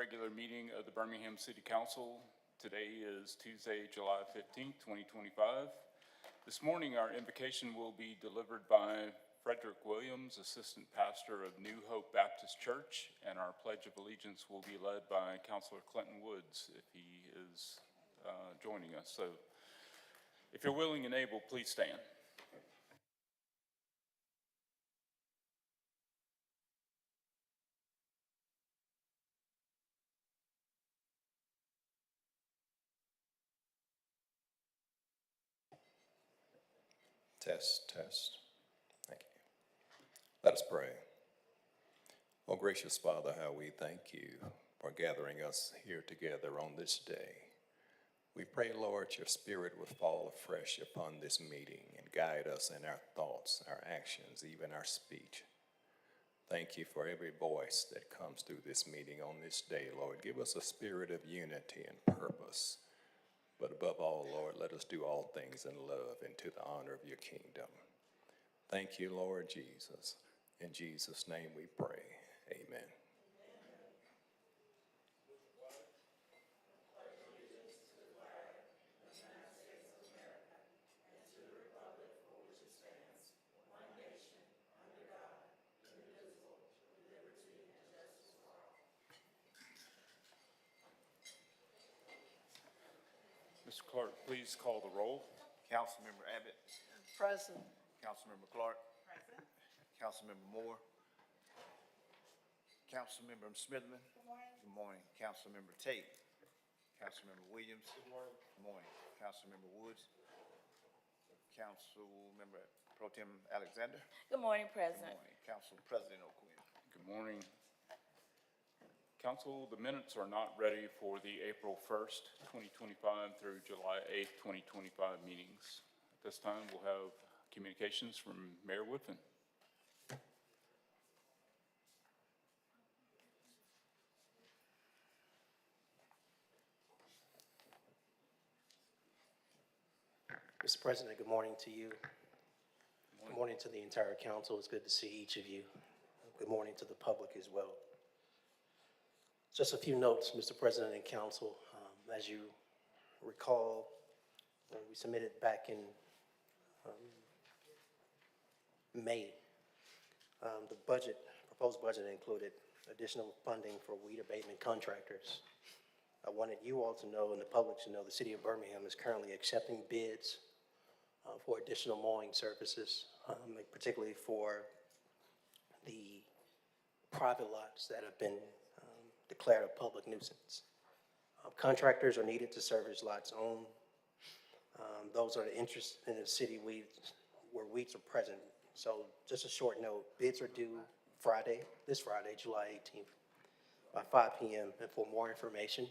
regular meeting of the Birmingham City Council. Today is Tuesday, July 15th, 2025. This morning, our invocation will be delivered by Frederick Williams, Assistant Pastor of New Hope Baptist Church, and our Pledge of Allegiance will be led by Councilor Clinton Woods if he is joining us. So if you're willing and able, please stand. Test, test. Thank you. Let us pray. Oh, gracious Father, how we thank you for gathering us here together on this day. We pray, Lord, your Spirit will fall afresh upon this meeting and guide us in our thoughts, our actions, even our speech. Thank you for every voice that comes through this meeting on this day, Lord. Give us a spirit of unity and purpose. But above all, Lord, let us do all things in love and to the honor of your kingdom. Thank you, Lord Jesus. In Jesus' name we pray. Amen. Mr. Clark, please call the roll. Councilmember Abbott. Present. Councilmember Clark. Present. Councilmember Moore. Councilmember Smithman. Good morning. Good morning. Councilmember Tate. Councilmember Williams. Good morning. Good morning. Councilmember Woods. Councilmember Pro Tem Alexander. Good morning, Good President. morning. Council President O'Quinn. Good morning. Council, the minutes are not ready for the April 1st, 2025 through July 8th, 2025 meetings. At this time, we'll have communications from Mayor Woodfin. Mr. President, good morning to you. Good morning to the entire council. It's good to see each of you. Good morning to the public as well. Just a few notes, Mr. President and council. As you recall, we submitted back in May. The proposed budget included additional funding for weed abatement contractors. I wanted you all to know and the public to know the city of Birmingham is currently accepting bids for additional mowing services, particularly for the private lots that have been declared a public nuisance. Contractors are needed to service lots owned. Those are the interests in the city where weeds are present. So just a short note, bids are due this Friday, July 18th by 5 p.m. And for more information,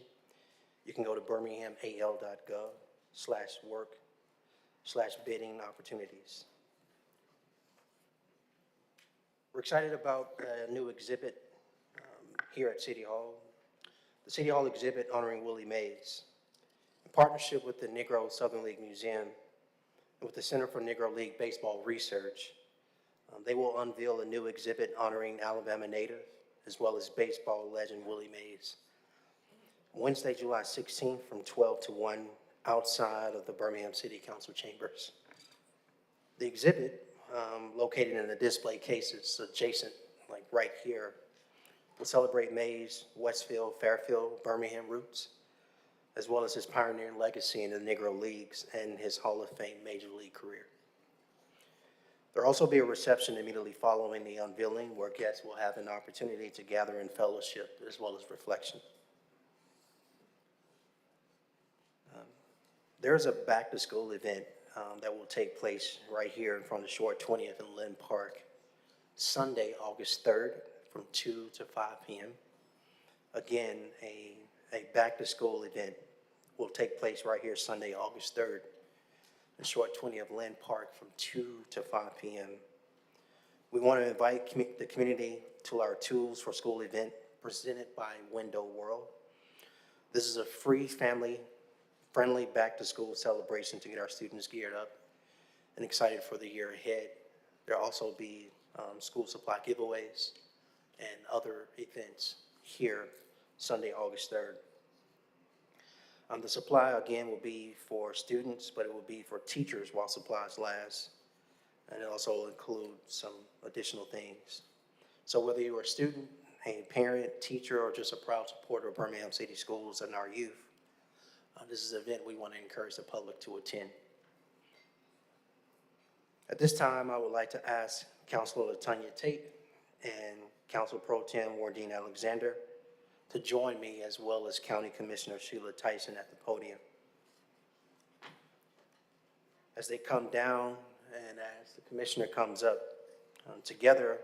you can go to birminghamal.gov/work/bidding opportunities. We're excited about a new exhibit here at City Hall. The City Hall exhibit honoring Willie Mays. In partnership with the Negro Southern League Museum and with the Center for Negro League Baseball Research, they will unveil a new exhibit honoring Alabama native as well as baseball legend Willie Mays. Wednesday, July 16th from 12 to 1 outside of the Birmingham City Council chambers. The exhibit, located in the display cases adjacent, like right here, will celebrate Mays' Westfield, Fairfield, Birmingham roots, as well as his pioneering legacy in the Negro Leagues and his Hall of Fame Major League career. There'll also be a reception immediately following the unveiling where guests will have an opportunity to gather in fellowship as well as reflection. There's a back-to-school event that will take place right here in front of Short 20th in Lynn Park, Sunday, August 3rd from 2 to 5 p.m. Again, a back-to-school event will take place right here Sunday, August 3rd in Short 20th Lynn Park from 2 to 5 p.m. We want to invite the community to our Tools for School event presented by Window World. This is a free family-friendly back-to-school celebration to get our students geared up and excited for the year ahead. There'll also be school supply giveaways and other events here Sunday, August 3rd. The supply, again, will be for students, but it will be for teachers while supplies last. And it also will include some additional things. So whether you're a student, a parent, teacher, or just a proud supporter of Birmingham City Schools and our youth, this is an event we want to encourage the public to attend. At this time, I would like to ask Councilor Latanya Tate and Council Pro Tem Wardine Alexander to join me, as well as County Commissioner Sheila Tyson at the podium. As they come down and as the commissioner comes up, together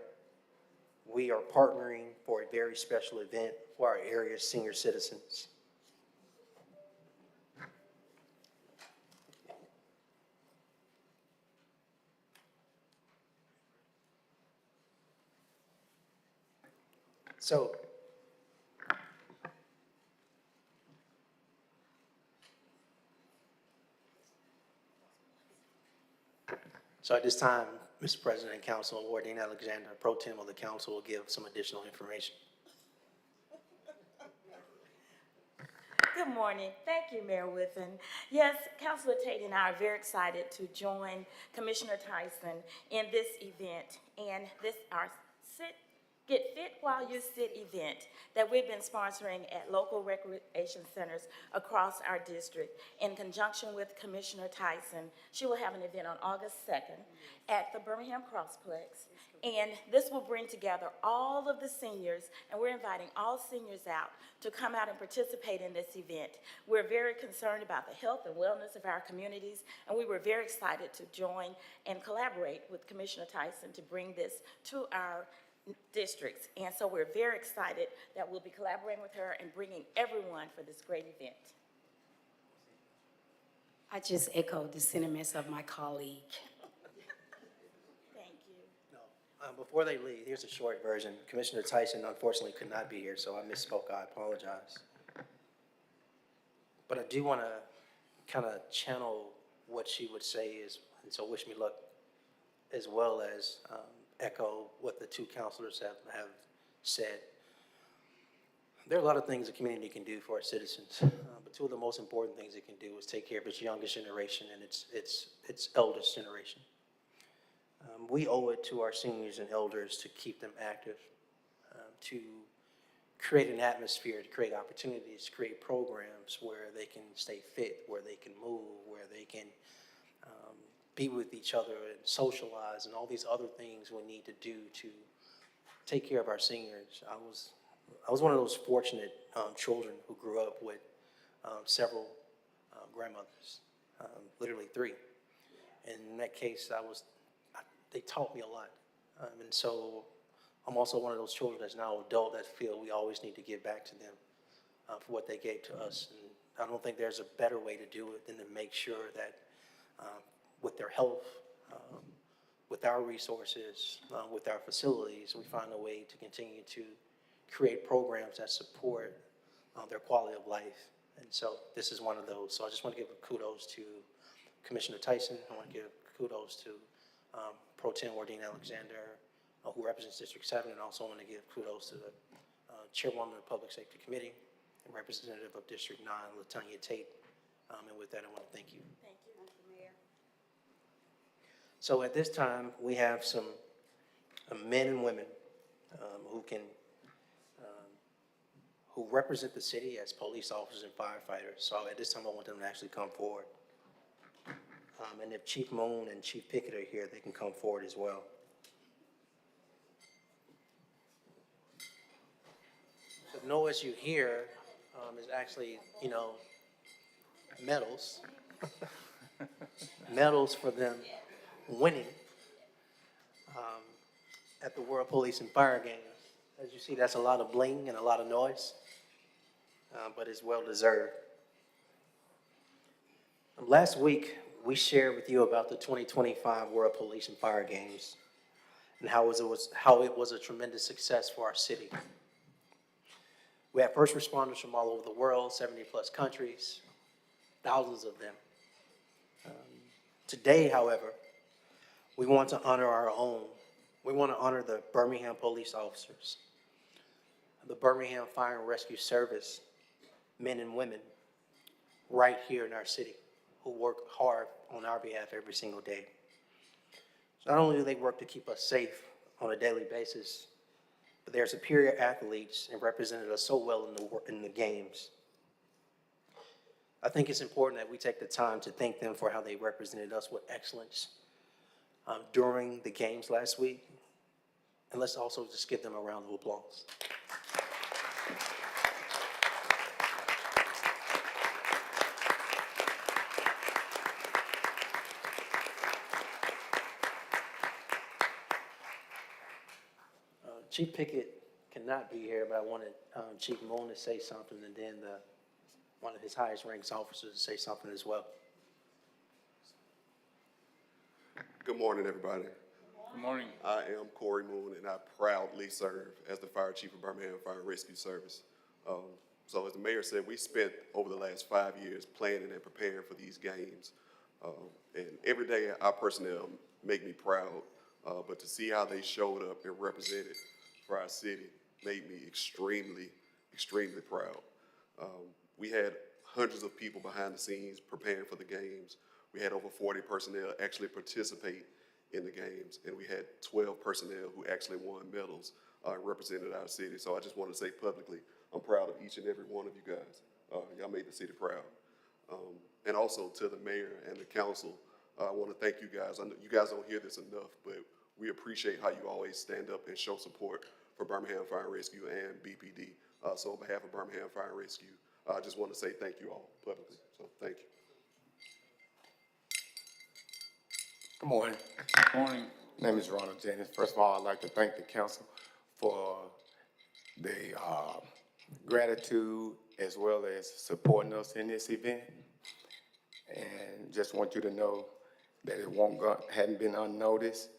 we are partnering for a very special event for our area's senior citizens. So at this time, Mr. President and Council, Wardine Alexander, Pro Tem of the Council, will give some additional information. Good morning. Thank you, Mayor Whiffen. Yes, Councilor Tate and I are very excited to join Commissioner Tyson in this event and this our Get Fit While You Sit event that we've been sponsoring at local recreation centers across our district in conjunction with Commissioner Tyson. She will have an event on August 2nd at the Birmingham Crossplex. And this will bring together all of the seniors, and we're inviting all seniors out to come out and participate in this event. We're very concerned about the health and wellness of our communities, and we were very excited to join and collaborate with Commissioner Tyson to bring this to our districts. And so we're very excited that we'll be collaborating with her and bringing everyone for this great event. I just echoed the sentiments of my colleague. Thank you. No, before they leave, here's a short version. Commissioner Tyson unfortunately could not be here, so I misspoke. I apologize. But I do want to kind of channel what she would say is, and so wish me luck, as well as echo what the two counselors have said. There are a lot of things the community can do for its citizens, but two of the most important things it can do is take care of its youngest generation and its eldest generation. We owe it to our seniors and elders to keep them active, to create an atmosphere, to create opportunities, to create programs where they can stay fit, where they can move, where they can be with each other and socialize and all these other things we need to do to take care of our seniors. I was one of those fortunate children who grew up with several grandmothers, literally three. And in that case, they taught me a lot. And so I'm also one of those children that's now adult that feel we always need to give back to them for what they gave to us. And I don't think there's a better way to do it than to make sure that with their health, with our resources, with our facilities, we find a way to continue to create programs that support their quality of life. And so this is one of those. So I just want to give kudos to Commissioner Tyson. I want to give kudos to Pro Tem Wardine Alexander, who represents District 7, and also want to give kudos to the Chairwoman of the Public Safety Committee and Representative of District 9, Latanya Tate. And with that, I want to thank you. Thank you, Mr. Mayor. So at this time, we have some men and women who represent the city as police officers and firefighters. So at this time, I want them to actually come forward. And if Chief Moon and Chief Pickett are here, they can come forward as well. The noise you hear is actually, medals. Medals for them winning at the World Police and Fire Games. As you see, that's a lot of bling and a lot of noise, but it's well deserved. Last week, we shared with you about the 2025 World Police and Fire Games and how it was a tremendous success for our city. We had first responders from all over the world, 70 plus countries, thousands of them. Today, however, we want to honor our own. We want to honor the Birmingham police officers. the Birmingham Fire and Rescue Service men and women right here in our city who work hard on our behalf every single day. So not only do they work to keep us safe on a daily basis, but they're superior athletes and represented us so well in the games. I think it's important that we take the time to thank them for how they represented us with excellence during the games last week. And let's also just give them a round of applause. Chief Pickett cannot be here, but I wanted Chief Moon to say something, and then one of his highest ranked officers to say something as well. Good morning, everybody. Good morning. I am Corey Moon, and I proudly serve as the Fire Chief of Birmingham Fire and Rescue Service. So as the mayor said, we spent over the last 5 years planning and preparing for these games. And every day our personnel make me proud, but to see how they showed up and represented for our city made me extremely, extremely proud. We had hundreds of people behind the scenes preparing for the games. We had over 40 personnel actually participate in the games, and we had 12 personnel who actually won medals and represented our city. So I just want to say publicly, I'm proud of each and every one of you guys. Y'all made the city proud. And also to the mayor and the council, I want to thank you guys. I know you guys don't hear this enough, but we appreciate how you always stand up and show support for Birmingham Fire and Rescue and BPD. So on behalf of Birmingham Fire and Rescue, I just want to say thank you all publicly. So thank you. Good morning. Good morning. My name is Ronald Jennings. First of all, I'd like to thank the council for the gratitude as well as supporting us in this event. And just want you to know that it hadn't been unnoticed,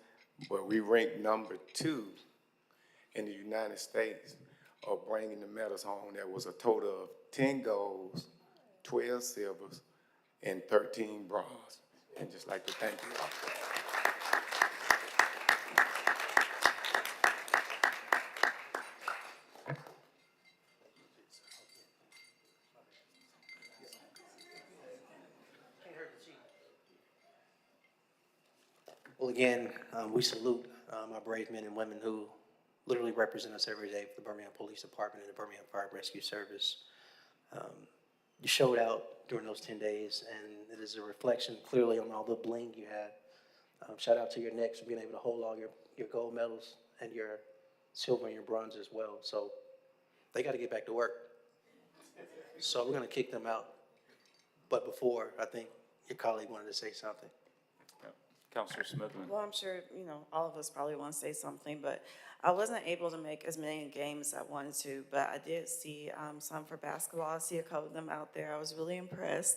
but we ranked number 2 in the United States of bringing the medals home. There was a total of 10 golds, 12 silvers, and 13 bronze. And just like to thank you all. Well, again, we salute our brave men and women who literally represent us every day for the Birmingham Police Department and the Birmingham Fire and Rescue Service. You showed out during those 10 days, and it is a reflection clearly on all the bling you had. Shout out to your necks for being able to hold all your gold medals and your silver and your bronze as well. So they got to get back to work. So we're going to kick them out. But before, I think your colleague wanted to say something. Councilor Smithman. Well, I'm sure, all of us probably want to say something, but I wasn't able to make as many games as I wanted to, but I did see some for basketball. I see a couple of them out there. I was really impressed.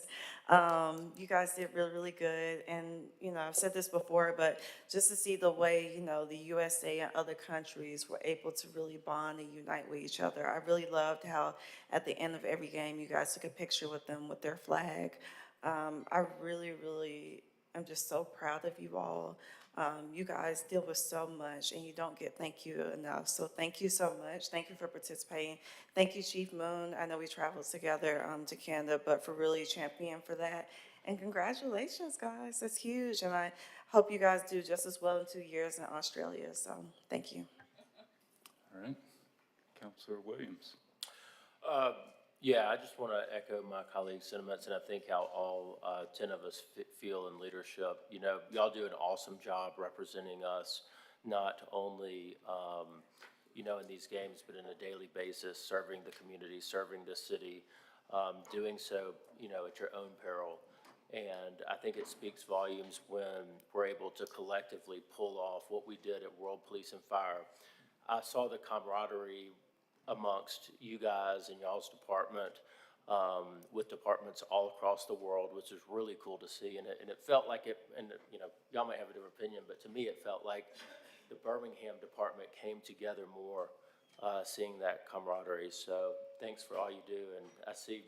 You guys did really, really good. And, I've said this before, but just to see the way, the USA and other countries were able to really bond and unite with each other. I really loved how at the end of every game, you guys took a picture with them with their flag. I really, really I'm just so proud of you all. You guys deal with so much, and you don't get thank you enough. So thank you so much. Thank you for participating. Thank you, Chief Moon. I know we traveled together to Canada, but for really championing for that. And congratulations, guys. That's huge. And I hope you guys do just as well in 2 years in Australia. So thank you. All right. Councilor Williams. Yeah, I just want to echo my colleagues' sentiments, and I think how all 10 of us feel in leadership. Y'all do an awesome job representing us, not only, in these games, but in a daily basis, serving the community, serving the city, doing so, at your own peril. And I think it speaks volumes when we're able to collectively pull off what we did at World Police and Fire. I saw the camaraderie amongst you guys and y'all's department, with departments all across the world, which is really cool to see. And it felt like it, and y'all may have a different opinion, but to me it felt like the Birmingham department came together more, seeing that camaraderie. So thanks for all you do. And I see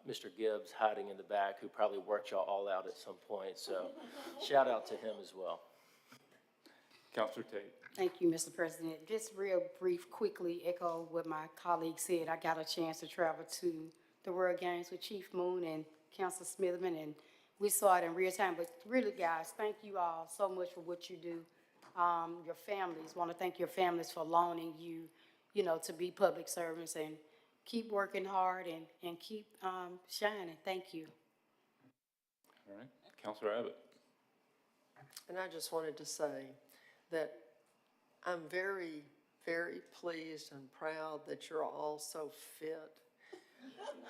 Mr. Gibbs hiding in the back, who probably worked y'all all out at some point. So shout out to him as well. Counselor Tate. Thank you, Mr. President. Just real brief, quickly echo what my colleague said. I got a chance to travel to the World Games with Chief Moon and Council Smithman, and we saw it in real time. But really, guys, thank you all so much for what you do. Your families, want to thank your families for loaning you, to be public servants, and keep working hard and keep shining. Thank you. All right, Counselor Abbott. And I just wanted to say that I'm very, very pleased and proud that you're all so fit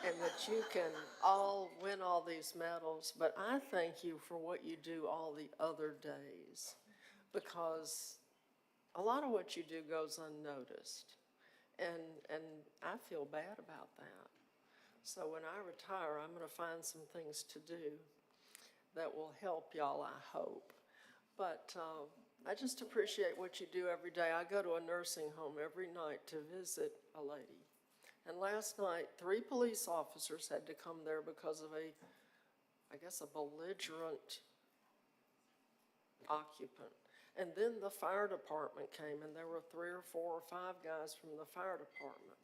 and that you can all win all these medals. But I thank you for what you do all the other days, because a lot of what you do goes unnoticed. And I feel bad about that. So when I retire, I'm going to find some things to do that will help y'all, I hope. But I just appreciate what you do every day. I go to a nursing home every night to visit a lady. And last night, 3 police officers had to come there because of a belligerent occupant. And then the fire department came, and there were 3 or 4 or 5 guys from the fire department.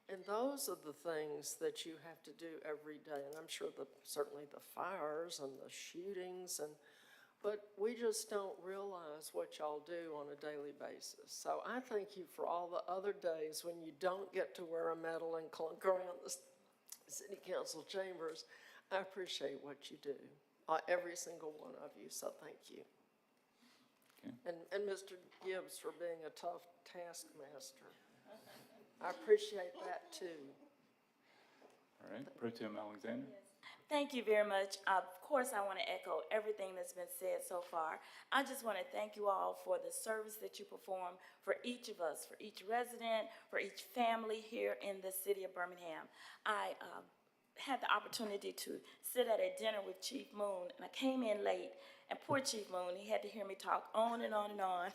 And those are the things that you have to do every day. And I'm sure certainly the fires and the shootings, but we just don't realize what y'all do on a daily basis. So I thank you for all the other days when you don't get to wear a medal and clunk around the city council chambers. I appreciate what you do, every single one of you, so thank you. Okay. And Mr. Gibbs for being a tough taskmaster. I appreciate that too. All right, Pro Tem Alexander. Thank you very much. Of course, I want to echo everything that's been said so far. I just want to thank you all for the service that you perform for each of us, for each resident, for each family here in the city of Birmingham. I had the opportunity to sit at a dinner with Chief Moon, and I came in late, and poor Chief Moon, he had to hear me talk on and on and on.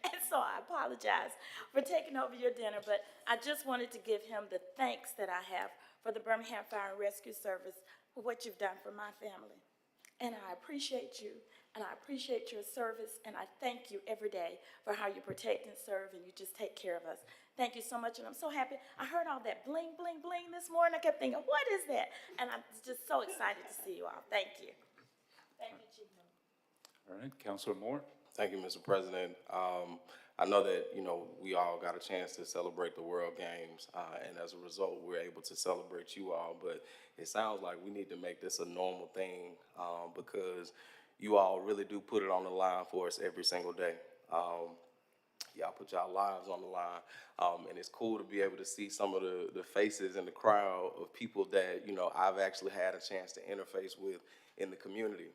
And so I apologize for taking over your dinner, but I just wanted to give him the thanks that I have for the Birmingham Fire and Rescue Service for what you've done for my family. And I appreciate you, and I appreciate your service, and I thank you every day for how you protect and serve, and you just take care of us. Thank you so much, and I'm so happy. I heard all that bling, bling, bling this morning. I kept thinking, what is that? And I'm just so excited to see you all. Thank you. Thank you, Chief Moon. All right, Counselor Moore. Thank you, Mr. President. I know that, we all got a chance to celebrate the World Games, and as a result, we're able to celebrate you all, but it sounds like we need to make this a normal thing, because you all really do put it on the line for us every single day. Y'all put y'all lives on the line, and it's cool to be able to see some of the faces in the crowd of people that, I've actually had a chance to interface with in the community.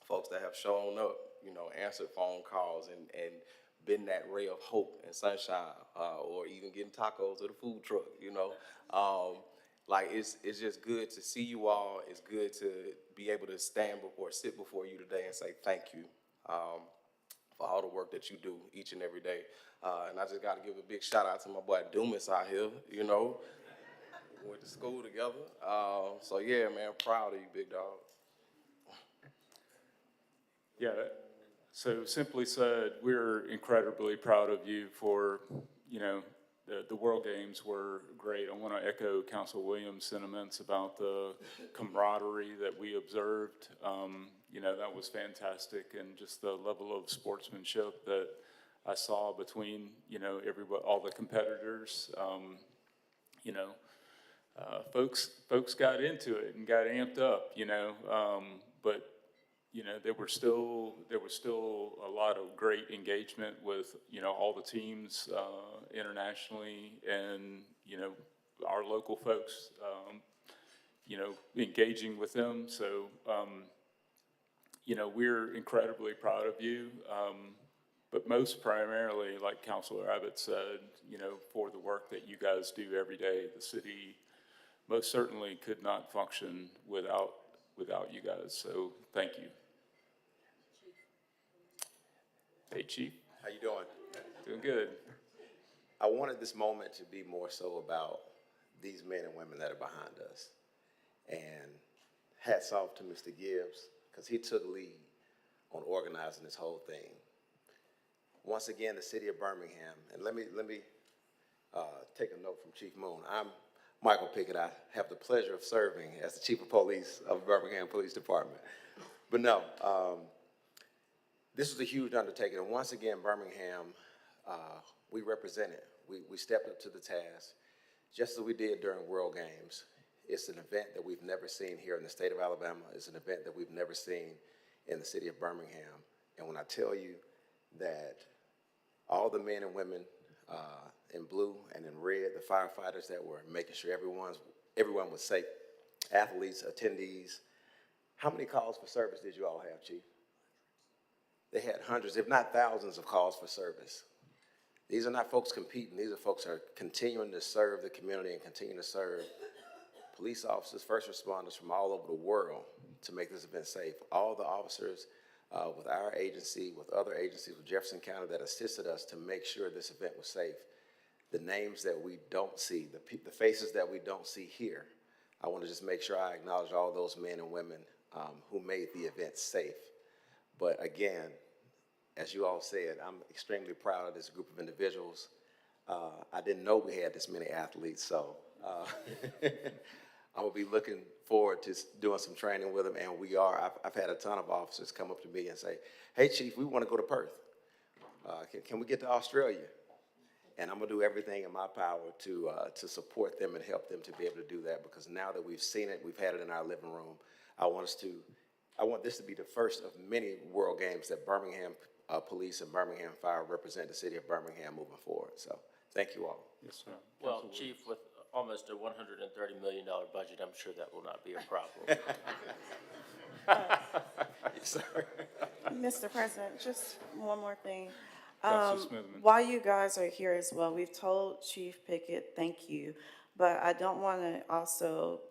Folks that have shown up, answered phone calls and been that ray of hope and sunshine, or even getting tacos at a food truck, Like, it's just good to see you all. It's good to be able to sit before you today and say thank you for all the work that you do each and every day. And I just got to give a big shout out to my boy Dumas out here, We went to school together. So, yeah, man, proud of you, big dog. Yeah, so simply said, we're incredibly proud of you for, the World Games were great. I want to echo Council Williams' sentiments about the camaraderie that we observed. That was fantastic, and just the level of sportsmanship that I saw between, everybody, all the competitors. Folks got into it and got amped up, but there was still a lot of great engagement with, all the teams internationally, and, our local folks, engaging with them. So, we're incredibly proud of you. But most primarily, like Councilor Abbott said, for the work that you guys do every day. The city most certainly could not function without you guys. So thank you. Hey, Chief. How you doing? Doing good. I wanted this moment to be more so about these men and women that are behind us. And hats off to Mr. Gibbs, because he took lead on organizing this whole thing. once again, the city of Birmingham, and let me take a note from Chief Moon. I'm Michael Pickett. I have the pleasure of serving as the Chief of Police of Birmingham Police Department. But no, this was a huge undertaking, and once again, Birmingham, we represented. We stepped up to the task, just as we did during World Games. It's an event that we've never seen here in the state of Alabama. It's an event that we've never seen in the city of Birmingham. And when I tell you that all the men and women in blue and in red, the firefighters that were making sure everyone was safe, athletes, attendees, how many calls for service did you all have, Chief? They had hundreds, if not thousands, of calls for service. These are not folks competing. These are folks that are continuing to serve the community and continue to serve police officers, first responders from all over the world to make this event safe. All the officers with our agency, with other agencies, with Jefferson County that assisted us to make sure this event was safe. The names that we don't see, the faces that we don't see here, I want to just make sure I acknowledge all those men and women who made the event safe. But again, as you all said, I'm extremely proud of this group of individuals. I didn't know we had this many athletes, so I'm gonna be looking forward to doing some training with them, and we are. I've had a ton of officers come up to me and say, "Hey, Chief, we want to go to Perth. Can we get to Australia?" And I'm gonna do everything in my power to support them and help them to be able to do that, because now that we've seen it, we've had it in our living room. I want this to be the first of many World Games that Birmingham Police and Birmingham Fire represent the city of Birmingham moving forward. So thank you all. Yes, sir. Well, Chief, with almost a $130 million budget, I'm sure that will not be a problem. Yes, sir. Mr. President, just one more thing. Councilor Smithman. While you guys are here as well, we've told Chief Pickett, thank you, but I don't want to also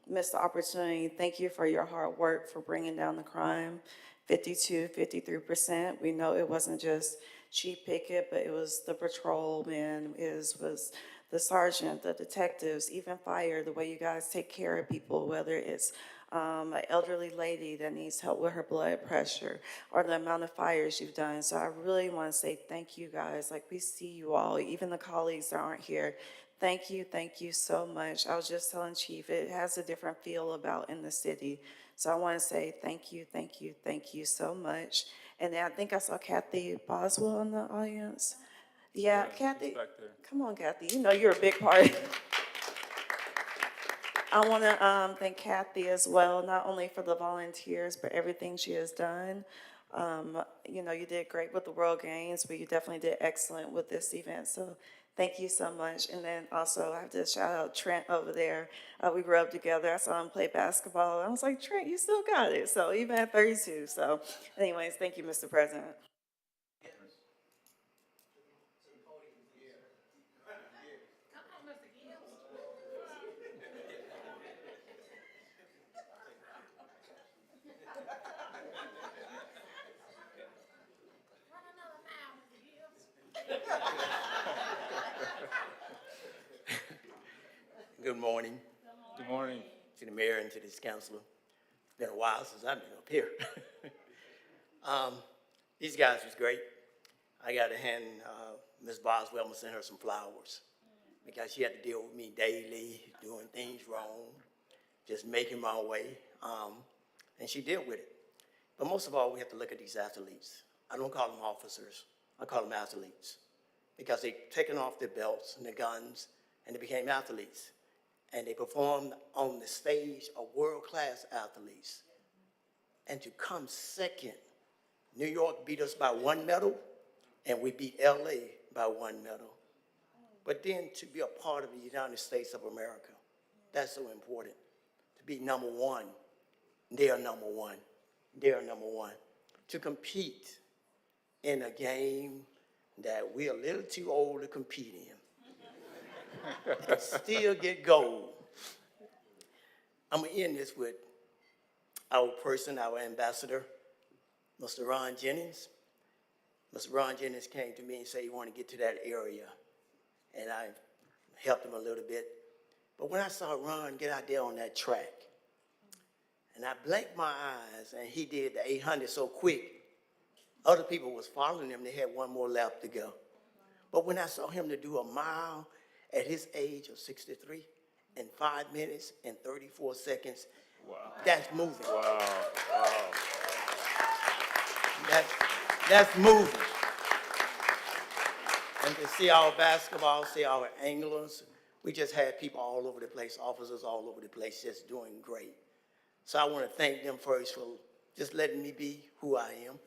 miss the opportunity. Thank you for your hard work for bringing down the crime, 53%. We know it wasn't just Chief Pickett, but it was the patrolmen, was the sergeant, the detectives, even fire, the way you guys take care of people, whether it's an elderly lady that needs help with her blood pressure, or the amount of fires you've done. So I really want to say thank you guys. Like, we see you all, even the colleagues that aren't here. Thank you so much. I was just telling Chief, it has a different feel about in the city. So I want to say thank you so much. And then I think I saw Kathy Boswell in the audience. Yeah, Kathy, back there. come on, Kathy, you know you're a big part. I want to thank Kathy as well, not only for the volunteers, but everything she has done. You know, you did great with the World Games, but you definitely did excellent with this event. So thank you so much. And then also I have to shout out Trent over there. We grew up together. I saw him play basketball. I was like, Trent, you still got it. So even at 32. So anyways, thank you, Mr. President. Good morning Good morning. to the mayor and to this council. It's been a while since I've been up here. These guys was great. I got to hand Ms. Boswell, I'm gonna send her some flowers because she had to deal with me daily, doing things wrong, just making my way, and she dealt with it. But most of all, we have to look at these athletes. I don't call them officers, I call them athletes, because they've taken off their belts and their guns and they became athletes. And they performed on the stage of world-class athletes. And to come second, New York beat us by 1 medal, and we beat LA by 1 medal. But then to be a part of the United States of America, that's so important. To be number one, they're number one, they're number one. To compete in a game that we're a little too old to compete in, and still get gold. I'm gonna end this with our person, our ambassador, Mr. Ron Jennings. Mr. Ron Jennings came to me and said he wanted to get to that area, and I helped him a little bit. But when I saw Ron get out there on that track, and I blinked my eyes, and he did the 800 so quick, Other people was following him, they had one more lap to go. But when I saw him to do a mile at his age of 63 in 5 minutes and 34 seconds, that's moving. That's moving. And to see our basketball, see our anglers, we just had people all over the place, officers all over the place, just doing great. So I want to thank them first for just letting me be who I am.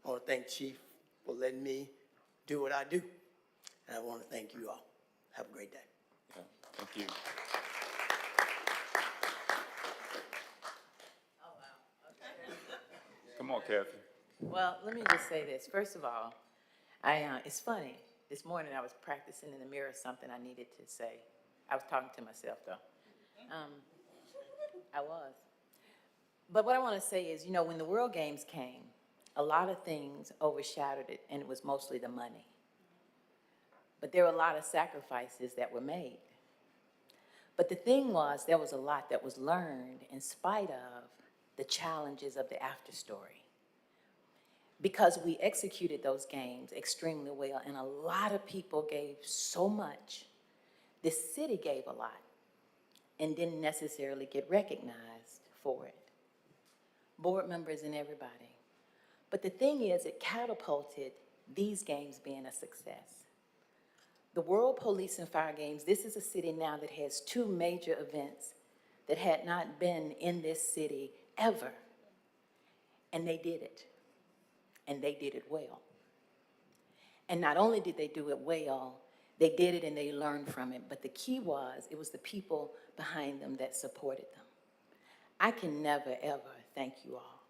I want to thank Chief for letting me do what I do. And I want to thank you all. Have a great day. Yeah, thank you. Come on, Kathy. Well, let me just say this. First of all, it's funny. This morning I was practicing in the mirror something I needed to say. I was talking to myself, though. I was. But what I want to say is, you know, when the World Games came, a lot of things overshadowed it, and it was mostly the money. But there were a lot of sacrifices that were made. But the thing was, there was a lot that was learned in spite of the challenges of the after story. Because we executed those games extremely well, and a lot of people gave so much. The city gave a lot and didn't necessarily get recognized for it. Board members and everybody. But the thing is, it catapulted these games being a success. The World Police and Fire Games, this is a city now that has 2 major events that had not been in this city ever. And they did it. And they did it well. And not only did they do it well, they did it and they learned from it. But the key was, it was the people behind them that supported them. I can never, ever thank you all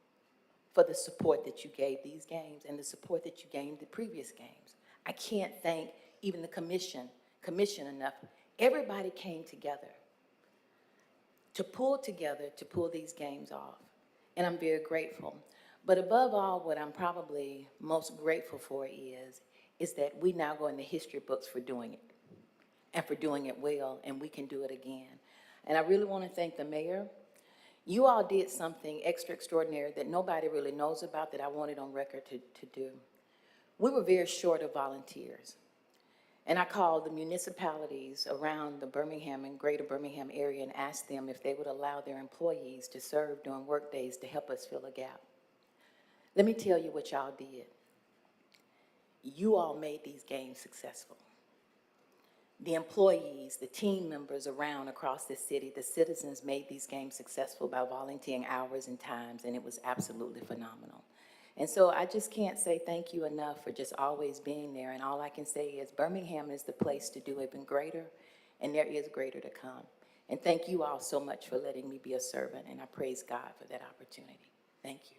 for the support that you gave these games and the support that you gave the previous games. I can't thank even the commission enough. Everybody came together to pull these games off. And I'm very grateful. But above all, what I'm probably most grateful for is that we now go in the history books for doing it and for doing it well, and we can do it again. And I really want to thank the mayor. You all did something extra extraordinary that nobody really knows about that I wanted on record to do. We were very short of volunteers. And I called the municipalities around the Birmingham and greater Birmingham area and asked them if they would allow their employees to serve during work days to help us fill a gap. Let me tell you what y'all did. You all made these games successful. The employees, the team members around across the city, the citizens made these games successful by volunteering hours and times, and it was absolutely phenomenal. And so I just can't say thank you enough for just always being there, and all I can say is Birmingham is the place to do even greater, and there is greater to come. And thank you all so much for letting me be a servant, and I praise God for that opportunity. Thank you.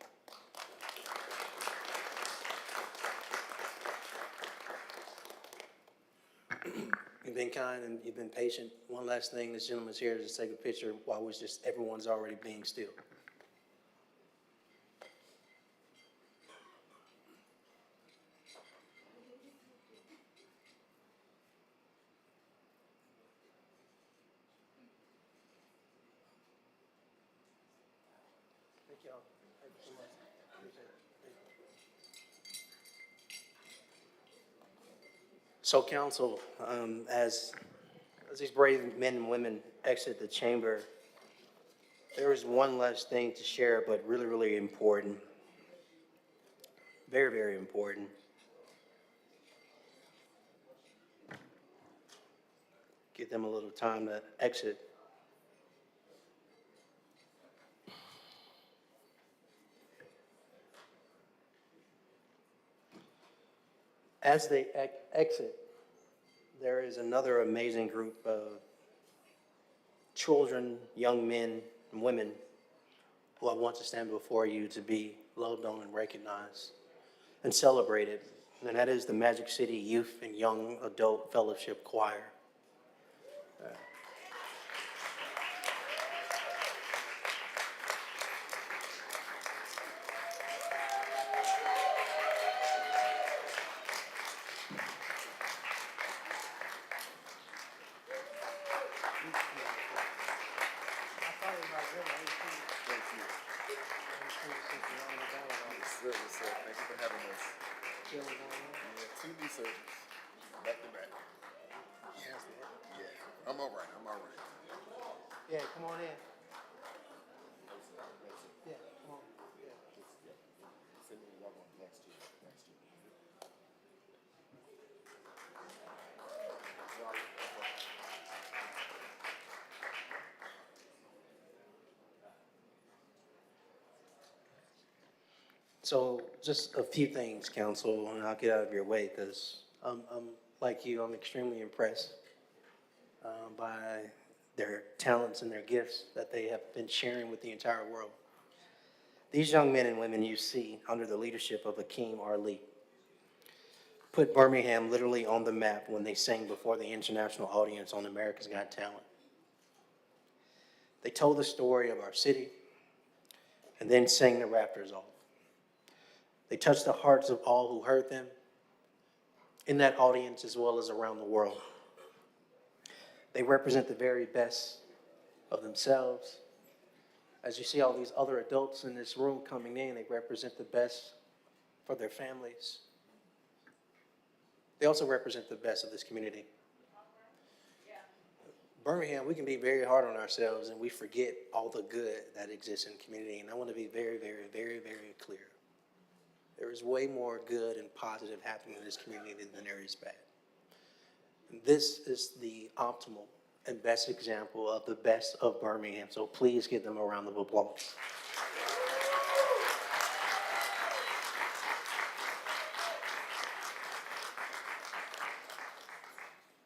You've been kind and you've been patient. One last thing, this gentleman's here to take a picture while everyone's already being still. Thank y'all. Thank you so much. Appreciate it. So council, as these brave men and women exit the chamber, there is one last thing to share, but really, really important. Very, very important. Give them a little time to exit. As they exit, there is another amazing group of children, young men, and women who I want to stand before you to be loved on and recognized and celebrated. And that is the Magic City Youth and Young Adult Fellowship Choir. sir. Yes, sir. Thank you for having us. Yeah, two new surgeons, back to back. Yes, Lord. Yeah, I'm all right. I'm all right. Yeah, come on in. Yeah, come on. Yeah. Send me y'all going next year. Next year. So just a few things, council, and I'll get out of your way because I'm like you, I'm extremely impressed by their talents and their gifts that they have been sharing with the entire world. These young men and women you see under the leadership of Akeem Arlee put Birmingham literally on the map when they sang before the international audience on America's Got Talent. They told the story of our city and then sang the Raptors off. They touched the hearts of all who heard them in that audience as well as around the world. They represent the very best of themselves. As you see all these other adults in this room coming in, they represent the best for their families. They also represent the best of this community. Birmingham, we can be very hard on ourselves and we forget all the good that exists in the community. And I want to be very, very, very, very clear. There is way more good and positive happening in this community than there is bad. And this is the optimal and best example of the best of Birmingham. So please give them a round of applause.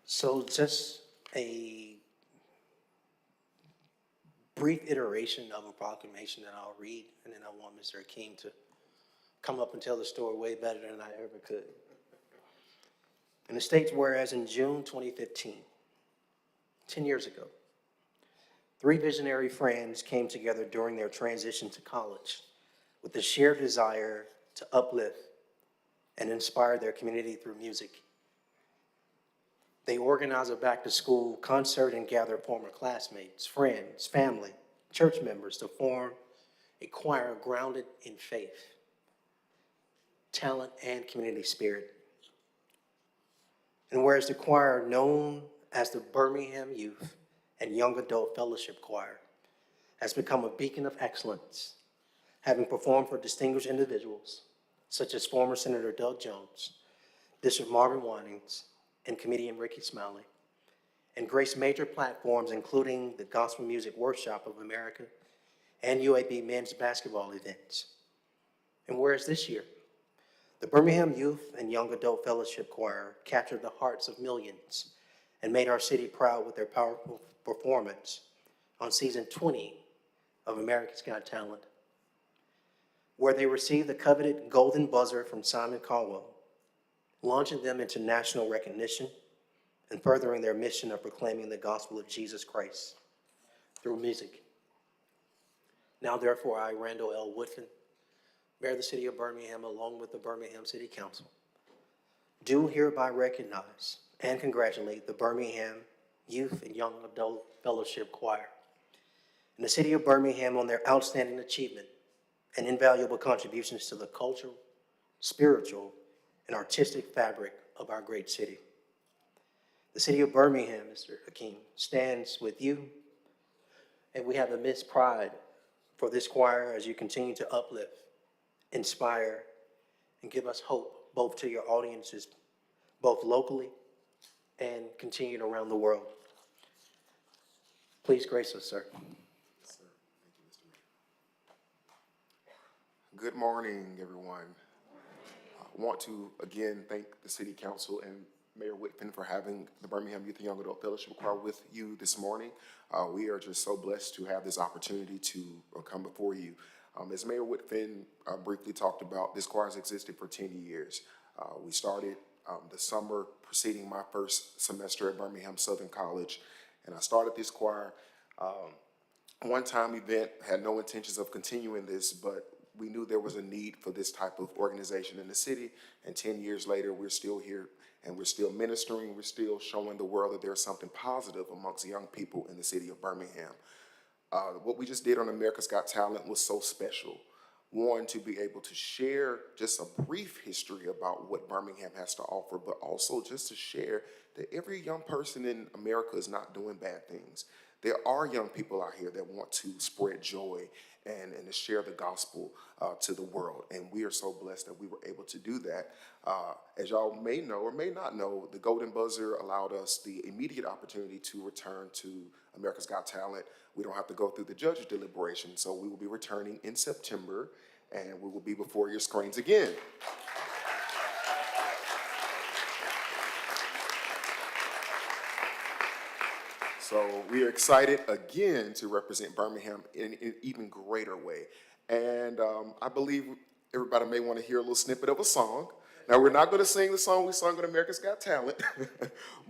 So just a brief iteration of a proclamation that I'll read, and then I want Mr. Akeem to come up and tell the story way better than I ever could. And it states, whereas in June 2015, 10 years ago, 3 visionary friends came together during their transition to college with the shared desire to uplift and inspire their community through music. They organized a back-to-school concert and gathered former classmates, friends, family, church members to form a choir grounded in faith, talent, and community spirit. And whereas the choir, known as the Birmingham Youth and Young Adult Fellowship Choir, has become a beacon of excellence, having performed for distinguished individuals such as former Senator Doug Jones, Bishop Marvin Winans, and comedian Ricky Smiley, and graced major platforms including the Gospel Music Workshop of America and UAB men's basketball events. And whereas this year, the Birmingham Youth and Young Adult Fellowship Choir captured the hearts of millions and made our city proud with their powerful performance on season 20 of America's Got Talent, where they received the coveted Golden Buzzer from Simon Cowell, launching them into national recognition and furthering their mission of proclaiming the gospel of Jesus Christ through music. Now, therefore, I, Randall L. Woodfin, Mayor of the City of Birmingham, along with the Birmingham City Council, do hereby recognize and congratulate the Birmingham Youth and Young Adult Fellowship Choir and the City of Birmingham on their outstanding achievement and invaluable contributions to the cultural, spiritual, and artistic fabric of our great city. The City of Birmingham, Mr. Akeem, stands with you, and we have immense pride for this choir as you continue to uplift, inspire, and give us hope both to your audiences, both locally and continued around the world. Please grace us, sir. Yes, sir. Thank you, Mr. Mayor. Good morning, everyone. I want to again thank the City Council and Mayor Whitfin for having the Birmingham Youth and Young Adult Fellowship Choir with you this morning. We are just so blessed to have this opportunity to come before you. As Mayor Whitfin briefly talked about, this choir has existed for 10 years. We started the summer preceding my first semester at Birmingham Southern College, and I started this choir. One-time event, had no intentions of continuing this, but we knew there was a need for this type of organization in the city, and 10 years later, we're still here, and we're still ministering, we're still showing the world that there's something positive amongst young people in the city of Birmingham. What we just did on America's Got Talent was so special. one, to be able to share just a brief history about what Birmingham has to offer, but also just to share that every young person in America is not doing bad things. There are young people out here that want to spread joy and to share the gospel to the world. And we are so blessed that we were able to do that. As y'all may know or may not know, the Golden Buzzer allowed us the immediate opportunity to return to America's Got Talent. We don't have to go through the judge's deliberation, so we will be returning in September, and we will be before your screens again. So we are excited again to represent Birmingham in an even greater way. And I believe everybody may want to hear a little snippet of a song. Now, we're not going to sing the song we sung on America's Got Talent,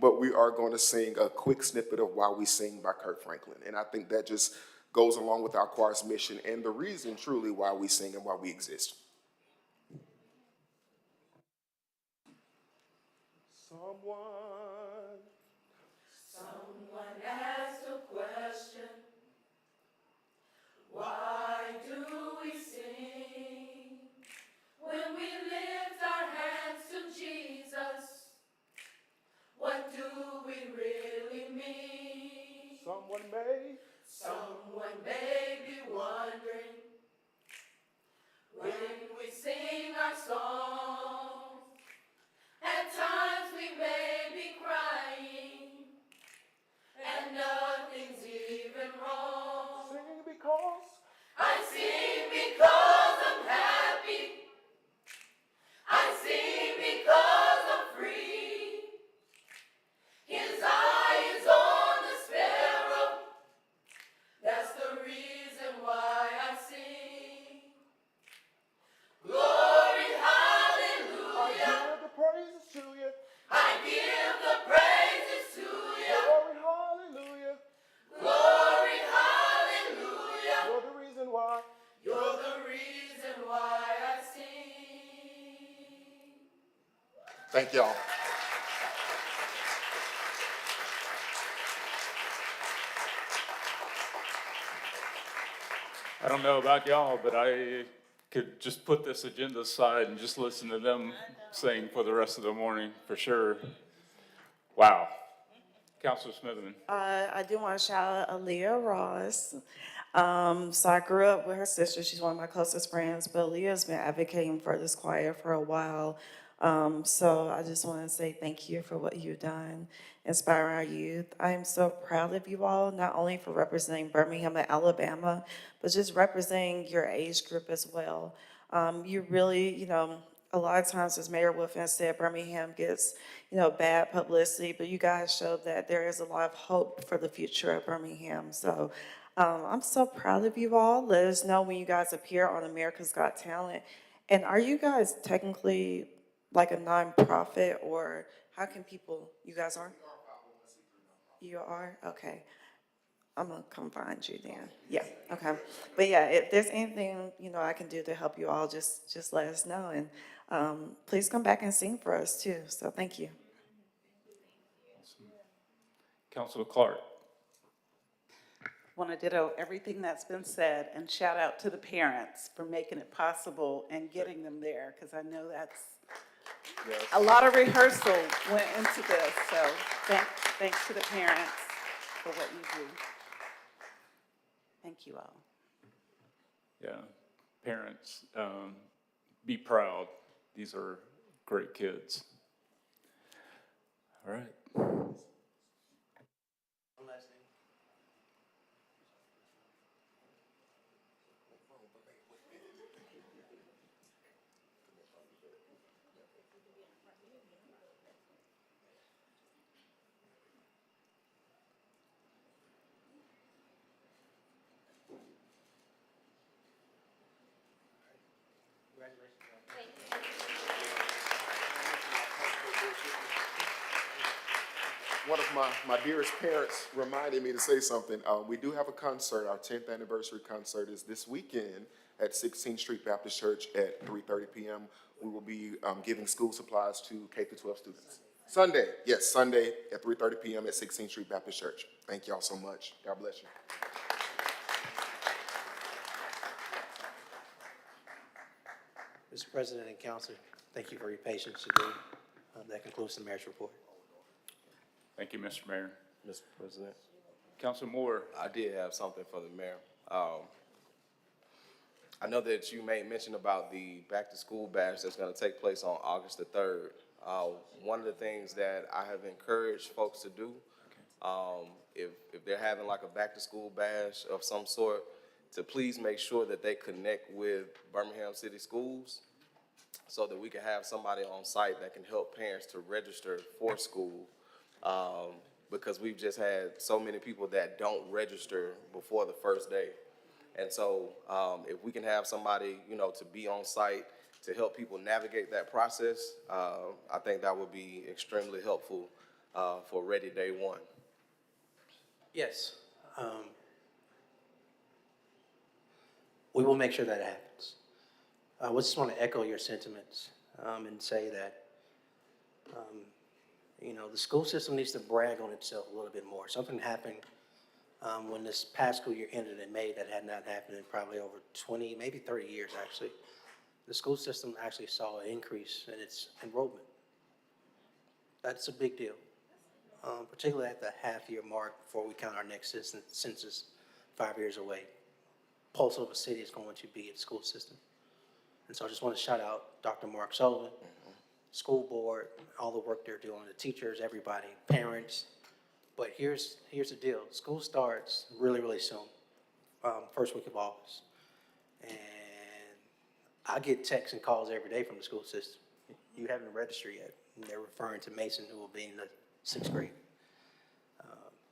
but we are going to sing a quick snippet of Why We Sing by Kirk Franklin. And I think that just goes along with our choir's mission and the reason truly why we sing and why we exist. Someone asked a question, why do we sing when we lift our hands to Jesus? What do we really mean? Someone may be wondering when we sing our songs. At times we may be crying and nothing's even wrong. I sing because I'm happy. I sing because I'm free. His eye is on the sparrow. That's the reason why I sing. Glory, hallelujah. I give the praises to you. I give the praises to you. Glory, hallelujah. Glory, hallelujah. You're the reason why. You're the reason why I sing. Thank y'all. I don't know about y'all, but I could just put this agenda aside and just listen to them sing for the rest of the morning, for sure. Wow. Councilor Smitherman. I do want to shout out Aaliyah Ross. So I grew up with her sister. She's one of my closest friends, but Aaliyah's been advocating for this choir for a while. So I just want to say thank you for what you've done, inspiring our youth. I am so proud of you all, not only for representing Birmingham and Alabama, but just representing your age group as well. You really, a lot of times, as Mayor Wolfson said, Birmingham gets, bad publicity, but you guys showed that there is a lot of hope for the future of Birmingham. So I'm so proud of you all. Let us know when you guys appear on America's Got Talent. And are you guys technically like a nonprofit, or how can people, you guys are? You are? Okay. I'm gonna come find you then. Yeah, okay. But yeah, if there's anything, I can do to help you all, just let us know. And please come back and sing for us too. So thank you. Councilor Clark. Want to ditto everything that's been said and shout out to the parents for making it possible and getting them there, because I know that's a lot of rehearsal went into this. So thanks to the parents for what you do. Thank you all. Yeah, parents, be proud. These are great kids. All right. One of my dearest parents reminded me to say something. We do have a concert. Our 10th anniversary concert is this weekend at 16th Street Baptist Church at 3:30 p.m. We will be giving school supplies to K-12 students. Sunday, yes, Sunday at 3:30 p.m. at 16th Street Baptist Church. Thank y'all so much. God bless you. Mr. President and Council, thank you for your patience today. That concludes the mayor's report. Thank you, Mr. Mayor. Mr. President. Councilor Moore, I did have something for the mayor. I know that you made mention about the back-to-school bash that's gonna take place on August the 3rd. One of the things that I have encouraged folks to do, if they're having like a back-to-school bash of some sort, to please make sure that they connect with Birmingham City Schools so that we can have somebody on site that can help parents to register for school. Because we've just had so many people that don't register before the first day. And so if we can have somebody, you know, to be on site to help people navigate that process, I think that would be extremely helpful for Ready Day One. Yes. We will make sure that happens. I just want to echo your sentiments and say that, you know, the school system needs to brag on itself a little bit more. Something happened when this past school year ended in May that had not happened in probably over 20, maybe 30 years actually. The school system actually saw an increase in its enrollment. That's a big deal, particularly at the half-year mark before we count our next census 5 years away. Pulse of a city is going to be its school system. And so I just want to shout out Dr. Mark Sullivan, school board, all the work they're doing, the teachers, everybody, parents. But here's the deal. School starts really, really soon, first week of August. And I get texts and calls every day from the school system. You haven't registered yet. And they're referring to Mason, who will be in the 6th grade.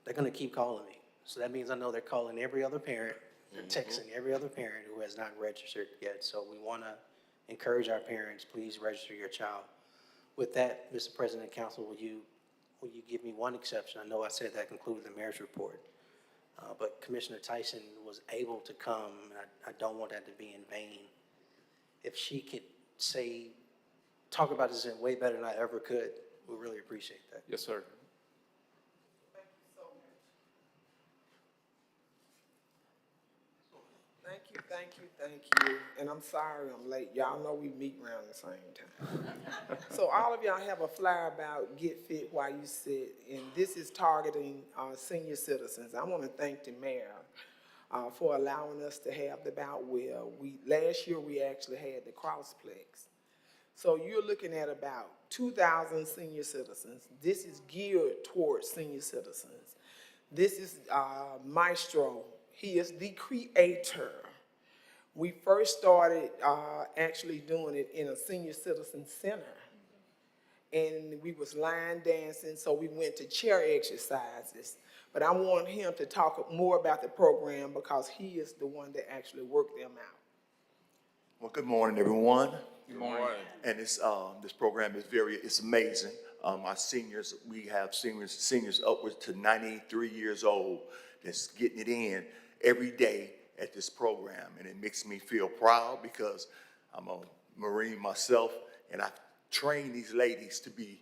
They're going to keep calling me. So that means I know they're calling every other parent. They're texting every other parent who has not registered yet. So we want to encourage our parents, please register your child. With that, Mr. President and Council, will you give me one exception? I know I said that concluded the mayor's report. But Commissioner Tyson was able to come, and I don't want that to be in vain. If she could talk about this in way better than I ever could, we really appreciate that. yes, sir. Thank you. And I'm sorry I'm late. Y'all know we meet around the same time. So all of y'all have a flyer about Get Fit While You Sit, and this is targeting senior citizens. I want to thank the mayor for allowing us to have the bout well. Last year we actually had the crossplex. So you're looking at about 2,000 senior citizens. This is geared towards senior citizens. This is Maestro. He is the creator. We first started actually doing it in a senior citizen center. And we was line dancing, so we went to chair exercises. But I want him to talk more about the program because he is the one that actually worked them out. Well, good morning, everyone. Good morning. And this program is it's amazing. Our seniors, we have seniors upwards to 93 years old that's getting it in every day at this program. And it makes me feel proud because I'm a Marine myself, and I train these ladies to be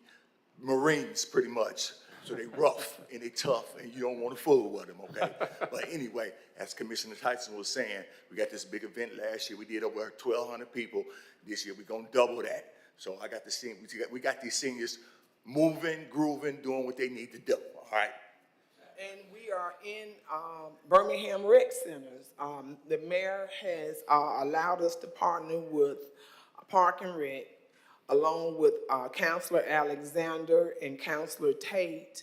Marines pretty much. So they rough and they tough, and you don't want to fool with them, okay? But anyway, as Commissioner Tyson was saying, we got this big event last year. We did over 1,200 people. This year we're gonna double that. So we got these seniors moving, grooving, doing what they need to do, all right? And we are in Birmingham Rec Centers. The mayor has allowed us to partner with Park and Rec, along with Councilor Alexander and Councilor Tate.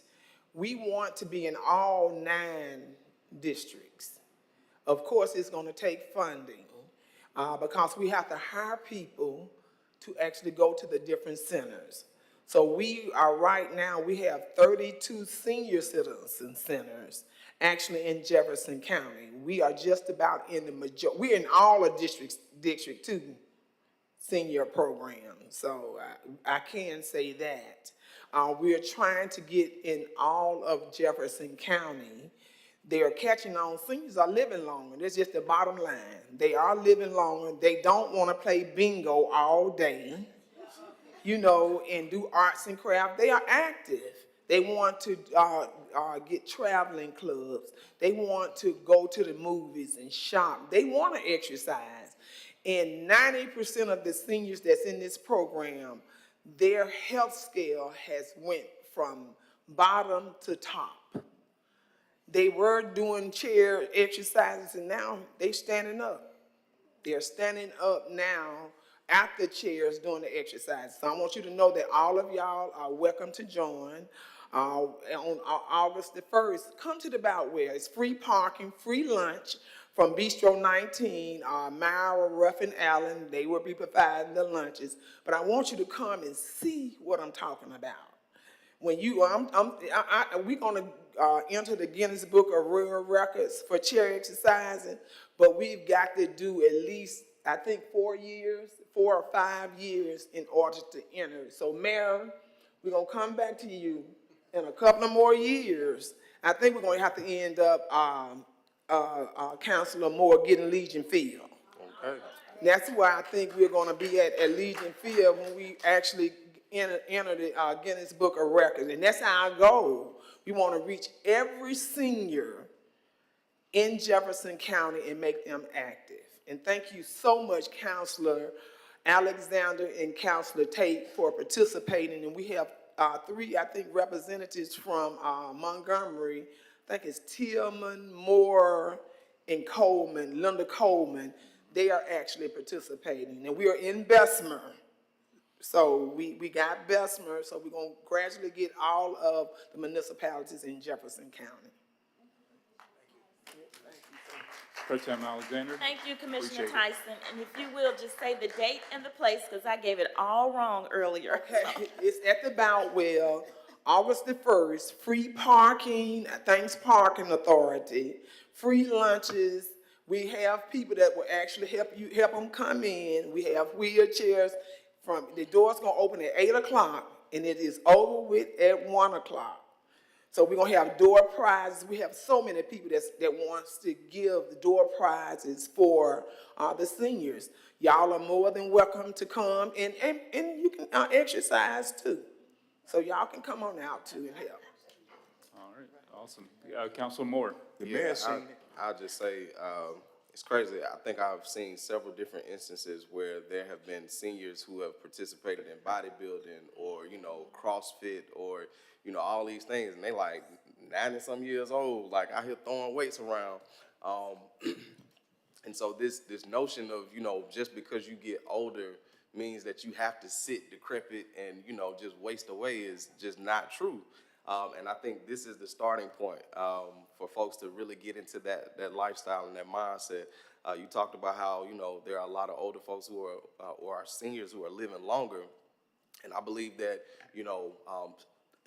We want to be in all 9 districts. Of course, it's going to take funding because we have to hire people to actually go to the different centers. So we have 32 senior citizen centers actually in Jefferson County. We are just about in the we're in all the District 2 senior programs. So I can say that. We are trying to get in all of Jefferson County. They are catching on. Seniors are living longer. That's just the bottom line. They are living longer. They don't want to play bingo all day, and do arts and crafts. They are active. They want to get traveling clubs. They want to go to the movies and shop. They want to exercise. And 90% of the seniors that's in this program, their health scale has went from bottom to top. They were doing chair exercises and now they standing up. They're standing up now at the chairs doing the exercise. So I want you to know that all of y'all are welcome to join. On August the 1st, come to the Boutwell. It's free parking, free lunch from Bistro 19, Myra, Ruff, and Allen. They will be providing the lunches. But I want you to come and see what I'm talking about. When you, we're gonna enter the Guinness Book of World Records for chair exercising, but we've got to do at least, I think, 4 or 5 years in order to enter. So Mayor, we're gonna come back to you in a couple of more years. I think we're gonna have to end up, Councilor Moore getting Legion Field. Okay. That's why I think we're gonna be at Legion Field when we actually enter the Guinness Book of Records. And that's our goal. We wanna reach every senior in Jefferson County and make them active. And thank you so much, Councilor Alexander and Councilor Tate, for participating. And we have 3, I think, representatives from Montgomery. I think it's Tillman, Moore, and Coleman, Linda Coleman. They are actually participating. And we are in Bessemer. So we got Bessemer, so we're gonna gradually get all of the municipalities in Jefferson County. Pro Tem Alexander? Thank you, Commissioner Appreciate it. Tyson. And if you will, just say the date and the place, because I gave it all wrong earlier. Okay, it's at the Boutwell, August the 1st, free parking, thanks Parking Authority, free lunches. We have people that will actually help them come in. We have wheelchairs. The door's gonna open at 8 o'clock and it is over with at 1 o'clock. So we're gonna have door prizes. We have so many people that wants to give the door prizes for the seniors. Y'all are more than welcome to come and you can exercise too. So y'all can come on out too and help. All right, awesome. Councilor Moore? The mayor seen it. I'll just say, it's crazy. I think I've seen several different instances where there have been seniors who have participated in bodybuilding or, CrossFit or, all these things. And they like 90-some years old, like out here throwing weights around. And so this notion of, just because you get older means that you have to sit decrepit and, just waste away is just not true. And I think this is the starting point for folks to really get into that lifestyle and that mindset. You talked about how, there are a lot of older folks who are, or our seniors who are living longer. And I believe that,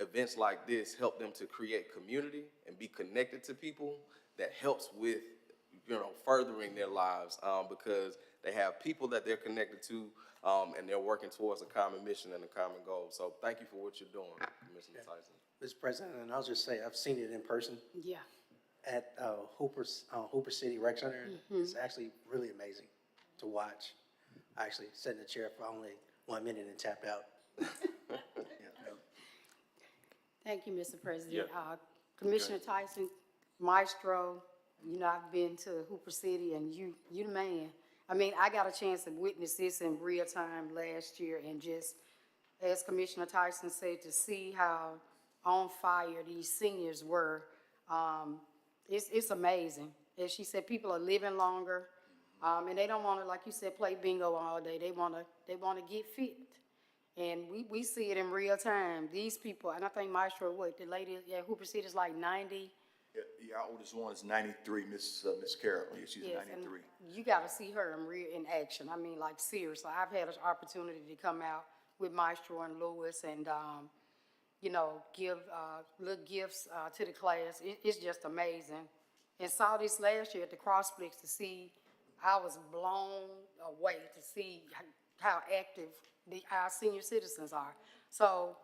events like this help them to create community and be connected to people that helps with, furthering their lives because they have people that they're connected to and they're working towards a common mission and a common goal. So thank you for what you're doing, Commissioner Tyson. Mr. President, and I'll just say, I've seen it in person. Yeah. At Hooper City Rec Center. It's actually really amazing to watch. I actually sat in the chair for only 1 minute and tapped out. Thank you, Mr. President. Commissioner Tyson, Maestro, I've been to Hooper City and you the man. I mean, I got a chance to witness this in real time last year and just, as Commissioner Tyson said, to see how on fire these seniors were, it's amazing. As she said, people are living longer, and they don't want to, like you said, play bingo all day. They want to get fit, and we see it in real time. These people, and I think Maestro, the lady at Hooper City is like 90. Yeah, our oldest one is 93, Miss Carroll. Yeah, she's 93. And you got to see her in action. I mean, like, seriously. I've had an opportunity to come out with Maestro and Lewis and, give little gifts to the class. It's just amazing. And saw this last year at the Crossflix to see, I was blown away to see how active our senior citizens are. So,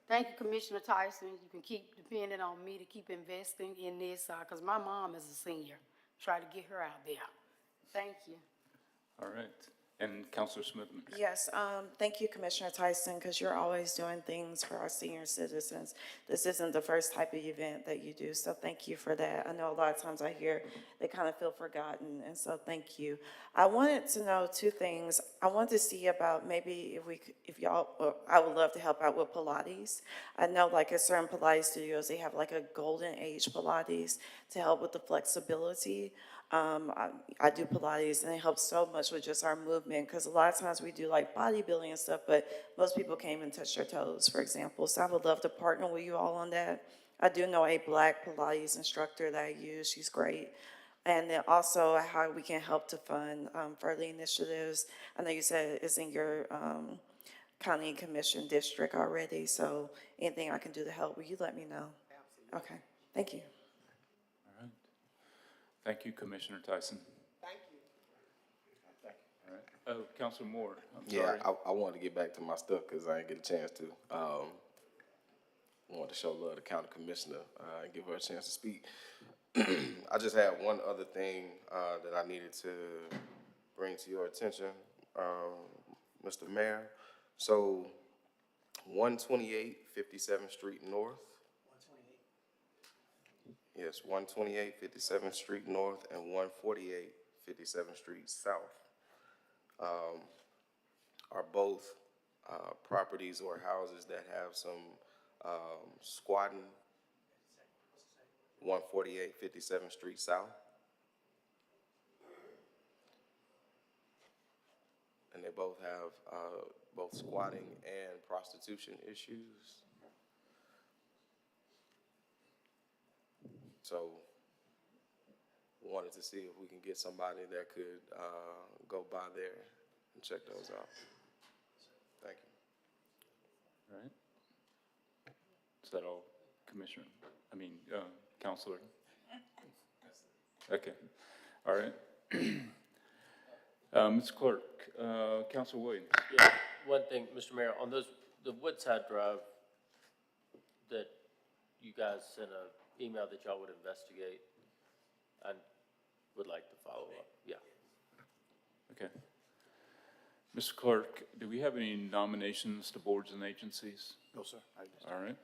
thank you, Commissioner Tyson. You can keep depending on me to keep investing in this because my mom is a senior. Try to get her out there. Thank you. All right. And Counselor Smithman. Yes, thank you, Commissioner Tyson, because you're always doing things for our senior citizens. This isn't the first type of event that you do, so thank you for that. I know a lot of times I hear they kind of feel forgotten, and so thank you. I wanted to know two things. I wanted to see about maybe if y'all, I would love to help out with Pilates. I know like at certain Pilates studios, they have like a golden age Pilates to help with the flexibility. I do Pilates and it helps so much with just our movement because a lot of times we do like bodybuilding and stuff, but most people can't even touch their toes, for example. So I would love to partner with you all on that. I do know a Black Pilates instructor that I use. She's great. And then also how we can help to fund further initiatives. I know you said it's in your county commission district already, so anything I can do to help, will you let me know? Absolutely. Okay, thank you. All right. Thank you, Commissioner Tyson. Thank you. All right. Oh, Counselor Moore, I'm Yeah, sorry. I wanted to get back to my stuff because I didn't get a chance to. I wanted to show love to County Commissioner and give her a chance to speak. I just had one other thing that I needed to bring to your attention, Mr. Mayor. So 128 57th Street North. 128? Yes, 128 57th Street North and 148 57th Street South are both properties or houses that have some squatting. 148 57th Street South. And they both have both squatting and prostitution issues. So wanted to see if we can get somebody that could go by there and check those out. Thank you. All right. Is that all, Commissioner? Counselor? Okay. All right. Mr. Clerk, Counselor Williams. Yeah, one thing, Mr. Mayor, on those, the Woodside Drive that you guys sent an email that y'all would investigate, I would like to follow up, yeah. Okay. Mr. Clerk, do we have any nominations to boards and agencies? No, sir. All right.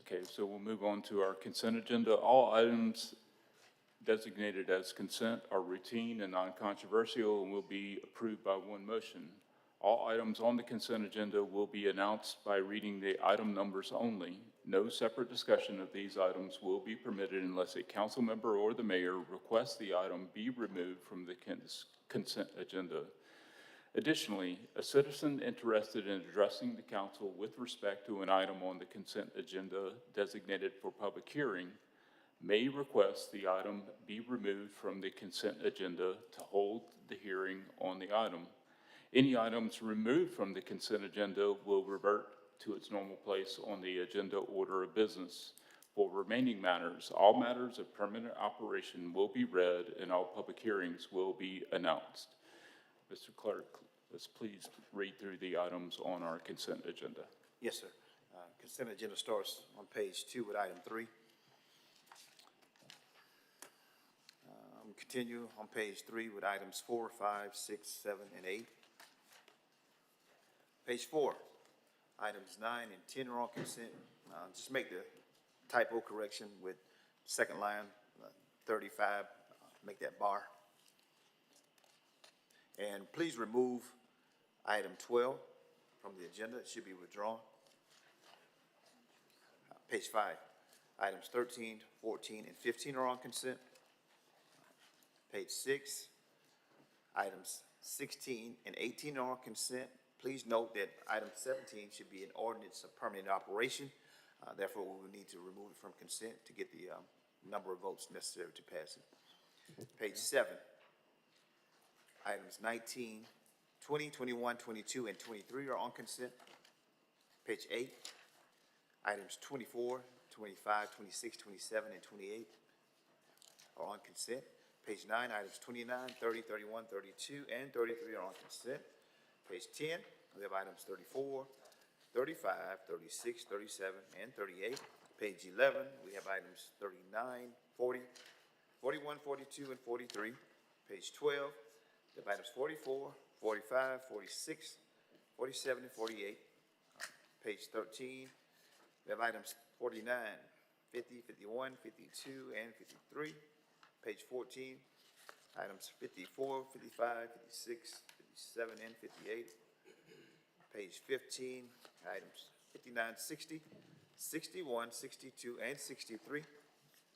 Okay, so we'll move on to our consent agenda. All items designated as consent are routine and non-controversial and will be approved by one motion. All items on the consent agenda will be announced by reading the item numbers only. No separate discussion of these items will be permitted unless a council member or the mayor requests the item be removed from the consent agenda. Additionally, a citizen interested in addressing the council with respect to an item on the consent agenda designated for public hearing may request the item be removed from the consent agenda to hold the hearing on the item. Any items removed from the consent agenda will revert to its normal place on the agenda order of business. For remaining matters, all matters of permanent operation will be read and all public hearings will be announced. Mr. Clerk, let's please read through the items on our consent agenda. Yes, sir. Consent agenda starts on page 2 with item 3. We continue on page 3 with items 4, 5, 6, 7, and 8. Page 4, items 9 and 10 are on consent. Just make the typo correction with second line, 35, make that bar. And please remove item 12 from the agenda. It should be withdrawn. Page 5, items 13, 14, and 15 are on consent. Page 6, items 16 and 18 are on consent. Please note that item 17 should be an ordinance of permanent operation. Therefore, we will need to remove it from consent to get the number of votes necessary to pass it. Page 7, items 19, 20, 21, 22, and 23 are on consent. Page 8, items 24, 25, 26, 27, and 28 are on consent. Page 9, items 29, 30, 31, 32, and 33 are on consent. Page 10, we have items 34, 35, 36, 37, and 38. Page 11, we have items 39, 40, 41, 42, and 43. Page 12, we have items 44, 45, 46, 47, and 48. Page 13, we have items 49, 50, 51, 52, and 53. Page 14, items 54, 55, 56, 57, and 58. Page 15, items 59, 60, 61, 62, and 63.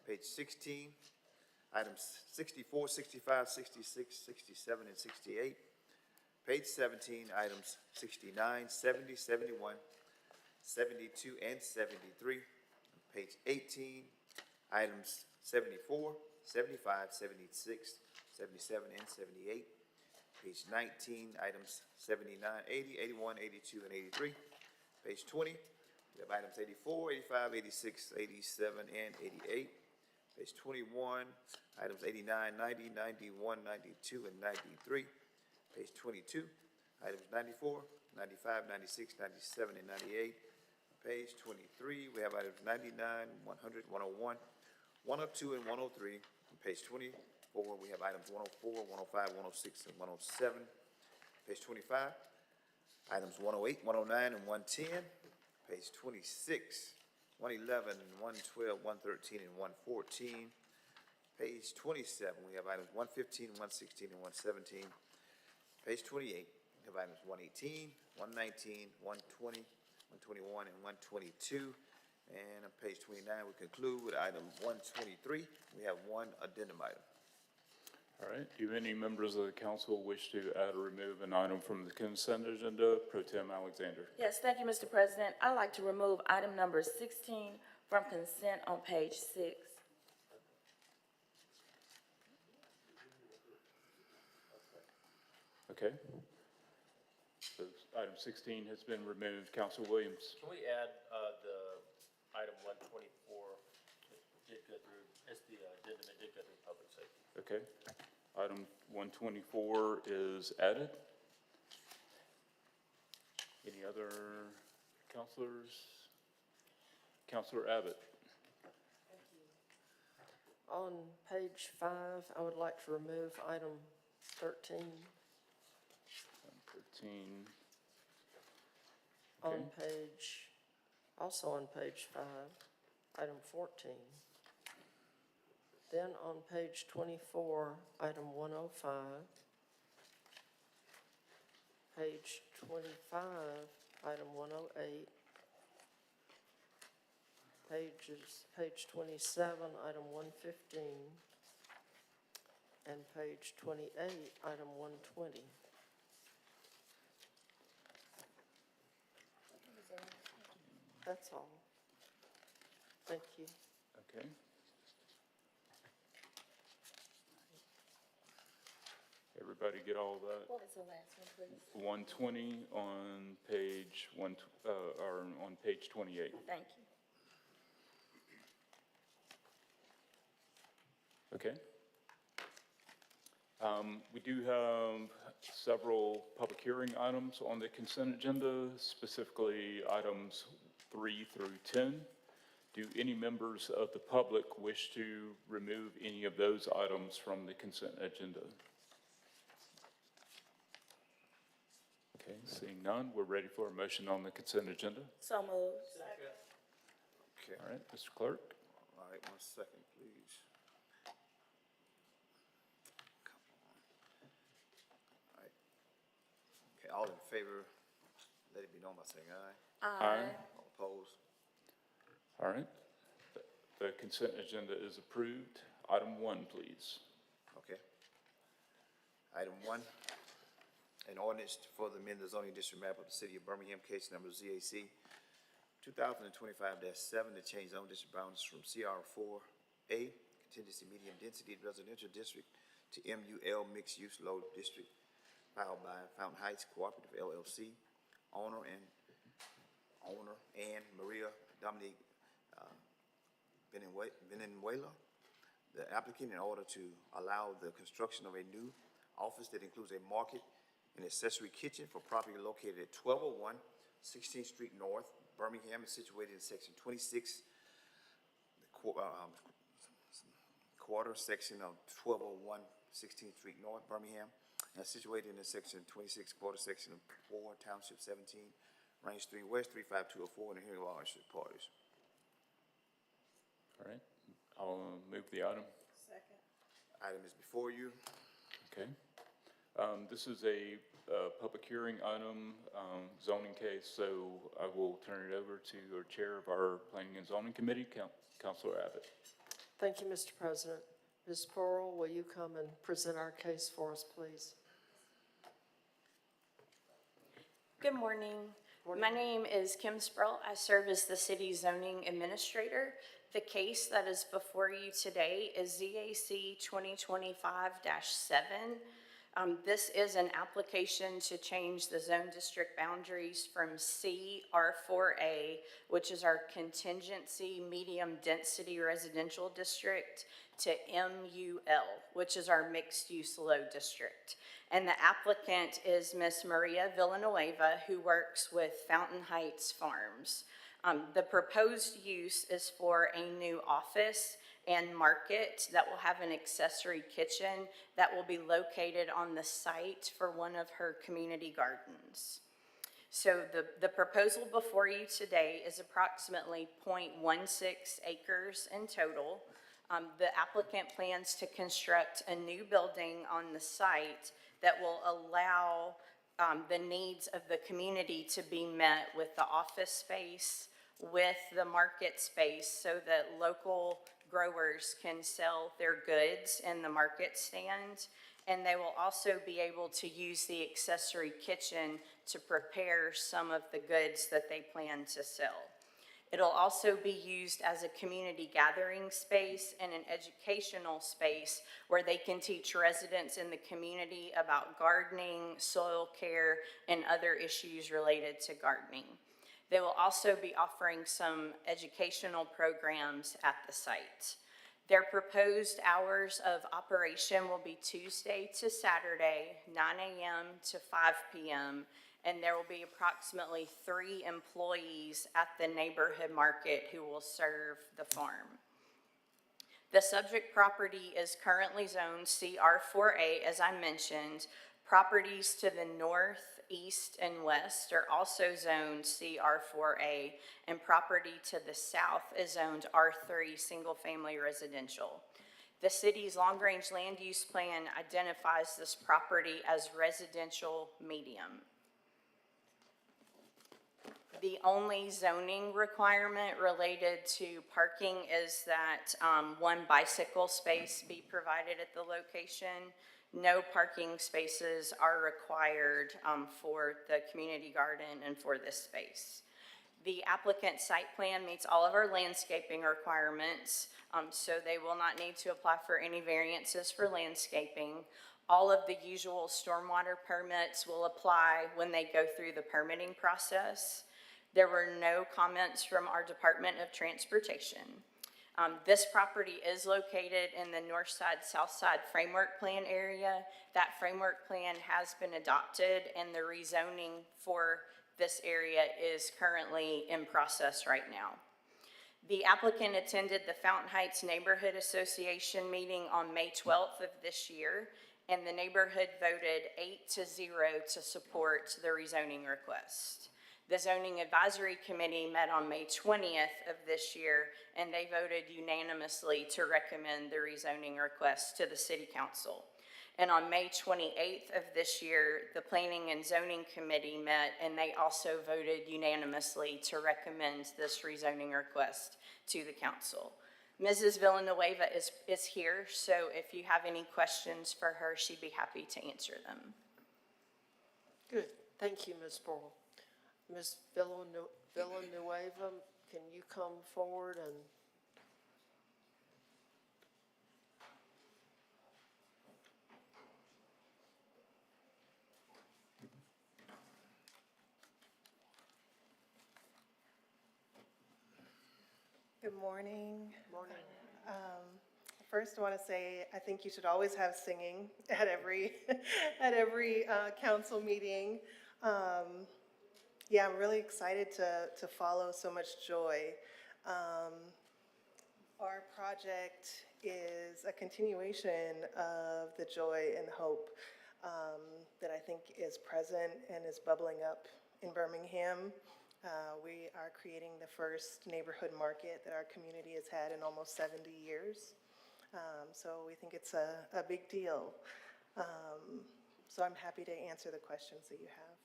Page 16, items 64, 65, 66, 67, and 68. Page 17, items 69, 70, 71, 72, and 73. Page 18, items 74, 75, 76, 77, and 78. Page 19, items 79, 80, 81, 82, and 83. Page 20, we have items 84, 85, 86, 87, and 88. Page 21, items 89, 90, 91, 92, and 93. Page 22, items 94, 95, 96, 97, and 98. Page 23, we have items 99, 100, 101, 102, and 103. On page 24, we have items 104, 105, 106, and 107. Page 25, items 108, 109, and 110. Page 26, 111, 112, 113, and 114. Page 27, we have items 115, 116, and 117. Page 28, we have items 118, 119, 120, 121, and 122. And on page 29, we conclude with item 123. We have one addendum item. All right, do any members of the council wish to add or remove an item from the consent agenda? Pro Tem Alexander. Yes, thank you, Mr. President. I'd like to remove item number 16 from consent on page 6. Okay. So item 16 has been removed. Council Williams. Can we add the item 124? It did go through, it's the addendum, it did go through public safety. Okay. Item 124 is added. Any other councilors? Councilor Abbott. On page 5, I would like to remove item 13. 13. On Okay. page, also on page 5, item 14. Then on page 24, item 105. Page 25, item 108. Page 27, item 115. And page 28, item 120. That's all. Thank you. Okay. Everybody get all that? What was the last one, please? 120 on page or on page 28. Thank you. Okay. We do have several public hearing items on the consent agenda, specifically items 3 through 10. Do any members of the public wish to remove any of those items from the consent agenda? Okay, seeing none, we're ready for a motion on the consent agenda. So moved. Okay. All right, Mr. Clerk. All right, 1 second, please. Come on. All right. Okay, all in favor, let it be known by saying aye. Aye. All opposed? All right. The consent agenda is approved. Item 1, please. Okay. Item 1, an ordinance for the amend the zoning district map of the city of Birmingham, case number ZAC 2025-7, to change zone district boundaries from CR4A, contingency medium density residential district, to MUL mixed use low district, filed by Fountain Heights Cooperative LLC, owner and Maria Dominique Benenuela, the applicant, in order to allow the construction of a new office that includes a market and accessory kitchen for property located at 1201 16th Street North, Birmingham, is situated in section 26, quarter section of 1201 16th Street North, Birmingham. situated in the section 26, quarter section of 4, Township 17, Range 3 West, 35204, in the hearing of all interested parties. All right, I'll move the item. Item is before you. Okay. This is a public hearing item, zoning case, so I will turn it over to our chair of our Planning and Zoning Committee, Councilor Abbott. Thank you, Mr. President. Ms. Pearl, will you come and present our case for us, please? Good morning. My name is Kim Sproul. I serve as the city zoning administrator. The case that is before you today is ZAC 2025-7. This is an application to change the zone district boundaries from CR4A, which is our contingency medium density residential district, to MUL, which is our mixed use low district. And the applicant is Ms. Maria Villanueva, who works with Fountain Heights Farms. The proposed use is for a new office and market that will have an accessory kitchen that will be located on the site for one of her community gardens. So the proposal before you today is approximately 0.16 acres in total. The applicant plans to construct a new building on the site that will allow the needs of the community to be met with the office space, with the market space, so that local growers can sell their goods in the market stand, and they will also be able to use the accessory kitchen to prepare some of the goods that they plan to sell. It'll also be used as a community gathering space and an educational space where they can teach residents in the community about gardening, soil care, and other issues related to gardening. They will also be offering some educational programs at the site. Their proposed hours of operation will be Tuesday to Saturday, 9 a.m. to 5 p.m., and there will be approximately 3 employees at the neighborhood market who will serve the farm. The subject property is currently zoned CR4A, as I mentioned. Properties to the north, east, and west are also zoned CR4A, and property to the south is zoned R3, single-family residential. The city's long-range land use plan identifies this property as residential medium. The only zoning requirement related to parking is that 1 bicycle space be provided at the location. No parking spaces are required for the community garden and for this space. The applicant's site plan meets all of our landscaping requirements, so they will not need to apply for any variances for landscaping. All of the usual stormwater permits will apply when they go through the permitting process. There were no comments from our Department of Transportation. This property is located in the north side, south side framework plan area. That framework plan has been adopted, and the rezoning for this area is currently in process right now. The applicant attended the Fountain Heights Neighborhood Association meeting on May 12th of this year, and the neighborhood voted 8-0 to support the rezoning request. The Zoning Advisory Committee met on May 20th of this year, and they voted unanimously to recommend the rezoning request to the City Council. And on May 28th of this year, the Planning and Zoning Committee met, and they also voted unanimously to recommend this rezoning request to the council. Mrs. Villanueva is here, so if you have any questions for her, she'd be happy to answer them. Good. Thank you, Ms. Pearl. Ms. Villanueva, can you come forward and Good morning. morning? First, I want to say I think you should always have singing at every at every council meeting. Yeah, I'm really excited to follow so much joy. Our project is a continuation of the joy and hope that I think is present and is bubbling up in Birmingham. We are creating the first neighborhood market that our community has had in almost 70 years. So we think it's a big deal. So I'm happy to answer the questions that you have.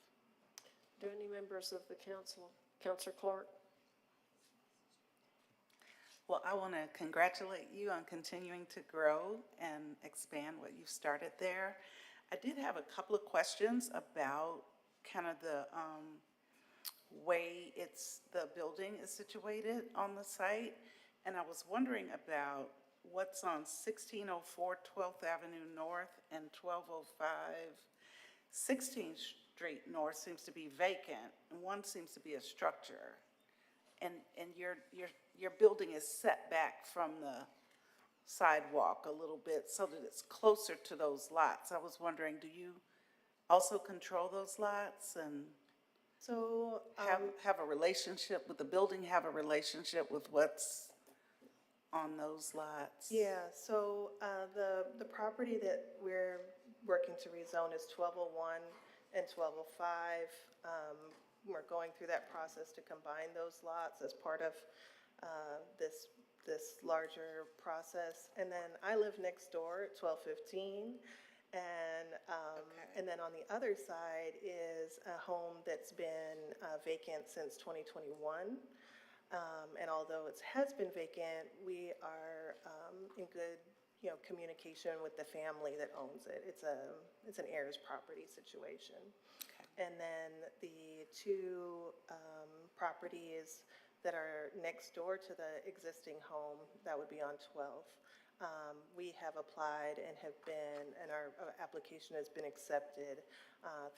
Do any members of the council, Councilor Clark? Well, I want to congratulate you on continuing to grow and expand what you've started there. I did have a couple of questions about kind of the way the building is situated on the site. And I was wondering about what's on 1604 12th Avenue North and 1205 16th Street North seems to be vacant, and one seems to be a structure. And your building is set back from the sidewalk a little bit so that it's closer to those lots. I was wondering, do you also control those lots and So have a relationship with the building, have a relationship with what's on those lots? yeah, so the property that we're working to rezone is 1201 and 1205. We're going through that process to combine those lots as part of this larger process. And then I live next door at 1215. And then on the other side is a home that's been vacant since 2021. And although it has been vacant, we are in good, communication with the family that owns it. It's an heirs property situation. And then the two properties that are next door to the existing home, that would be on 12. We have applied and our application has been accepted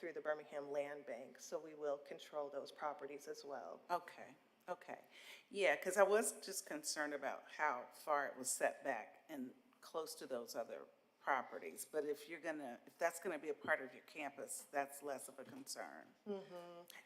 through the Birmingham Land Bank, so we will control those properties as well. Okay. Yeah, because I was just concerned about how far it was set back and close to those other properties. But if that's gonna be a part of your campus, that's less of a concern.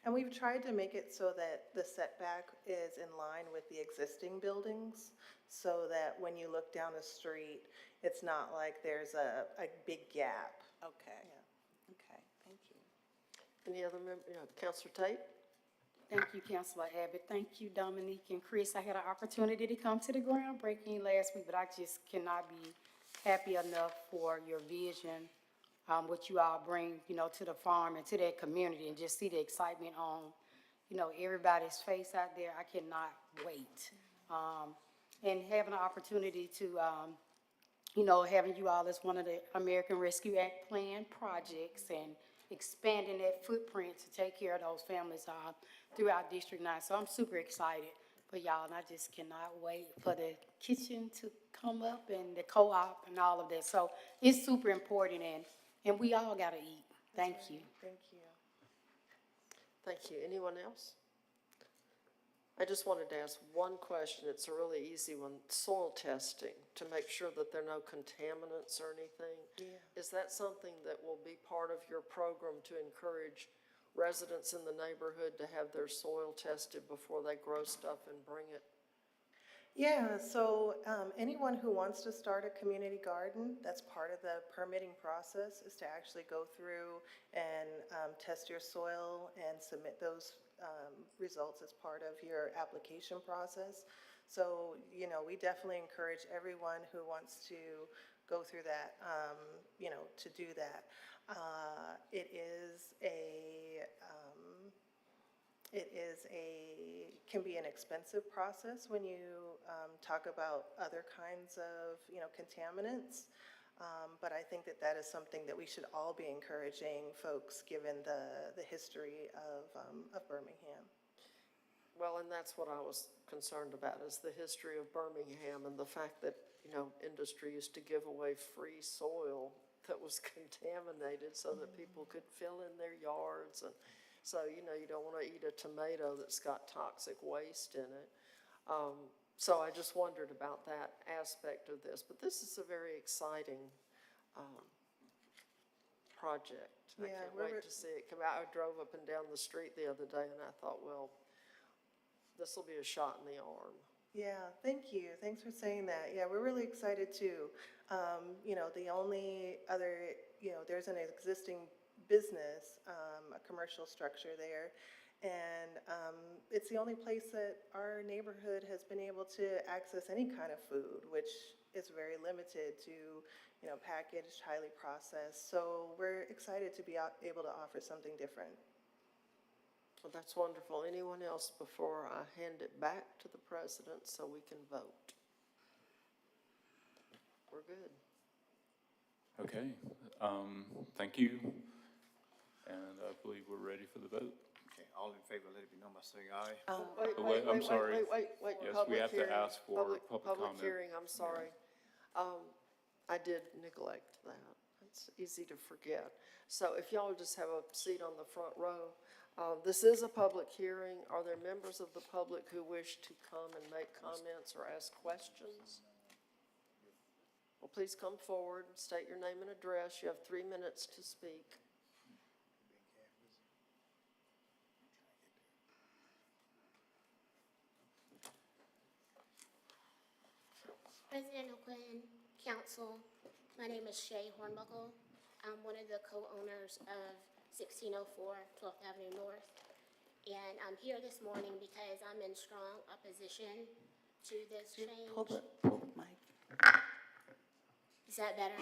And we've tried to make it so that the setback is in line with the existing buildings, so that when you look down the street, it's not like there's a big gap. Okay. Yeah. Okay, thank you. Any other member, Councilor Tate? Thank you, Councilor Abbott. Thank you, Dominique and Chris. I had an opportunity to come to the groundbreaking last week, but I just cannot be happy enough for your vision, what you all bring, to the farm and to that community, and just see the excitement on, everybody's face out there. I cannot wait. And having an opportunity to, having you all as one of the American Rescue Act Plan projects and expanding that footprint to take care of those families throughout District 9. So I'm super excited for y'all, and I just cannot wait for the kitchen to come up and the co-op and all of that. So it's super important, and we all got to eat. Thank you. Thank you. Thank you. Anyone else? I just wanted to ask one question. It's a really easy one. Soil testing, to make sure that there are no contaminants or anything. Yeah. Is that something that will be part of your program to encourage residents in the neighborhood to have their soil tested before they grow stuff and bring it? Yeah, so anyone who wants to start a community garden, that's part of the permitting process, is to actually go through and test your soil and submit those results as part of your application process. So, we definitely encourage everyone who wants to go through that, to do that. Can be an expensive process when you talk about other kinds of, contaminants. But I think that is something that we should all be encouraging folks, given the history of Birmingham. Well, and that's what I was concerned about, is the history of Birmingham and the fact that, industry used to give away free soil that was contaminated so that people could fill in their yards. And so, you don't want to eat a tomato that's got toxic waste in it. So I just wondered about that aspect of this. But this is a very exciting project. I can't wait to see it come out. I drove up and down the street the other day and I thought, well, this will be a shot in the arm. Yeah, thank you. Thanks for saying that. Yeah, we're really excited too. The only other, there's an existing business, a commercial structure there. And it's the only place that our neighborhood has been able to access any kind of food, which is very limited to, packaged, highly processed. So we're excited to be able to offer something different. Well, that's wonderful. Anyone else before I hand it back to the president so we can vote? We're good. Okay, thank you. And I believe we're ready for the vote. Okay, all in favor, let it be known by saying aye. I'm sorry. Wait. Yes, we Public have to hearing, ask for public comment. hearing, I'm sorry. I did neglect that. It's easy to forget. So if y'all just have a seat on the front row. This is a public hearing. Are there members of the public who wish to come and make comments or ask questions? Well, please come forward, state your name and address. You have 3 minutes to speak. President O'Quinn, Council, my name is Shay Hornbuckle. I'm one of the co-owners of 1604 12th Avenue North. And I'm here this morning because I'm in strong opposition to this change. Pull the mic. Is that better?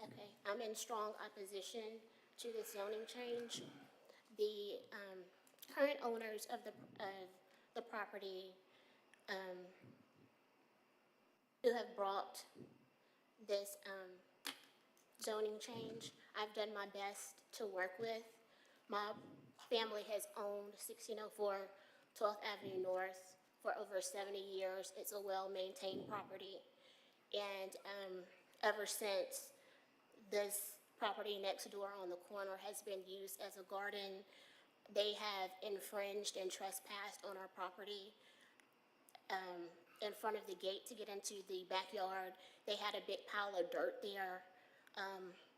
Okay, I'm in strong opposition to this zoning change. The current owners of the property who have brought this zoning change, I've done my best to work with. My family has owned 1604 12th Avenue North for over 70 years. It's a well-maintained property. And ever since this property next door on the corner has been used as a garden, they have infringed and trespassed on our property. In front of the gate to get into the backyard, they had a big pile of dirt there,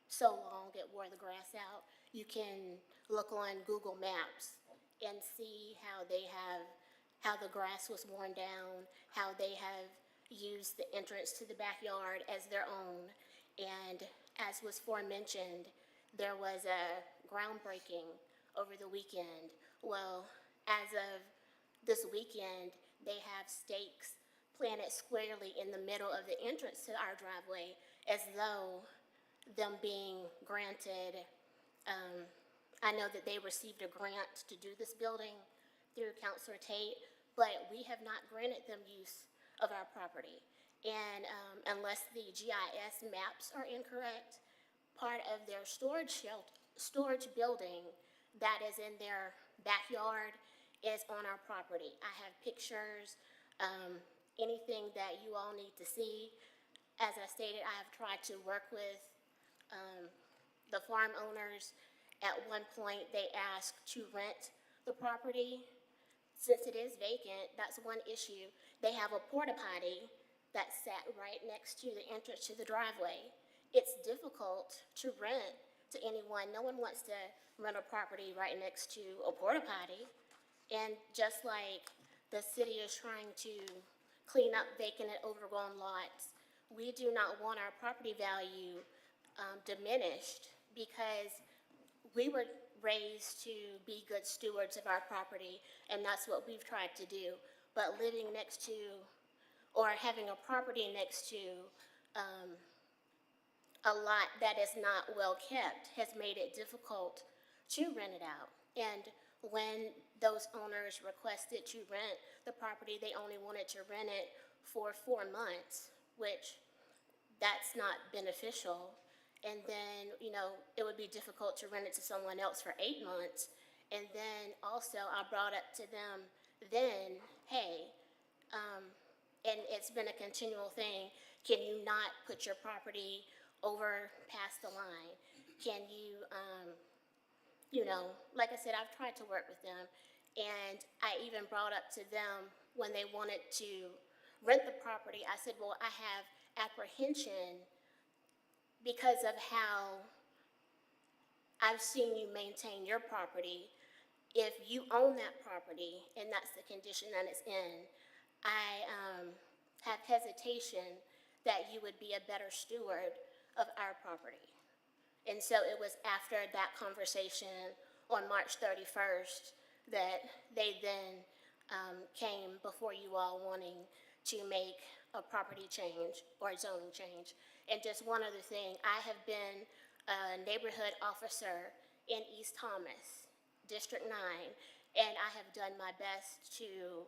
so long it wore the grass out. You can look on Google Maps and see how the grass was worn down, how they have used the entrance to the backyard as their own. And as was aforementioned, there was a groundbreaking over the weekend. Well, as of this weekend, they have stakes planted squarely in the middle of the entrance to our driveway, as though them being granted, I know that they received a grant to do this building through Councilor Tate, but we have not granted them use of our property. And unless the GIS maps are incorrect, part of their storage building that is in their backyard is on our property. I have pictures, anything that you all need to see. As I stated, I have tried to work with the farm owners. At one point, they asked to rent the property. Since it is vacant, that's one issue. They have a porta potty that sat right next to the entrance to the driveway. It's difficult to rent to anyone. No one wants to rent a property right next to a porta potty. And just like the city is trying to clean up vacant and overgrown lots, we do not want our property value diminished, because we were raised to be good stewards of our property, and that's what we've tried to do. But living next to, or having a property next to a lot that is not well kept has made it difficult to rent it out. And when those owners requested to rent the property, they only wanted to rent it for 4 months, which that's not beneficial. And then, it would be difficult to rent it to someone else for 8 months. And then also I brought up to them then, hey, and it's been a continual thing, can you not put your property over past the line? Can you, like I said, I've tried to work with them. And I even brought up to them when they wanted to rent the property, I said, well, I have apprehension because of how I've seen you maintain your property. If you own that property and that's the condition that it's in, I have hesitation that you would be a better steward of our property. And so it was after that conversation on March 31st that they then came before you all wanting to make a property change or a zoning change. And just one other thing, I have been a neighborhood officer in East Thomas, District 9, and I have done my best to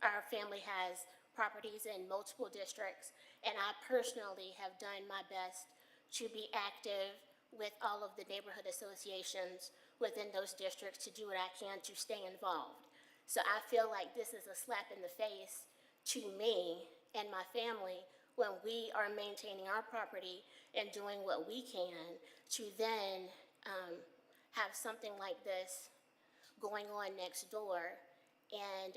our family has properties in multiple districts, and I personally have done my best to be active with all of the neighborhood associations within those districts to do what I can to stay involved. So I feel like this is a slap in the face to me and my family when we are maintaining our property and doing what we can to then have something like this going on next door and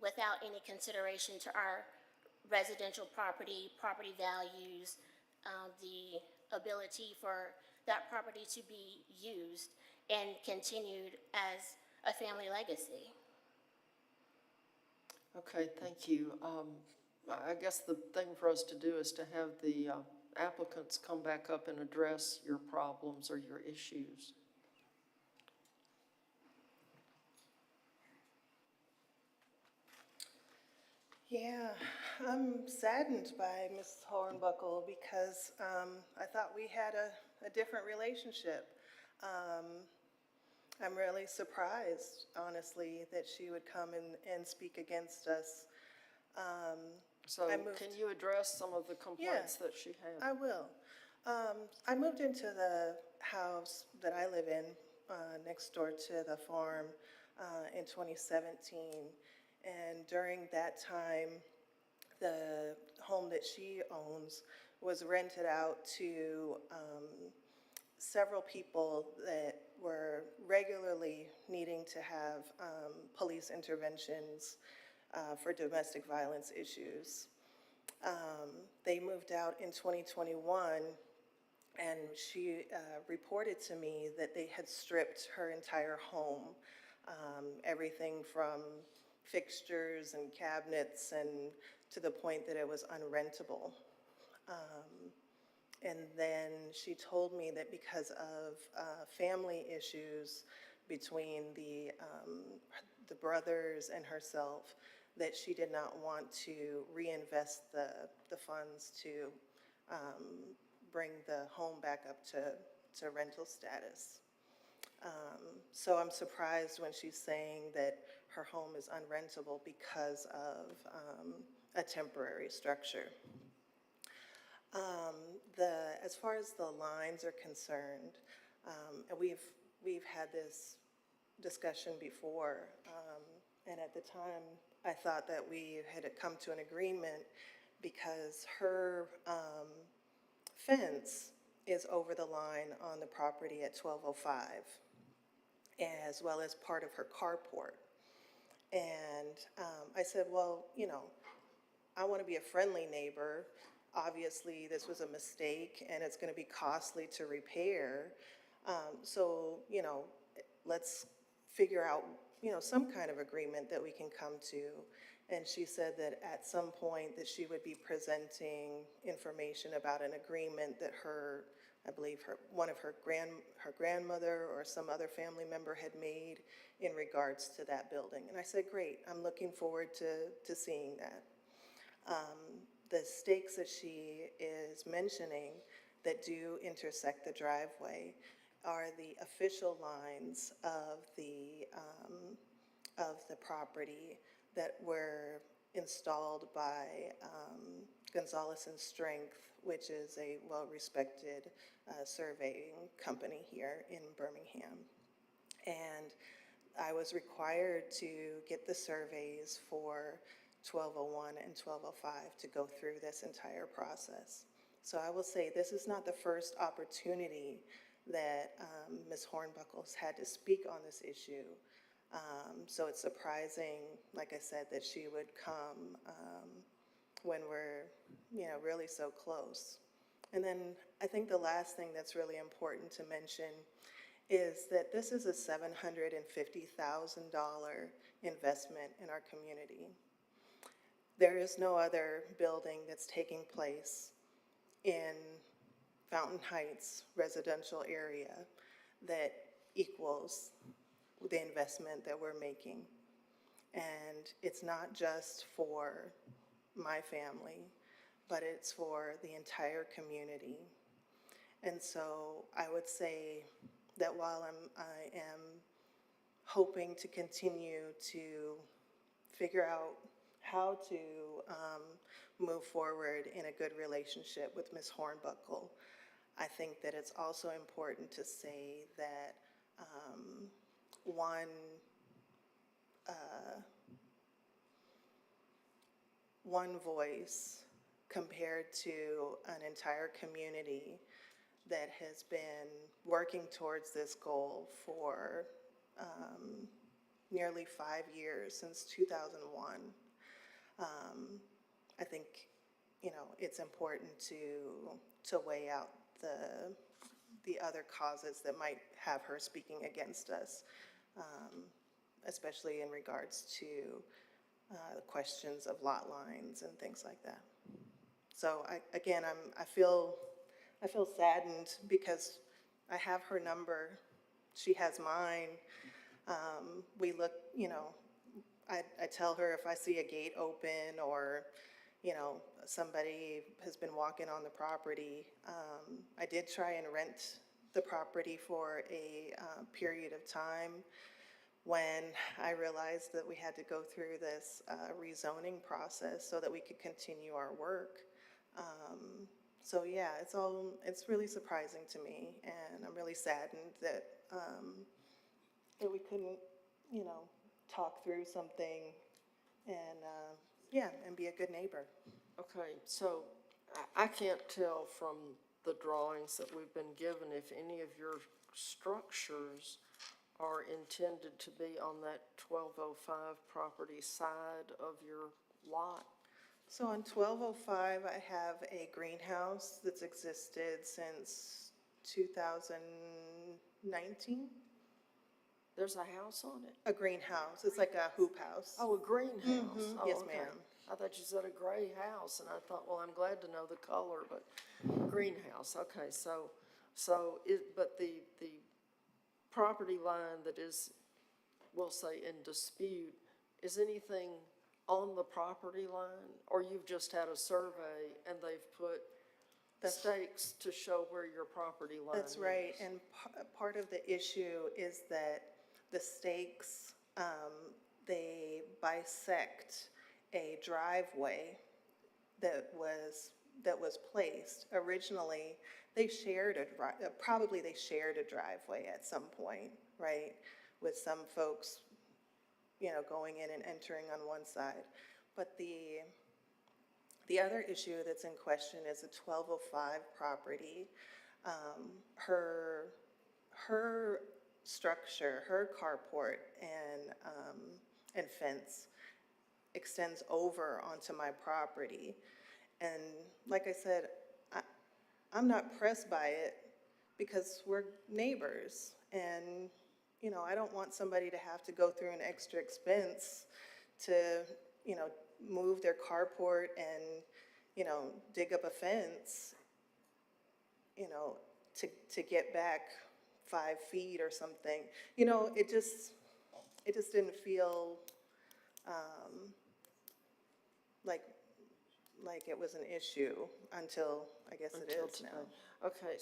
without any consideration to our residential property values, the ability for that property to be used and continued as a family legacy. Okay, thank you. I guess the thing for us to do is to have the applicants come back up and address your problems or your issues. Yeah, I'm saddened by Mrs. Hornbuckle because I thought we had a different relationship. I'm really surprised, honestly, that she would come and speak against us. So can you address some of the complaints that she had? I will. I moved into the house that I live in next door to the farm in 2017. And during that time, the home that she owns was rented out to several people that were regularly needing to have police interventions for domestic violence issues. They moved out in 2021, and she reported to me that they had stripped her entire home, everything from fixtures and cabinets, and to the point that it was unrentable. And then she told me that because of family issues between the brothers and herself, that she did not want to reinvest the funds to bring the home back up to rental status. So I'm surprised when she's saying that her home is unrentable because of a temporary structure. As far as the lines are concerned, and we've had this discussion before, and at the time I thought that we had come to an agreement because her fence is over the line on the property at 1205, as well as part of her carport. And I said, well, you know, I want to be a friendly neighbor. Obviously, this was a mistake, and it's going to be costly to repair. So, you know, let's figure out, you know, some kind of agreement that we can come to. And she said that at some point that she would be presenting information about an agreement that her, I believe one of her grandmother or some other family member had made in regards to that building. And I said, great, I'm looking forward to seeing that. The stakes that she is mentioning that do intersect the driveway are the official lines of the property that were installed by Gonzalez and Strength, which is a well-respected surveying company here in Birmingham. And I was required to get the surveys for 1201 and 1205 to go through this entire process. So I will say this is not the first opportunity that Ms. Hornbuckle's had to speak on this issue. So it's surprising, like I said, that she would come when we're, you know, really so close. And then I think the last thing that's really important to mention is that this is a $750,000 investment in our community. There is no other building that's taking place in Fountain Heights residential area that equals the investment that we're making. And it's not just for my family, but it's for the entire community. And so I would say that while I am hoping to continue to figure out how to move forward in a good relationship with Ms. Hornbuckle, I think that it's also important to say that one voice compared to an entire community that has been working towards this goal for nearly 5 years, since 2001. I think, it's important to weigh out the other causes that might have her speaking against us, especially in regards to the questions of lot lines and things like that. So I feel saddened because I have her number. She has mine. We look, I tell her if I see a gate open or, somebody has been walking on the property. I did try and rent the property for a period of time when I realized that we had to go through this rezoning process so that we could continue our work. So yeah, it's really surprising to me, and I'm really saddened that we couldn't, talk through something and be a good neighbor. Okay, so I can't tell from the drawings that we've been given if any of your structures are intended to be on that 1205 property side of your lot. So on 1205, I have a greenhouse that's existed since 2019. There's a house on it? A greenhouse. It's like a hoop house. Oh, a greenhouse. Oh, Yes, okay. ma'am. I thought you said a gray house, and I thought, well, I'm glad to know the color, but greenhouse, okay, but the property line that is, we'll say, in dispute, is anything on the property line? Or you've just had a survey and they've put stakes to show where your property line is? That's right, and part of the issue is that the stakes, they bisect a driveway that was placed. Originally, they shared probably they shared a driveway at some point, right? With some folks, going in and entering on one side. But the other issue that's in question is a 1205 property. Her structure, her carport and fence extends over onto my property. And like I said, I'm not pressed by it because we're neighbors. And, I don't want somebody to have to go through an extra expense to, move their carport and, dig up a fence, to get back 5 feet or something. It just didn't feel like it was an issue until, I guess it is now. Okay,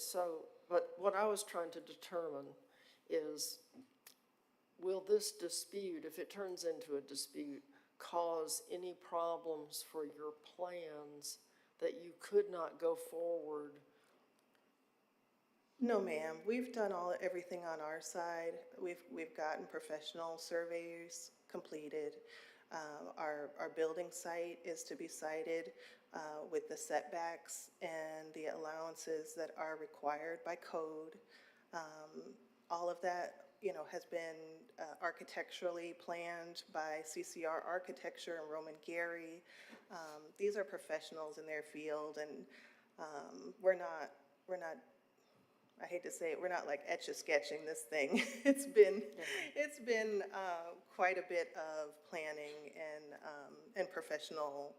but what I was trying to determine is, will this dispute, if it turns into a dispute, cause any problems for your plans that you could not go forward? No, ma'am. We've done everything on our side. We've gotten professional surveys completed. Our building site is to be sited with the setbacks and the allowances that are required by code. All of that, has been architecturally planned by CCR Architecture and Roman Gary. These are professionals in their field, and we're not, I hate to say it, we're not like etch-a-sketching this thing. It's been quite a bit of planning and professional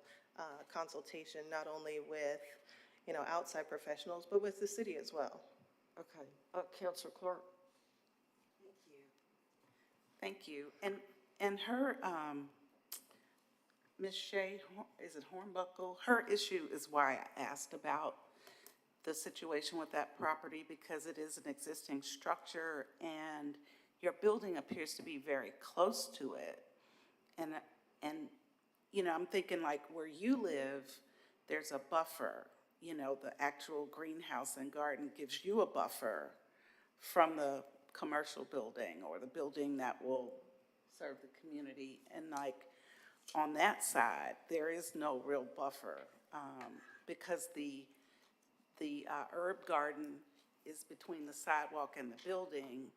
consultation, not only with, outside professionals, but with the city as well. Okay, Counselor Clark? Thank you. And her, Ms. Shea, is it Hornbuckle? Her issue is why I asked about the situation with that property, because it is an existing structure and your building appears to be very close to it. And, I'm thinking like where you live, there's a buffer, the actual greenhouse and garden gives you a buffer from the commercial building or the building that will serve the community. And like on that side, there is no real buffer because the herb garden is between the sidewalk and the building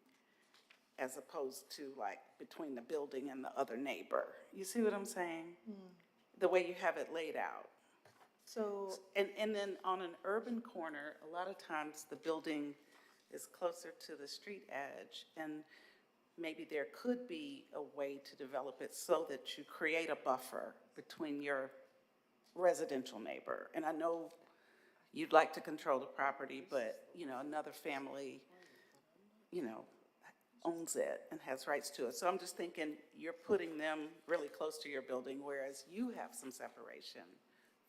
as opposed to like between the building and the other neighbor. You see what I'm saying? The way you have it laid out. So, And then on an urban corner, a lot of times the building is closer to the street edge, and maybe there could be a way to develop it so that you create a buffer between your residential neighbor. And I know you'd like to control the property, but, another family, owns it and has rights to it. So I'm just thinking you're putting them really close to your building, whereas you have some separation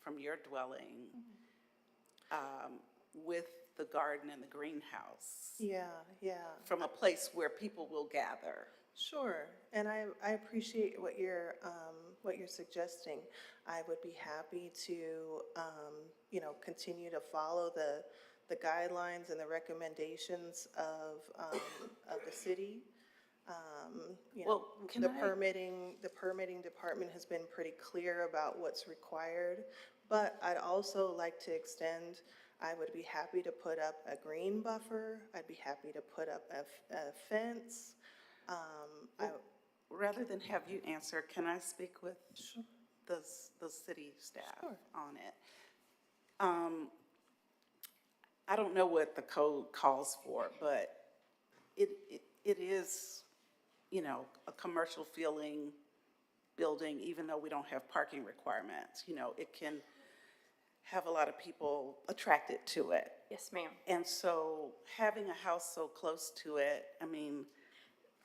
from your dwelling with the garden and the greenhouse. yeah. From a place where people will gather. Sure, and I appreciate what you're suggesting. I would be happy to, continue to follow the guidelines and the recommendations of the city. Well, can the I- permitting department has been pretty clear about what's required, but I'd also like to extend, I would be happy to put up a green buffer. I'd be happy to put up a fence. Rather than have you answer, can I speak with the city staff on it? I don't know what the code calls for, but it is, a commercial feeling building, even though we don't have parking requirements. It can have a lot of people attracted to it. Yes, ma'am. And so having a house so close to it,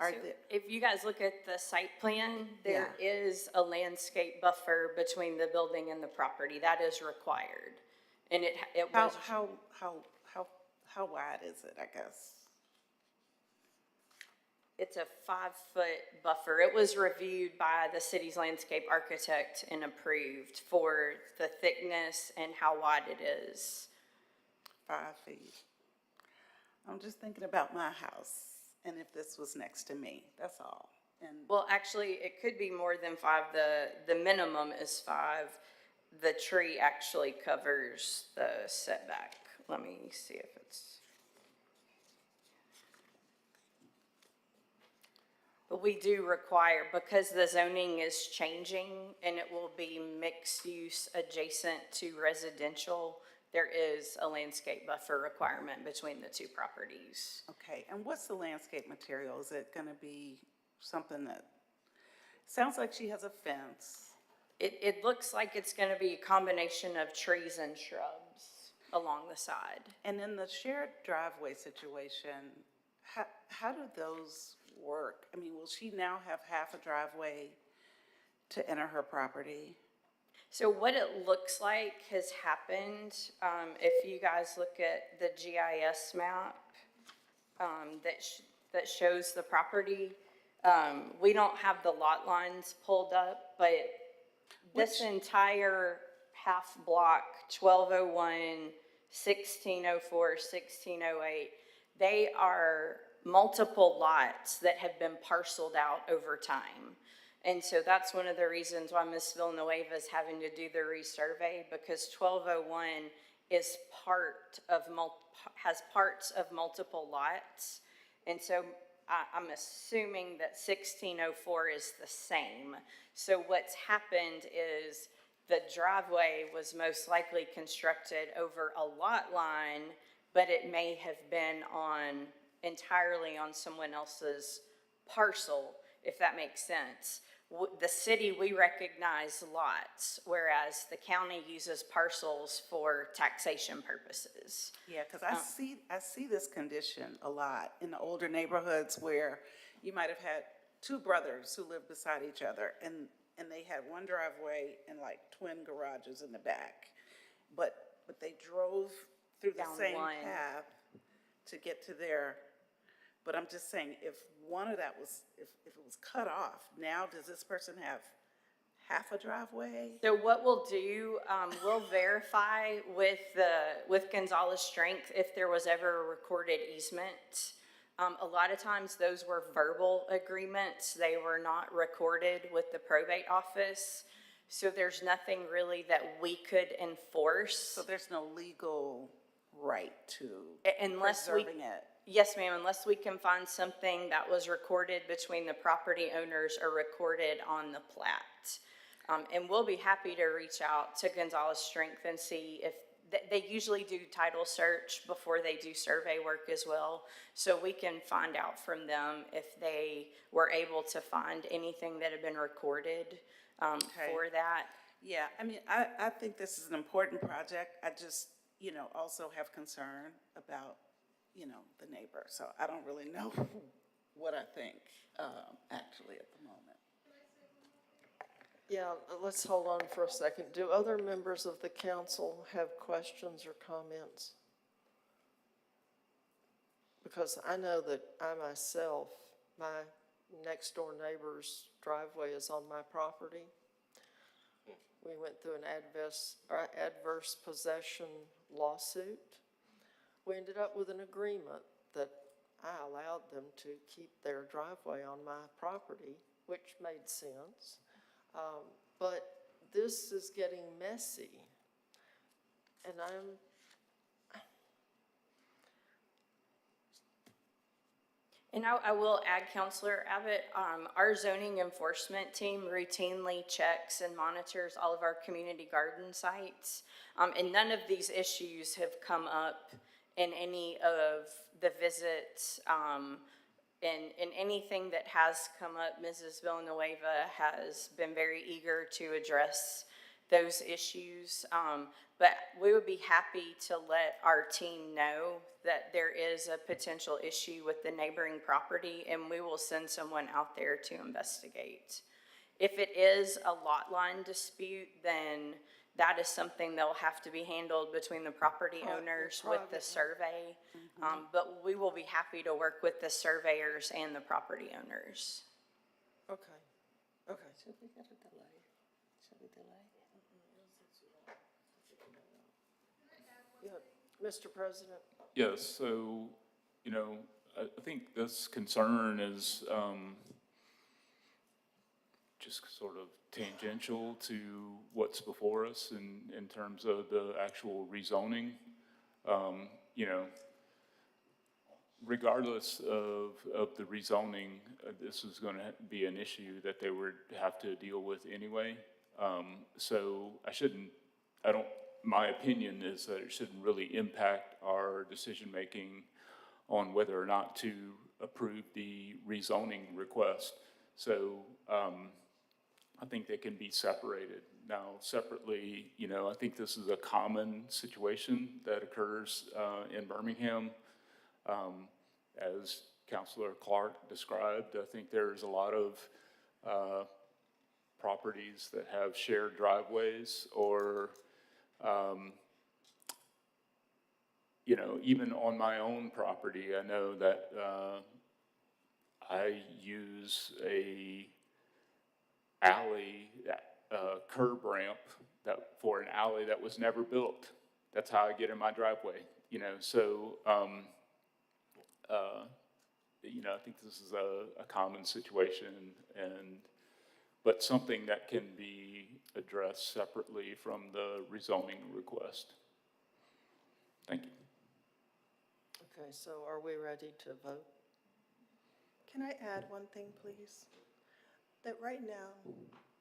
So if you guys look at the site plan, there is a landscape buffer between the building and the property. That is required. And it was. How wide is it, I guess? It's a 5-foot buffer. It was reviewed by the city's landscape architect and approved for the thickness and how wide it is. 5 feet. I'm just thinking about my house and if this was next to me, that's all. And Well, actually, it could be more than 5. The minimum is 5. The tree actually covers the setback. Let me see if it's. But we do require, because the zoning is changing and it will be mixed use adjacent to residential, there is a landscape buffer requirement between the two properties. Okay, and what's the landscape material? Is it gonna be something that, sounds like she has a fence. It looks like it's gonna be a combination of trees and shrubs along the side. And in the shared driveway situation, how do those work? Will she now have half a driveway to enter her property? So what it looks like has happened, if you guys look at the GIS map that shows the property, we don't have the lot lines pulled up, but this entire half block, 1201, 1604, 1608, they are multiple lots that have been parceled out over time. And so that's one of the reasons why Ms. Villanueva is having to do the resurvey, because 1201 is has parts of multiple lots. And so I'm assuming that 1604 is the same. So what's happened is the driveway was most likely constructed over a lot line but it may have been entirely on someone else's parcel, if that makes sense. The city, we recognize lots, whereas the county uses parcels for taxation purposes. Yeah, because I see this condition a lot in the older neighborhoods where you might have had two brothers who lived beside each other, and they had one driveway and like twin garages in the back. But they drove through the Down same one. path to get to their, but I'm just saying, if one of that was, if it was cut off, now does this person have half a driveway? So what we'll do, we'll verify with Gonzalez Strength if there was ever a recorded easement. A lot of times those were verbal agreements. They were not recorded with the probate office. So there's nothing really that we could enforce. So there's no legal right to Unless preserving it? Yes, ma'am, unless we can find something that was recorded between the property owners or recorded on the plat. And we'll be happy to reach out to Gonzalez Strength and see if, they usually do title search before they do survey work as well. So we can find out from them if they were able to find anything that had been recorded for that. Yeah, I mean, I think this is an important project. I just, also have concern about, the neighbor. So I don't really know what I think, actually, at the moment. Yeah, let's hold on for a second. Do other members of the council have questions or comments? Because I know that I myself, my next door neighbor's driveway is on my property. We went through an adverse possession lawsuit. We ended up with an agreement that I allowed them to keep their driveway on my property, which made sense. But this is getting messy. And And I will add, Counselor Abbott, our zoning enforcement team routinely checks and monitors all of our community garden sites. And none of these issues have come up in any of the visits. In anything that has come up, Mrs. Villanueva has been very eager to address those issues. But we would be happy to let our team know that there is a potential issue with the neighboring property, and we will send someone out there to investigate. If it is a lot line dispute, then that is something that'll have to be handled between the property owners with the survey. But we will be happy to work with the surveyors and the property owners. okay. Should we get a delay? Should we delay? Yeah, Mr. President? Yes, so, I think this concern is just sort of tangential to what's before us in terms of the actual rezoning. Regardless of the rezoning, this is going to be an issue that they would have to deal with anyway. So my opinion is that it shouldn't really impact our decision-making on whether or not to approve the rezoning request. So I think they can be separated. Now, separately, I think this is a common situation that occurs in Birmingham. As Councilor Clark described, I think there's a lot of properties that have shared driveways or even on my own property, I know that I use a alley, curb ramp for an alley that was never built. That's how I get in my driveway, so, I think this is a common situation but something that can be addressed separately from the rezoning request. Thank you. Okay, so are we ready to vote? Can I add one thing, please? That right now,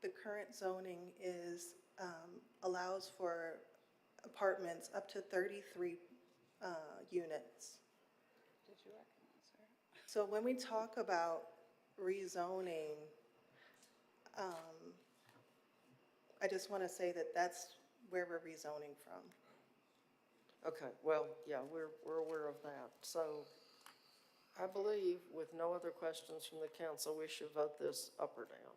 the current zoning allows for apartments up to 33 units. So when we talk about rezoning, I just want to say that that's where we're rezoning from. Okay, well, yeah, we're aware of that. So I believe with no other questions from the council, we should vote this up or down.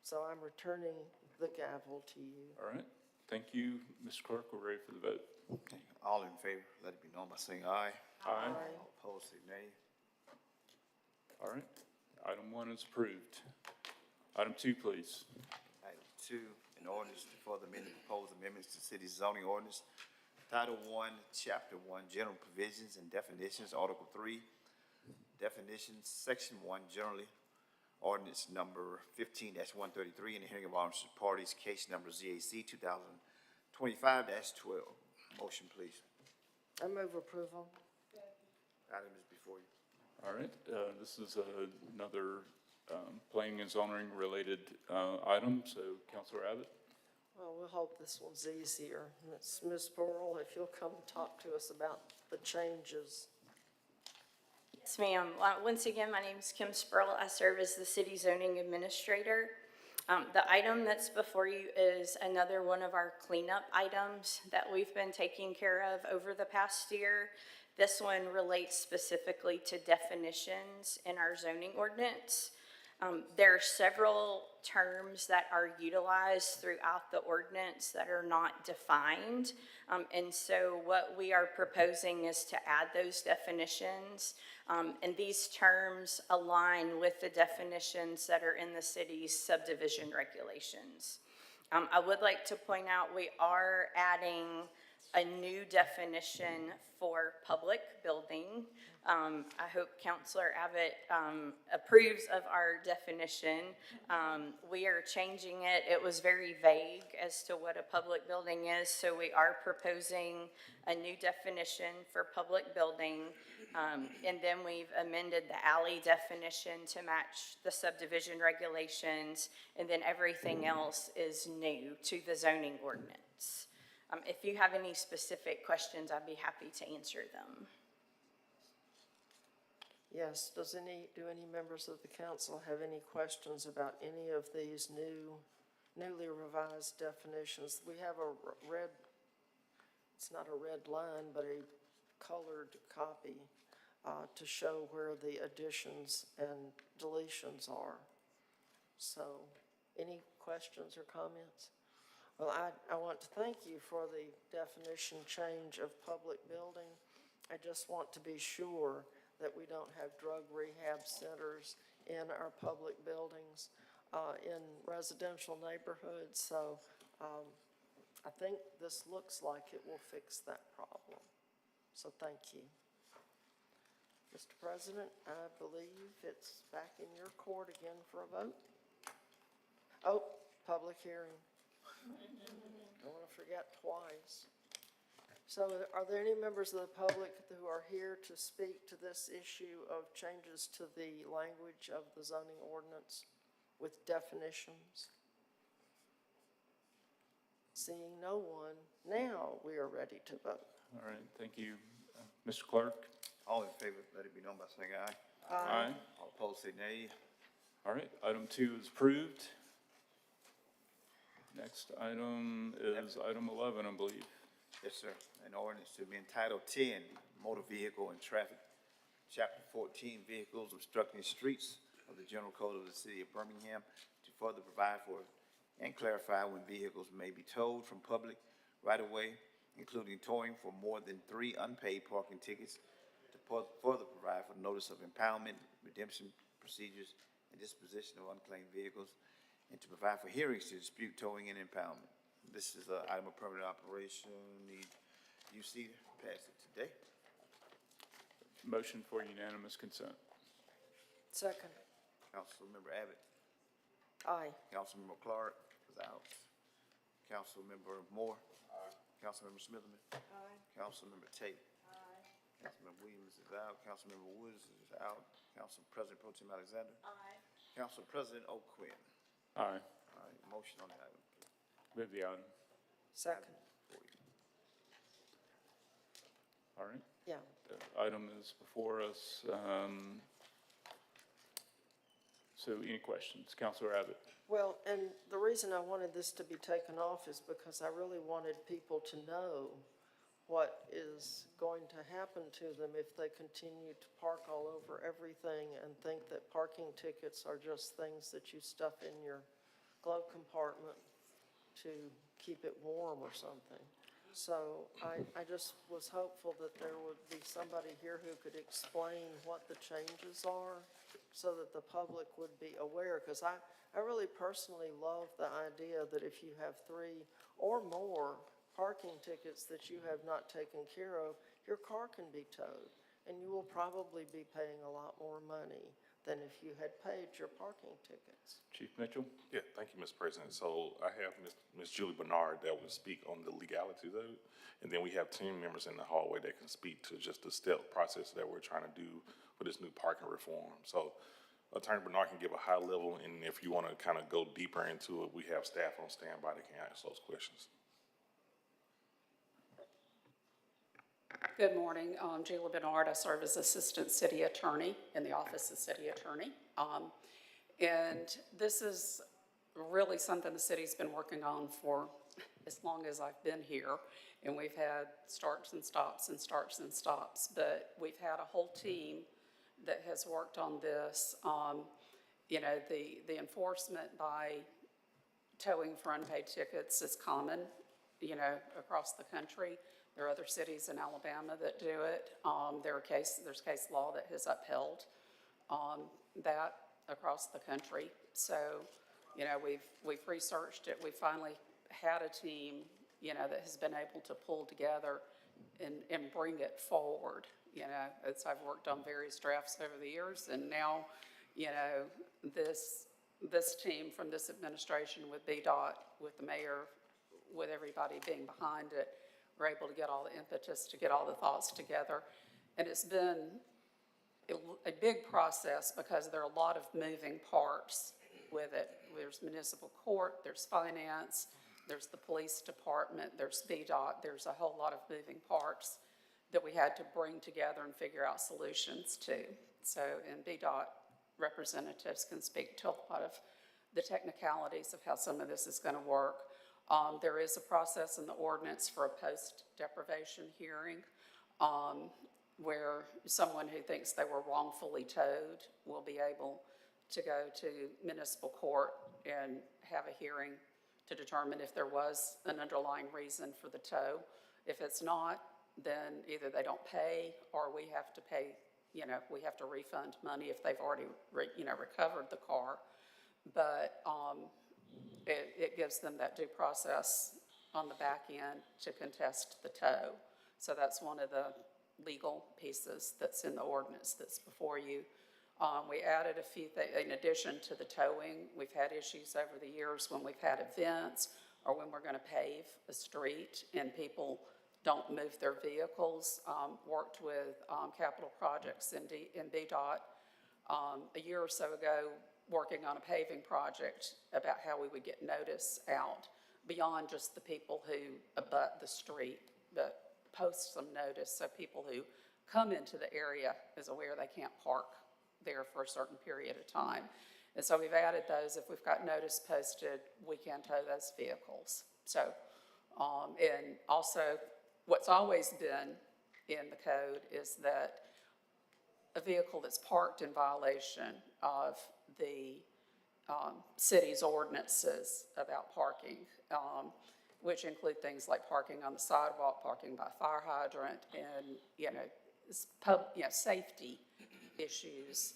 So I'm returning the gavel to you. All right, thank you, Mr. Clerk, we're ready for the vote. Okay, all in favor, let it be known by saying aye. Aye. All opposed, say nay. All right, item 1 is approved. Item 2, please. Item 2, an ordinance to further amend the proposed amendments to city zoning ordinance, Title 1, Chapter 1, General Provisions and Definitions, Article 3, Definitions, Section 1, Generally, Ordinance number 15-133, in the hearing of all interested parties, case number ZAC 2025-12. Motion, please. I move approval. Item is before you. All right, this is another planning and zoning related item, so Councilor Abbott. Well, we'll hope this one's easier. Ms. Pearl, if you'll come talk to us about the changes. Yes, ma'am. Once again, my name is Kim Spurl. I serve as the city zoning administrator. The item that's before you is another one of our cleanup items that we've been taking care of over the past year. This one relates specifically to definitions in our zoning ordinance. There are several terms that are utilized throughout the ordinance that are not defined. And so what we are proposing is to add those definitions. And these terms align with the definitions that are in the city's subdivision regulations. I would like to point out we are adding a new definition for public building. I hope Councilor Abbott approves of our definition. We are changing it. It was very vague as to what a public building is, so we are proposing a new definition for public building. And then we've amended the alley definition to match the subdivision regulations, and then everything else is new to the zoning ordinance. If you have any specific questions, I'd be happy to answer them. Yes, do any members of the council have any questions about any of these newly revised definitions? We have a red, it's not a red line, but a colored copy to show where the additions and deletions are. So, any questions or comments? Well, I want to thank you for the definition change of public building. I just want to be sure that we don't have drug rehab centers in our public buildings, in residential neighborhoods. So I think this looks like it will fix that problem. So thank you. Mr. President, I believe it's back in your court again for a vote. Oh, public hearing. I want to forget twice. So are there any members of the public who are here to speak to this issue of changes to the language of the zoning ordinance with definitions? Seeing no one, now we are ready to vote. All right, thank you. Mr. Clerk? All in favor, let it be known by saying aye. Aye. All opposed, say nay. All right, item 2 is approved. Next item is item 11, I believe. Yes, sir. An ordinance to amend Title 10, Motor Vehicle and Traffic, Chapter 14, Vehicles Obstructing Streets of the General Code of the City of Birmingham to further provide for and clarify when vehicles may be towed from public right-of-way, including towing for more than 3 unpaid parking tickets, to further provide for notice of impoundment, redemption procedures, and disposition of unclaimed vehicles, and to provide for hearings to dispute towing and impoundment. This is an item of permanent operation. Need UC to pass it today. Motion for unanimous consent. Second. Councilmember Abbott. Aye. Councilmember Clark is out. Councilmember Moore. Aye. Councilmember Smitherman. Aye. Councilmember Tate. Aye. Councilmember Williams is out. Councilmember Woods is out. Council President Pro Tem Alexander. Aye. Council President O'Quinn. Aye. All right, motion on the item. Move the item. Second. All right. Yeah. The item is before us. So any questions? Counselor Abbott? Well, and the reason I wanted this to be taken off is because I really wanted people to know what is going to happen to them if they continue to park all over everything and think that parking tickets are just things that you stuff in your glove compartment to keep it warm or something. So I just was hopeful that there would be somebody here who could explain what the changes are so that the public would be aware. Because I really personally love the idea that if you have 3 or more parking tickets that you have not taken care of, your car can be towed. And you will probably be paying a lot more money than if you had paid your parking tickets. Chief Mitchell? Yeah, thank you, Mr. President. So I have Ms. Julie Bernard that will speak on the legalities of it. And then we have team members in the hallway that can speak to just the step process that we're trying to do for this new parking reform. So Attorney Bernard can give a high level, and if you want to kind of go deeper into it, we have staff on standby that can answer those questions. Good morning. Julie Bernard. I serve as Assistant City Attorney in the Office of City Attorney. And this is really something the city's been working on for as long as I've been here. And we've had starts and stops and starts and stops. But we've had a whole team that has worked on this. You know, the enforcement by towing for unpaid tickets is common, you know, across the country. There are other cities in Alabama that do it. There's case law that has upheld that across the country. So, you know, we've researched it. We finally had a team, you know, that has been able to pull together and bring it forward. You know, I've worked on various drafts over the years, and now, you know, this team from this administration with BDOT, with the mayor, with everybody being behind it, we're able to get all the impetus, to get all the thoughts together. And it's been a big process because there are a lot of moving parts with it. There's municipal court, there's finance, there's the police department, there's BDOT, there's a whole lot of moving parts that we had to bring together and figure out solutions to. So, and BDOT representatives can speak to a lot of the technicalities of how some of this is going to work. There is a process in the ordinance for a post-deprivation hearing where someone who thinks they were wrongfully towed will be able to go to municipal court and have a hearing to determine if there was an underlying reason for the tow. If it's not, then either they don't pay or we have to pay, you know, we have to refund money if they've already, recovered the car. But it gives them that due process on the back end to contest the tow. So that's one of the legal pieces that's in the ordinance that's before you. We added a few things in addition to the towing. We've had issues over the years when we've had events or when we're going to pave a street and people don't move their vehicles. Worked with capital projects in BDOT a year or so ago, working on a paving project about how we would get notice out beyond just the people who abut the street, but post some notice so people who come into the area is aware they can't park there for a certain period of time. And so we've added those. If we've got notice posted, we can tow those vehicles. So, and also what's always been in the code is that a vehicle that's parked in violation of the city's ordinances about parking, which include things like parking on the sidewalk, parking by fire hydrant, and safety issues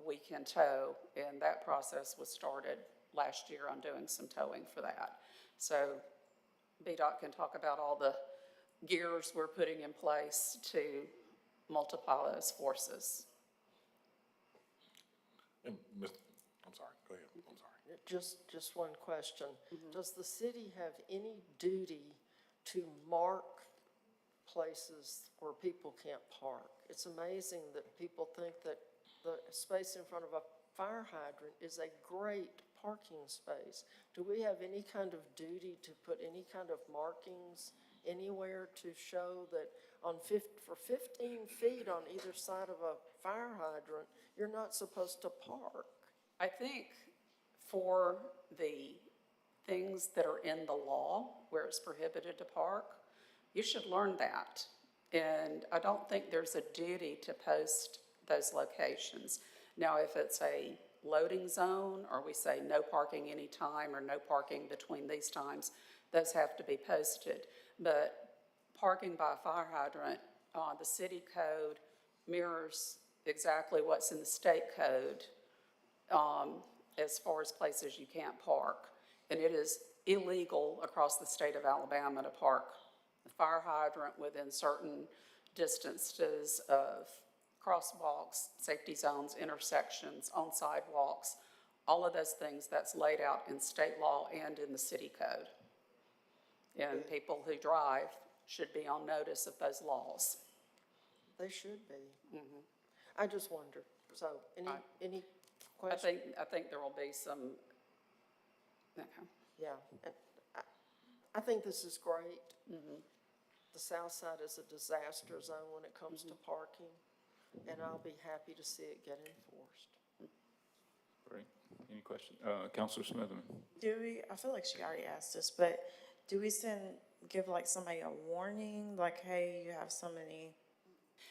we can tow. And that process was started last year on doing some towing for that. So BDOT can talk about all the gears we're putting in place to multiply those forces. And I'm sorry, go ahead, I'm sorry. Just one question. Does the city have any duty to mark places where people can't park? It's amazing that people think that the space in front of a fire hydrant is a great parking space. Do we have any kind of duty to put any kind of markings anywhere to show that for 15 feet on either side of a fire hydrant, you're not supposed to park? I think for the things that are in the law where it's prohibited to park, you should learn that. And I don't think there's a duty to post those locations. Now, if it's a loading zone, or we say no parking anytime or no parking between these times, those have to be posted. But parking by a fire hydrant, the city code mirrors exactly what's in the state code as far as places you can't park. And it is illegal across the state of Alabama to park a fire hydrant within certain distances of crosswalks, safety zones, intersections, on sidewalks, all of those things that's laid out in state law and in the city code. And people who drive should be on notice of those laws. They should be. I just wonder. So, any I questions? think there will be some, okay. Yeah, and I think this is great. The south side is a disaster zone when it comes to parking, and I'll be happy to see it get enforced. Great. Any questions? Councilor Smithman? Do we, I feel like she already asked this, but do we give like somebody a warning, like, hey, you have so many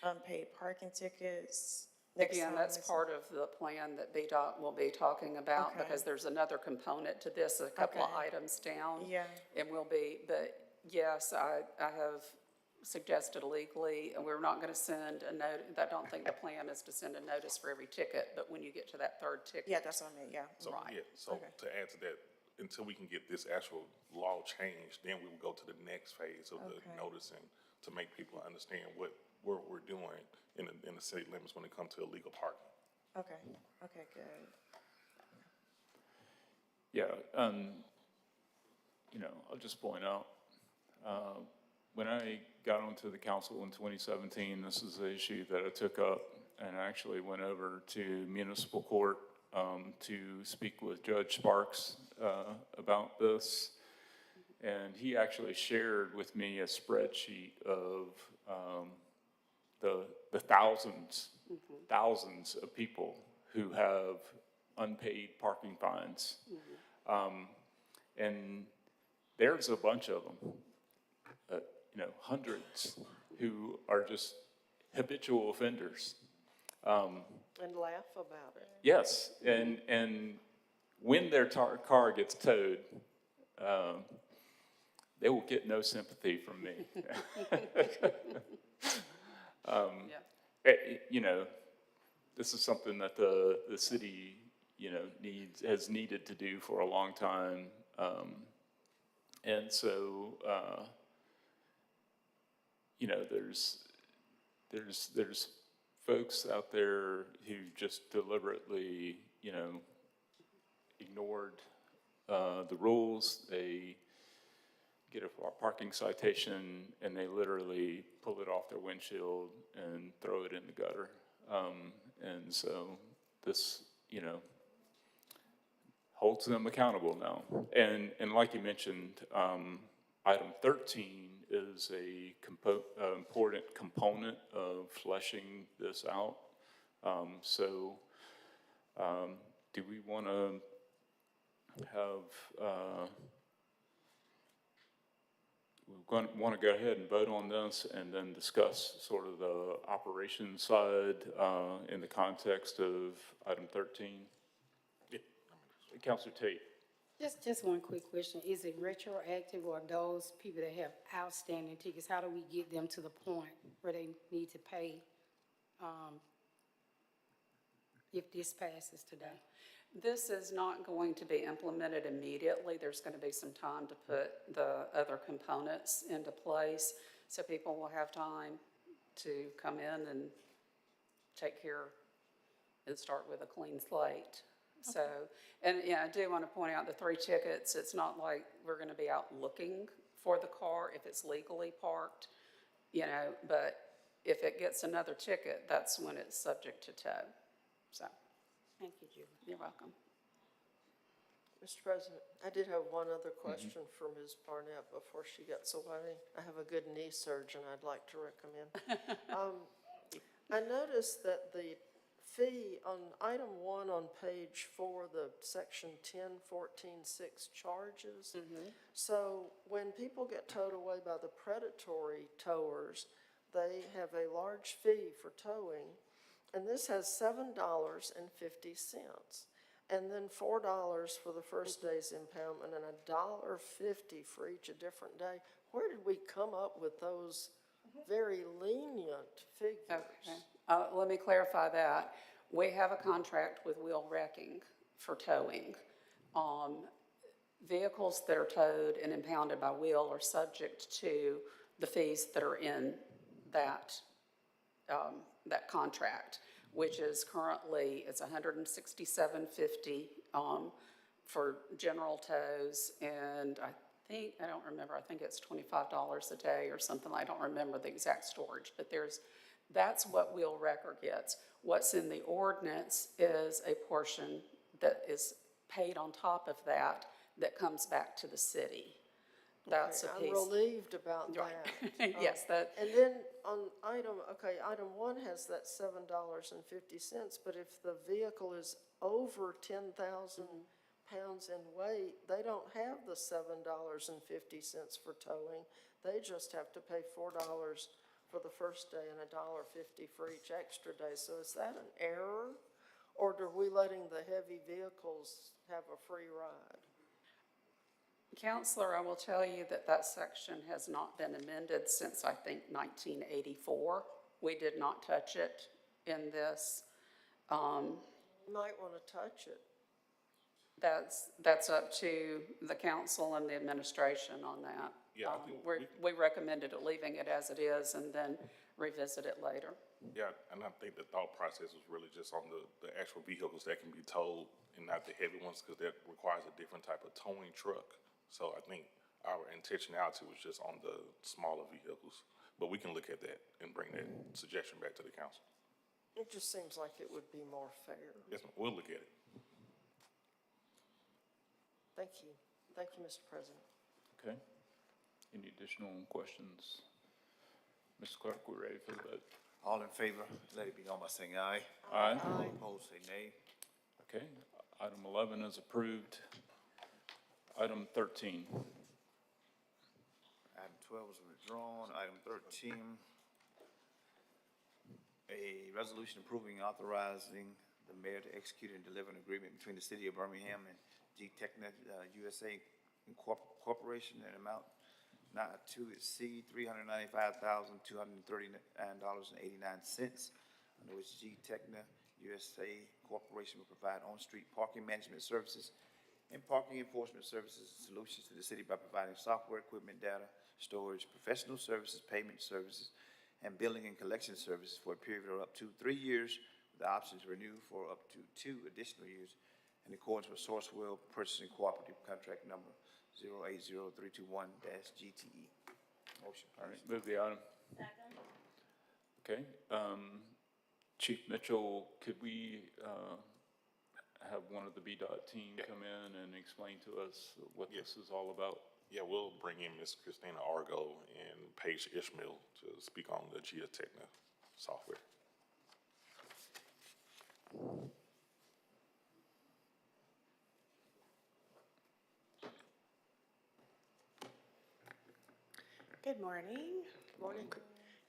unpaid parking tickets? Again, that's part of the plan that BDOT will be talking about, because there's another component to this, a couple of items down. Yeah. And but yes, I have suggested legally, and we're not gonna send a note, I don't think the plan is to send a notice for every ticket, but when you get to that third ticket. Yeah, that's what I mean, yeah. So, Right. yeah, so to add to that, until we can get this actual law changed, then we will go to the next phase of the noticing to make people understand what we're doing in the city limits when it comes to illegal parking. Okay, okay, good. Yeah, I'll just point out, when I got onto the council in 2017, this is the issue that I took up, and I actually went over to municipal court to speak with Judge Sparks about this. And he actually shared with me a spreadsheet of the thousands of people who have unpaid parking fines. And there's a bunch of them, hundreds who are just habitual offenders. And laugh about it. Yes, and when their car gets towed, they will get no sympathy from me. This is something that the city, has needed to do for a long time. And so, there's folks out there who just deliberately, ignored the rules. They get a parking citation and they literally pull it off their windshield and throw it in the gutter. And so this, holds them accountable now. And like you mentioned, item 13 is a important component of fleshing this out. Do we want to have, we want to go ahead and vote on this and then discuss sort of the operations side in the context of item 13? Yeah. Councilor Tate. Just one quick question. Is it retroactive, or those people that have outstanding tickets, how do we get them to the point where they need to pay if this passes today? This is not going to be implemented immediately. There's going to be some time to put the other components into place, so people will have time to come in and take care and start with a clean slate. Okay. So, and yeah, I do want to point out the 3 tickets. It's not like we're going to be out looking for the car if it's legally parked, but if it gets another ticket, that's when it's subject to tow. So. Thank you, Julie. You're welcome. Mr. President, I did have one other question for Ms. Barnett before she gets away. I have a good knee surgeon I'd like to recommend. I noticed that the fee on item 1 on page 4, the section 1014.6 charges. So when people get towed away by the predatory towers, they have a large fee for towing, and this has $7.50. And then $4 for the first day's impoundment and $1.50 for each a different day. Where did we come up with those very lenient figures? Okay, let me clarify that. We have a contract with Wheel Wrecking for towing. Vehicles that are towed and impounded by Wheel are subject to the fees that are in that, that contract, which is currently, it's $167.50 for general tows, and I don't remember, I think it's $25 a day or something. I don't remember the exact storage, but that's what Wheel Wrecker gets. What's in the ordinance is a portion that is paid on top of that comes back to the city. That's a piece. I'm relieved about Right. that. Yes, that. And then on item 1 has that $7.50, but if the vehicle is over 10,000 pounds in weight, they don't have the $7.50 for towing. They just have to pay $4 for the first day and $1.50 for each extra day. So is that an error? Or are we letting the heavy vehicles have a free ride? Counselor, I will tell you that that section has not been amended since, I think, 1984. We did not touch it in this. You might want to touch it. That's up to the council and the administration on that. Yeah, I think we recommended leaving it as it is and then revisit it later. Yeah, and I think the thought process was really just on the actual vehicles that can be towed and not the heavy ones, because that requires a different type of towing truck. So I think our intentionality was just on the smaller vehicles, but we can look at that and bring that suggestion back to the council. It just seems like it would be more fair. Yes, ma'am. We'll look at it. Thank you. Thank you, Mr. President. Okay. Any additional questions? Mr. Clerk, we're ready for the vote. All in favor, let it be known by saying aye. Aye. All opposed, say nay. Okay, item 11 is approved. Item 13. Item 12 is withdrawn. Item 13, a resolution approving and authorizing the mayor to execute and deliver an agreement between the city of Birmingham and G-Techna USA Corporation in amount not to exceed $395,239.89, under which G-Techna USA Corporation will provide on-street parking management services and parking enforcement services and solutions to the city by providing software, equipment, data, storage, professional services, payment services, and billing and collection services for a period of up to 3 years, with the option to renew for up to 2 additional years in accordance with Sourcewell Purchasing Cooperative Contract Number 080321-GTE. Motion, All right, move the item. Second. Okay, Chief Mitchell, could we have one of the BDOT team come in and explain to us what this is all about? Yeah, we'll bring in Ms. Christina Argo and Paige Ishmael to speak on the Geotechna software. Good morning. Good morning.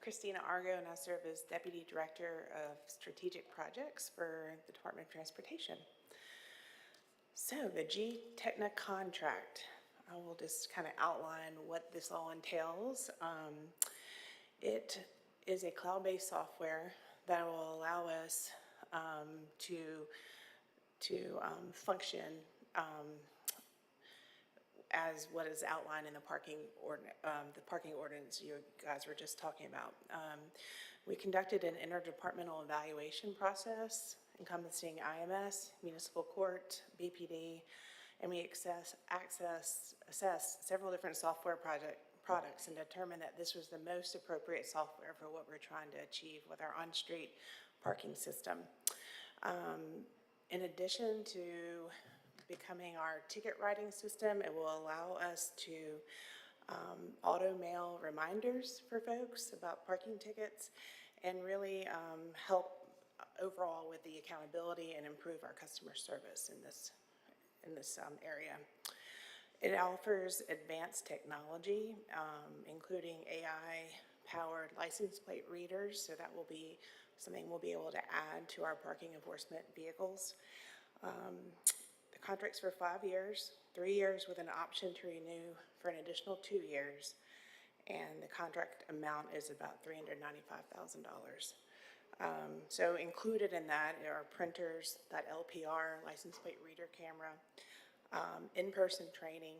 Christina Argo, and I serve as Deputy Director of Strategic Projects for the Department of Transportation. So the G-Techna contract, I will just kind of outline what this all entails. It is a cloud-based software that will allow us to function as what is outlined in the parking ordinance you guys were just talking about. We conducted an interdepartmental evaluation process encompassing IMS, municipal court, BPD, and we assessed several different software products and determined that this was the most appropriate software for what we're trying to achieve with our on-street parking system. In addition to becoming our ticket writing system. It will allow us to auto mail reminders for folks about parking tickets and really help overall with the accountability and improve our customer service in this area. It offers advanced technology, including AI-powered license plate readers, so that will be something we'll be able to add to our parking enforcement vehicles. The contract's for 5 years, 3 years with an option to renew for an additional 2 years, and the contract amount is about $395,000. So included in that are printers, that LPR, license plate reader camera, in-person training,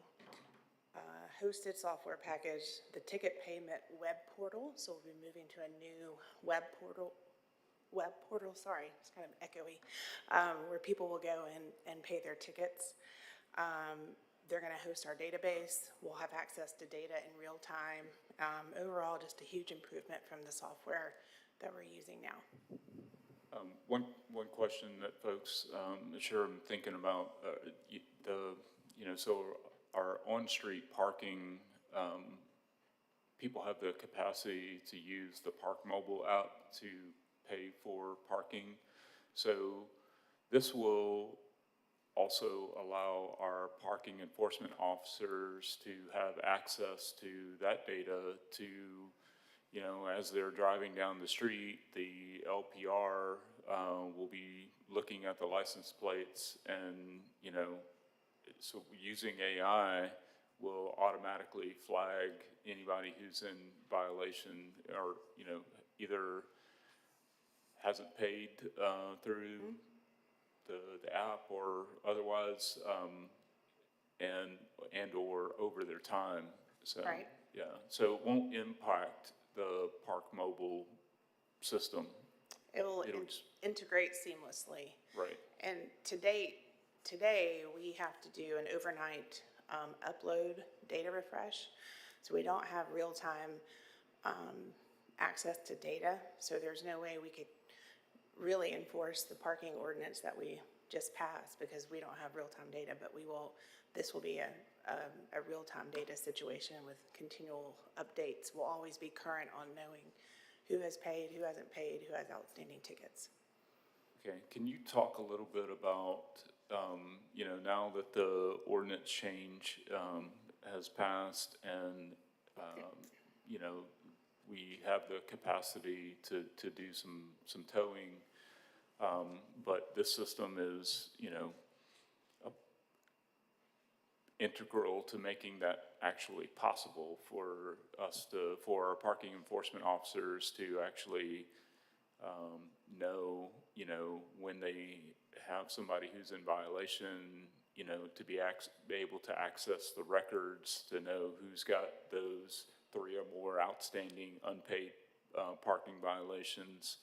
hosted software package, the ticket payment web portal. So we'll be moving to a new web portal, sorry, it's kind of echoey, where people will go and pay their tickets. They're going to host our database. We'll have access to data in real time. Overall, just a huge improvement from the software that we're using now. One question that folks, sure I'm thinking about, so our on-street parking, people have the capacity to use the Park Mobile app to pay for parking. So this will also allow our parking enforcement officers to have access to that data to, as they're driving down the street, the LPR will be looking at the license plates and, so using AI will automatically flag anybody who's in violation or, either hasn't paid through the app or otherwise, and or over their time. So, right. Yeah, so it won't impact the Park Mobile system. It will integrate seamlessly. Right. And today we have to do an overnight upload data refresh. So we don't have real-time access to data. So there's no way we could really enforce the parking ordinance that we just passed because we don't have real-time data, but this will be a real-time data situation with continual updates. We'll always be current on knowing who has paid, who hasn't paid, who has outstanding tickets. Okay, can you talk a little bit about, now that the ordinance change has passed and, we have the capacity to do some towing, but this system is, integral to making that actually possible for our parking enforcement officers to actually know, when they have somebody who's in violation, to be able to access the records to know who's got those 3 or more outstanding unpaid parking violations.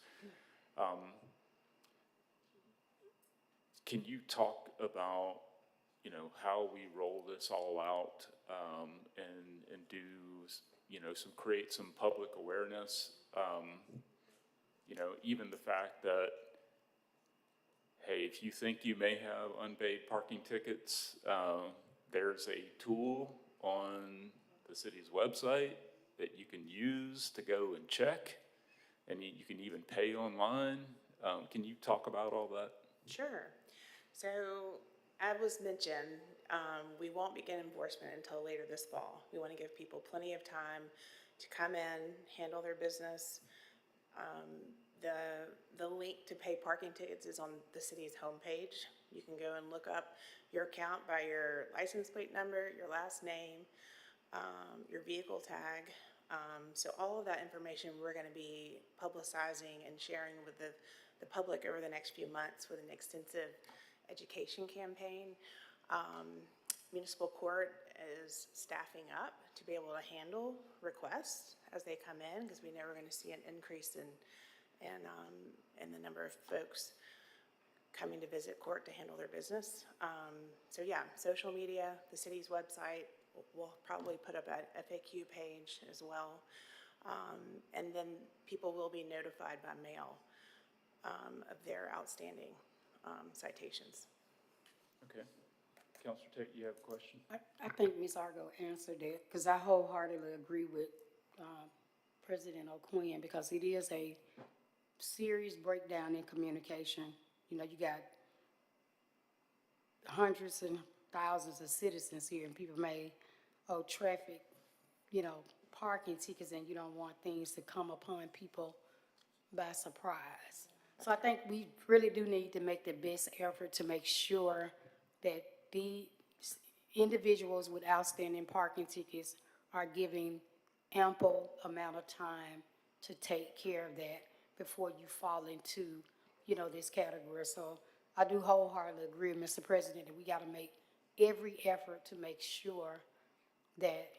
Can you talk about, how we roll this all out and do, create some public awareness? Even the fact that, hey, if you think you may have unpaid parking tickets, there's a tool on the city's website that you can use to go and check, and you can even pay online. Can you talk about all that? Sure. So, as was mentioned, we won't begin enforcement until later this fall. We want to give people plenty of time to come in, handle their business. The link to pay parking tickets is on the city's homepage. You can go and look up your account by your license plate number, your last name, your vehicle tag. So all of that information we're going to be publicizing and sharing with the public over the next few months with an extensive education campaign. Municipal court is staffing up to be able to handle requests as they come in because we know we're going to see an increase in the number of folks coming to visit court to handle their business. So yeah, social media, the city's website, we'll probably put up an FAQ page as well. And then people will be notified by mail of their outstanding citations. Okay. Counselor Tate, you have a question? I think Ms. Argo answered that, because I wholeheartedly agree with President O'Quinn, because it is a serious breakdown in communication. You know, you got hundreds and thousands of citizens here, and people may owe traffic, you know, parking tickets, and you don't want things to come upon people by surprise. So I think we really do need to make the best effort to make sure that the individuals with outstanding parking tickets are giving ample amount of time to take care of that before you fall into, you know, this category. So I do wholeheartedly agree, Mr. President, that we gotta make every effort to make sure that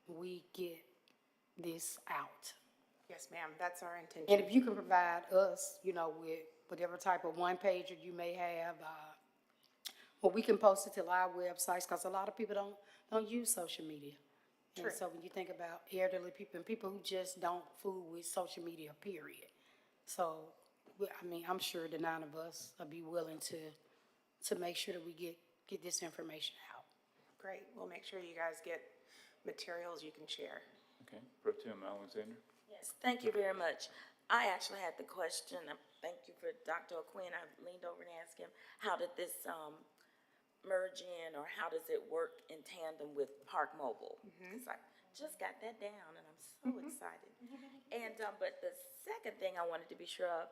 we get this out. Yes, ma'am, that's our intention. And if you can provide us, you know, with whatever type of one-pager you may have, well, we can post it to our websites, because a lot of people don't use social media. True. And so when you think about elderly people and people who just don't fool with social media, period. So, I mean, I'm sure the nine of us will be willing to make sure that we get this information out. Great, we'll make sure you guys get materials you can share. Okay, Pro Tem Alexander? Yes, thank you very much. I actually had the question, thank you for Dr. O'Quinn. I leaned over and asked him, how did this merge in, or how does it work in tandem with Park Mobile? Because I just got that down and I'm so excited. And, but the second thing I wanted to be sure of,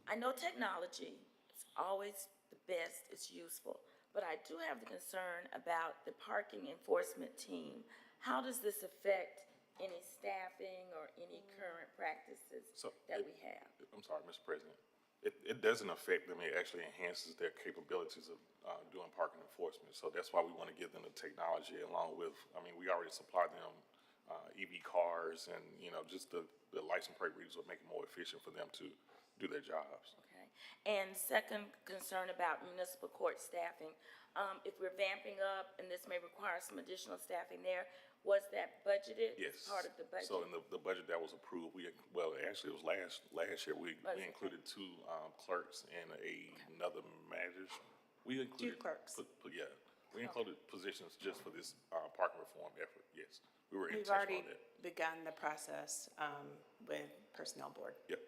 I know technology is always the best, it's useful, but I do have the concern about the parking enforcement team. How does this affect any staffing or any current practices that we have? I'm sorry, Mr. President. It doesn't affect them. It actually enhances their capabilities of doing parking enforcement. So that's why we want to give them the technology along with, I mean, we already supply them EV cars, and, you know, just the license plate readers will make it more efficient for them to do their jobs. Okay. And second concern about municipal court staffing, if we're vamping up, and this may require some additional staffing there, was that budgeted? Yes. Part of the budget? So in the budget that was approved, actually it was last year, we included two clerks and another manager. We included. Two clerks. Yeah, we included positions just for this parking reform effort, yes. We were We've intentional already on that. begun the process with Personnel Board. Yep.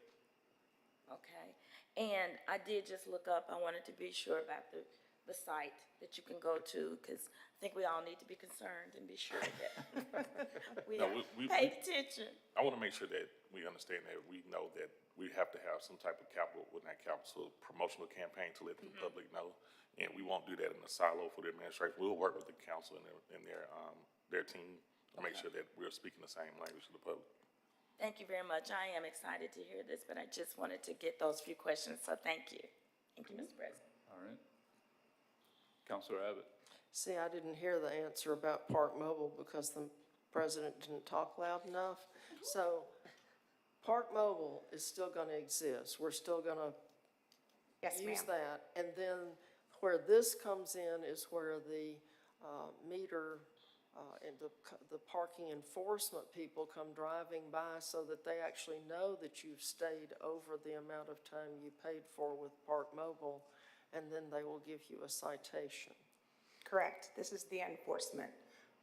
Okay, and I did just look up, I wanted to be sure about the site that you can go to, because I think we all need to be concerned and be sure that we pay attention. I want to make sure that we understand that we know that we have to have some type of capital, well, not capital, promotional campaign to let the public know. And we won't do that in a silo for the administration. We'll work with the council and their team to make sure that we're speaking the same language to the public. Thank you very much. I am excited to hear this, but I just wanted to get those few questions, so thank you. Thank you, Mr. President. All right. Counselor Abbott? See, I didn't hear the answer about Park Mobile because the president didn't talk loud enough. So Park Mobile is still going to exist. We're still going to use that. And then where this comes in is where the meter and the parking enforcement people come driving by so that they actually know that you've stayed over the amount of time you paid for with Park Mobile, and then they will give you a citation. Correct. This is the enforcement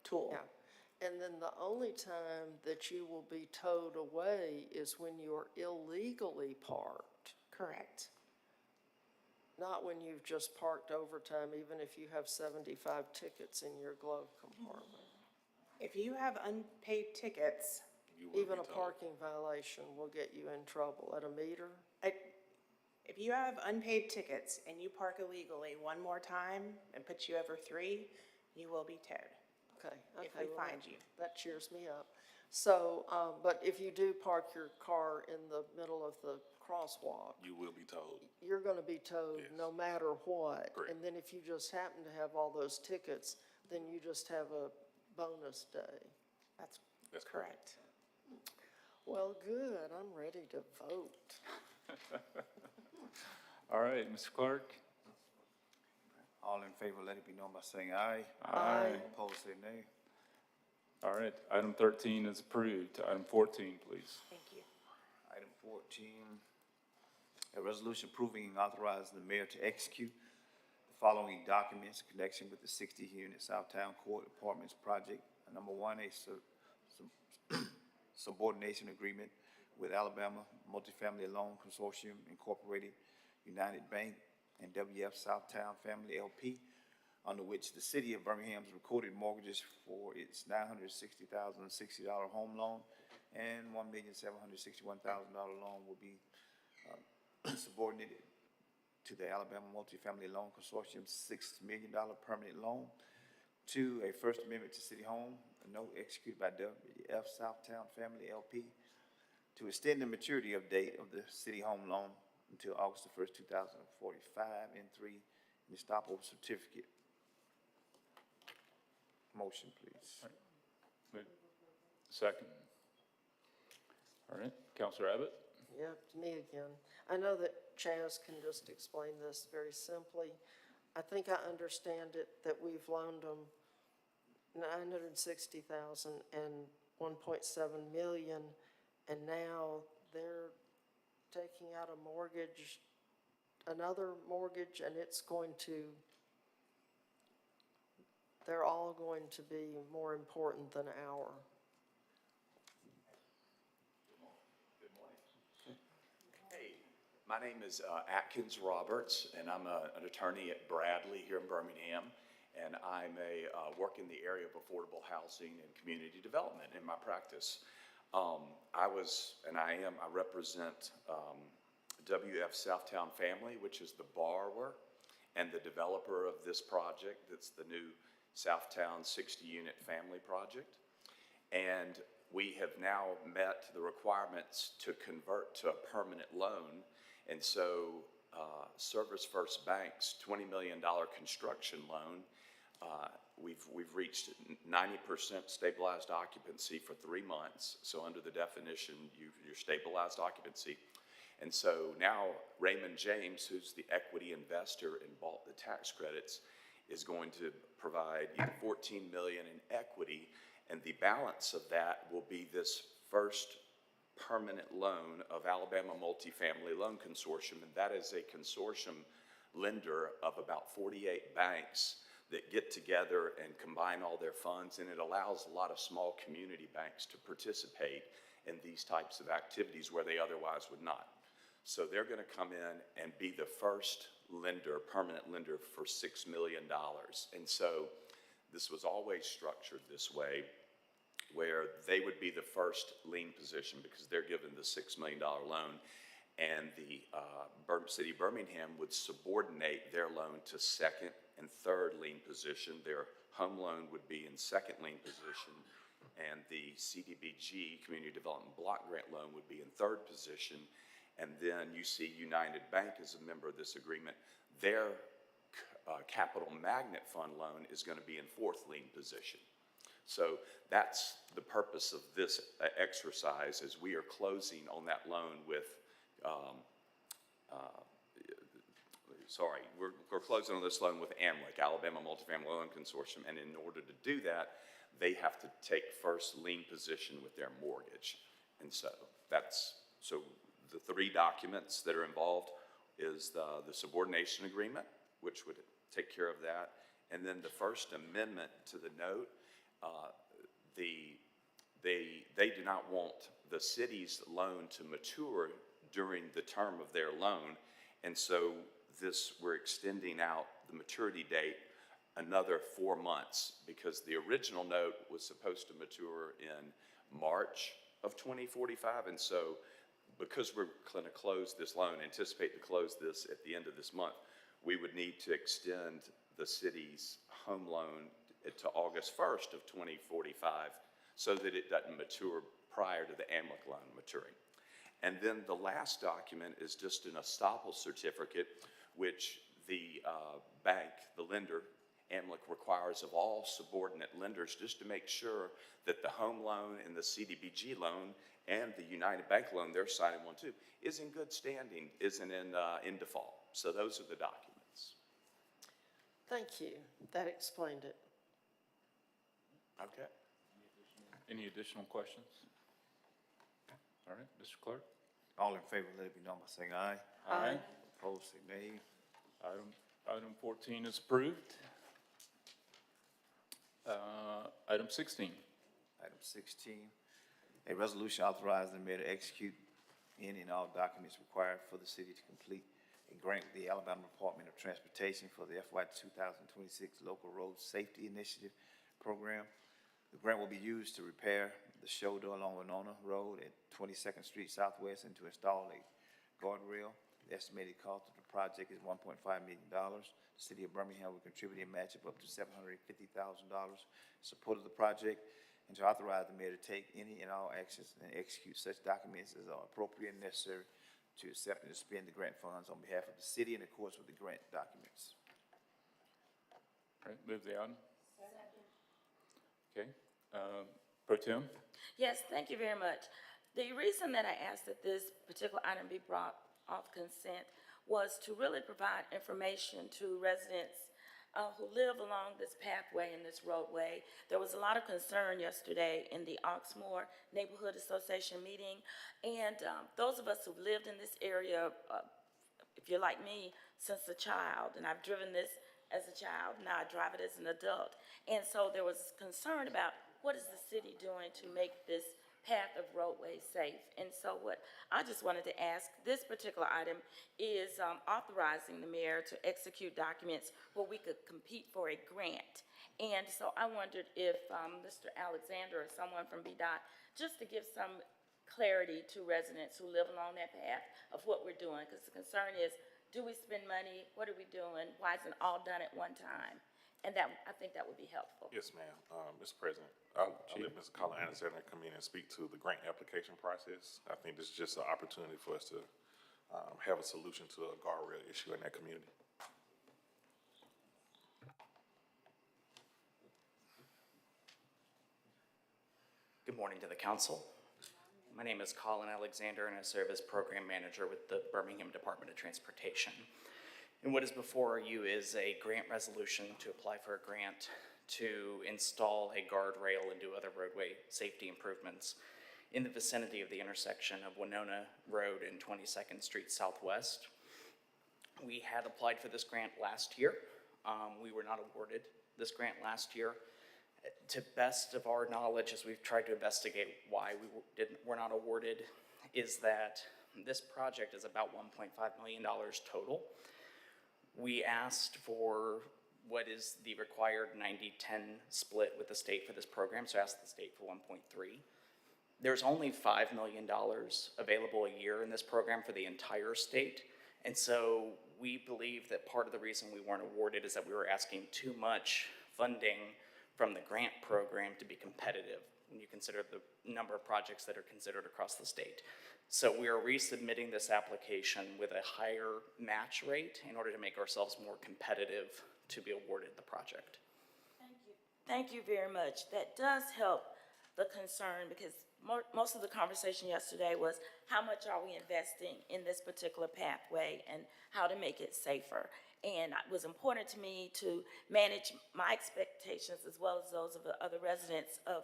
tool. Yeah. And then the only time that you will be towed away is when you're illegally parked. Correct. Not when you've just parked overtime, even if you have 75 tickets in your glove compartment. If you have unpaid tickets, Even a parking violation will get you in trouble. At a meter? if you have unpaid tickets and you park illegally one more time and put you over 3, you will be towed. Okay. If we well, find you. That cheers me up. So, but if you do park your car in the middle of the crosswalk, You will be told. you're going to be towed no matter what. Correct. And then if you just happen to have all those tickets, then you just have a bonus day. That's correct. Well, good. I'm ready to vote. All right, Mr. Clark? All in favor, let it be known by saying aye. Aye. Opposed, say nay. All right, item 13 is approved. Item 14, please. Thank you. Item 14, a resolution approving and authorizing the mayor to execute the following documents in connection with the 60-unit Southtown Court Apartments project. Number one, a subordination agreement with Alabama Multifamily Loan Consortium Incorporated, United Bank, and WF Southtown Family LP, under which the city of Birmingham's recorded mortgages for its $960,060 home loan and $1,761,000 loan will be subordinated to the Alabama Multifamily Loan Consortium's $6 million permanent loan. Two, a First Amendment to City Home, a note executed by WF Southtown Family LP to extend the maturity of date of the city home loan until August the 1st, 2045. And three, an estoppel certificate. Motion, please. Second. All right, Counselor Abbott? Yep, me again. I know that Chaz can just explain this very simply. I think I understand it that we've loaned them $960,000 and $1.7 million, and now they're taking out a mortgage, another mortgage, and it's going to, they're all going to be more important than our. My name is Atkins Roberts, and I'm an attorney at Bradley here in Birmingham, and I'm work in the area of affordable housing and community development in my practice. I represent WF Southtown Family, which is the borrower and the developer of this project. That's the new Southtown 60-unit family project. And we have now met the requirements to convert to a permanent loan. And so Service First Bank's $20 million construction loan, we've reached 90% stabilized occupancy for 3 months. So under the definition, you're stabilized occupancy. And so now Raymond James, who's the equity investor and bought the tax credits, is going to provide $14 million in equity, and the balance of that will be this first permanent loan of Alabama Multifamily Loan Consortium, and that is a consortium lender of about 48 banks that get together and combine all their funds, and it allows a lot of small community banks to participate in these types of activities where they otherwise would not. So they're going to come in and be the first lender, permanent lender for $6 million. And so this was always structured this way, where they would be the first lien position because they're given the $6 million loan, and the City of Birmingham would subordinate their loan to second and third lien position. Their home loan would be in second lien position, and the CDBG, Community Development Block Grant loan, would be in third position. And then you see United Bank as a member of this agreement. Their Capital Magnet Fund loan is going to be in fourth lien position. So that's the purpose of this exercise, is we are closing on that loan with, we're closing on this loan with AMLIC, Alabama Multifamily Loan Consortium, and in order to do that, they have to take first lien position with their mortgage. And so the three documents that are involved is the subordination agreement, which would take care of that, and then the First Amendment to the note. They do not want the city's loan to mature during the term of their loan, and so we're extending out the maturity date another 4 months, because the original note was supposed to mature in March of 2045, and so because we're going to close this loan, anticipate to close this at the end of this month, we would need to extend the city's home loan to August 1st of 2045 so that it doesn't mature prior to the AMLIC loan maturing. And then the last document is just an estoppel certificate, which the bank, the lender, AMLIC, requires of all subordinate lenders, just to make sure that the home loan and the CDBG loan and the United Bank loan they're signing one too is in good standing, isn't in default. So those are the documents. Thank you. That explained it. Okay. Any additional questions? All right, Mr. Clerk? All in favor, let it be known by saying aye. Aye. Opposed, say nay. Item 14 is approved. Item 16. Item 16, a resolution authorizing the mayor to execute any and all documents required for the city to complete a grant with the Alabama Department of Transportation for the FY 2026 Local Road Safety Initiative Program. The grant will be used to repair the shoulder along Winona Road at 22nd Street Southwest and to install a guardrail. The estimated cost of the project is $1.5 million. The city of Birmingham will contribute a match of up to $750,000 in support of the project, and to authorize the mayor to take any and all actions and execute such documents as are appropriate and necessary to accept and to spend the grant funds on behalf of the city in accordance with the grant documents. All right, move the item. Okay. Pro Tem? Yes, thank you very much. The reason that I asked that this particular item be brought off consent was to really provide information to residents who live along this pathway and this roadway. There was a lot of concern yesterday in the Oxmoor Neighborhood Association meeting, and those of us who've lived in this area, if you're like me, since a child, and I've driven this as a child, now I drive it as an adult, and so there was concern about what is the city doing to make this path of roadway safe. And so what I just wanted to ask, this particular item is authorizing the mayor to execute documents where we could compete for a grant. And so I wondered if Mr. Alexander or someone from BDOT, just to give some clarity to residents who live along that path of what we're doing, because the concern is, do we spend money? What are we doing? Why isn't it all done at one time? And that, I think that would be helpful. Yes, ma'am. Mr. President, I'll let Mr. Colin Anderson come in and speak to the grant application process. I think this is just an opportunity for us to have a solution to a guardrail issue in that community. Good morning to the council. My name is Colin Alexander, and I serve as program manager with the Birmingham Department of Transportation. And what is before you is a grant resolution to apply for a grant to install a guardrail and do other roadway safety improvements in the vicinity of the intersection of Winona Road and 22nd Street Southwest. We had applied for this grant last year. We were not awarded this grant last year. To best of our knowledge, as we've tried to investigate why we were not awarded, is that this project is about $1.5 million total. We asked for what is the required 90-10 split with the state for this program, so I asked the state for 1.3. There's only $5 million available a year in this program for the entire state, and so we believe that part of the reason we weren't awarded is that we were asking too much funding from the grant program to be competitive when you consider the number of projects that are considered across the state. So we are resubmitting this application with a higher match rate in order to make ourselves more competitive to be awarded the project. Thank you. Thank you very much. That does help the concern, because most of the conversation yesterday was how much are we investing in this particular pathway and how to make it safer. And it was important to me to manage my expectations as well as those of the other residents of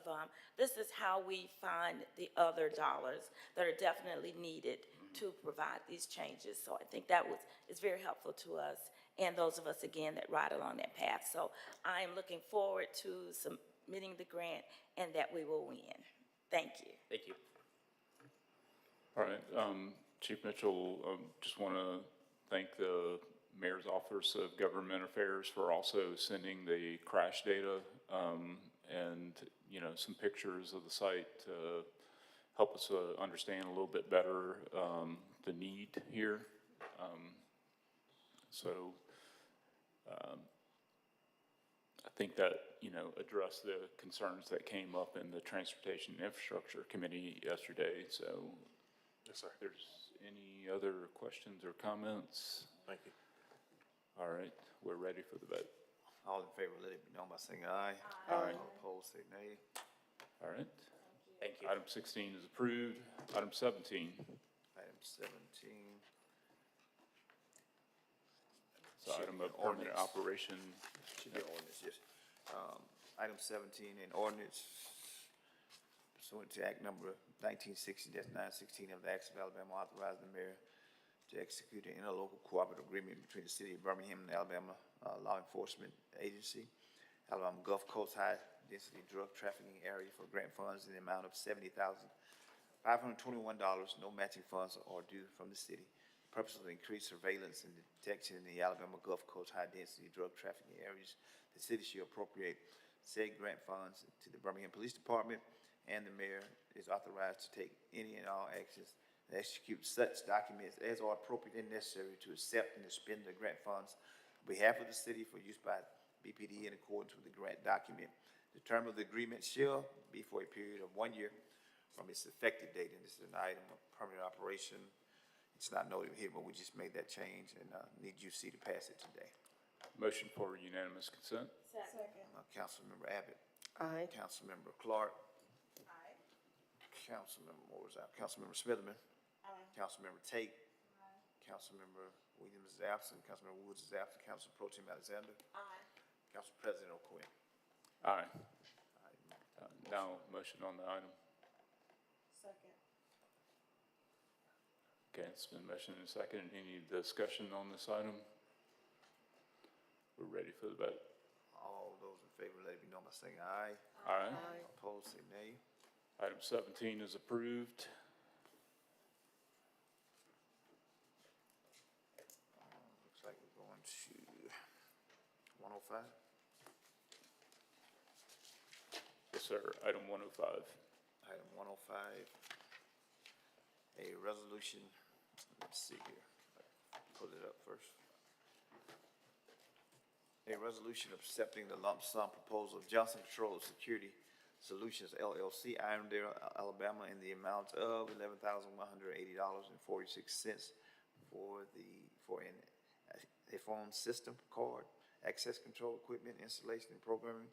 this is how we find the other dollars that are definitely needed to provide these changes. So I think that is very helpful to us and those of us, again, that ride along that path. So I am looking forward to submitting the grant and that we will win. Thank you. Thank you. All right, Chief Mitchell, just want to thank the Mayor's Office of Government Affairs for also sending the crash data and, you know, some pictures of the site to help us understand a little bit better the need here. I think that, you know, addressed the concerns that came up in the Transportation Infrastructure Committee yesterday. So, yes, sir. If there's any other questions or comments? Thank you. All right, we're ready for the vote. All in favor, let it be known by saying aye. Aye. All opposed, say nay. All right. Thank you. Item 16 is approved. Item 17. Item 17. So item of permanent operation. Should be ordinance, yes. Item 17, an ordinance pursuant to Act number 1960-916 of the Acts of Alabama, authorizing the mayor to execute an interlocal cooperative agreement between the city of Birmingham and the Alabama Law Enforcement Agency, Alabama Gulf Coast High Density Drug Trafficking Area for grant funds in the amount of $70,521. No matching funds are due from the city. The purpose of increased surveillance and detection in the Alabama Gulf Coast High Density Drug Trafficking areas, the city should appropriate said grant funds to the Birmingham Police Department, and the mayor is authorized to take any and all actions and execute such documents as are appropriate and necessary to accept and expend the grant funds on behalf of the city for use by BPD in accordance with the grant document. The term of the agreement shall be for a period of 1 year from its effective date, and this is an item of permanent operation. It's not noted here, but we just made that change and need UC to pass it today. Motion for unanimous consent. Second. Councilmember Abbott. Aye. Councilmember Clark. Aye. Councilmember, what was that? Councilmember Smitherman. Aye. Councilmember Tate. Aye. Councilmember Williams is absent. Councilmember Woods is absent. Council Pro Tem Alexander. Aye. Council President O'Quinn. Aye. Now, motion on the item. Second. Okay, it's been motioned and seconded. Any discussion on this item? We're ready for the vote. All those in favor, let it be known by saying aye. Aye. Aye. Opposed, say nay. Item 17 is approved. Looks like we're going to 105. Yes, sir. Item 105. Item 105, a resolution, let's see here, pull it up first. A resolution accepting the lump sum proposal of Johnson Controls Security Solutions LLC, Irondale, Alabama, in the amount of $11,180.46 for a phone system card, access control equipment, installation and programming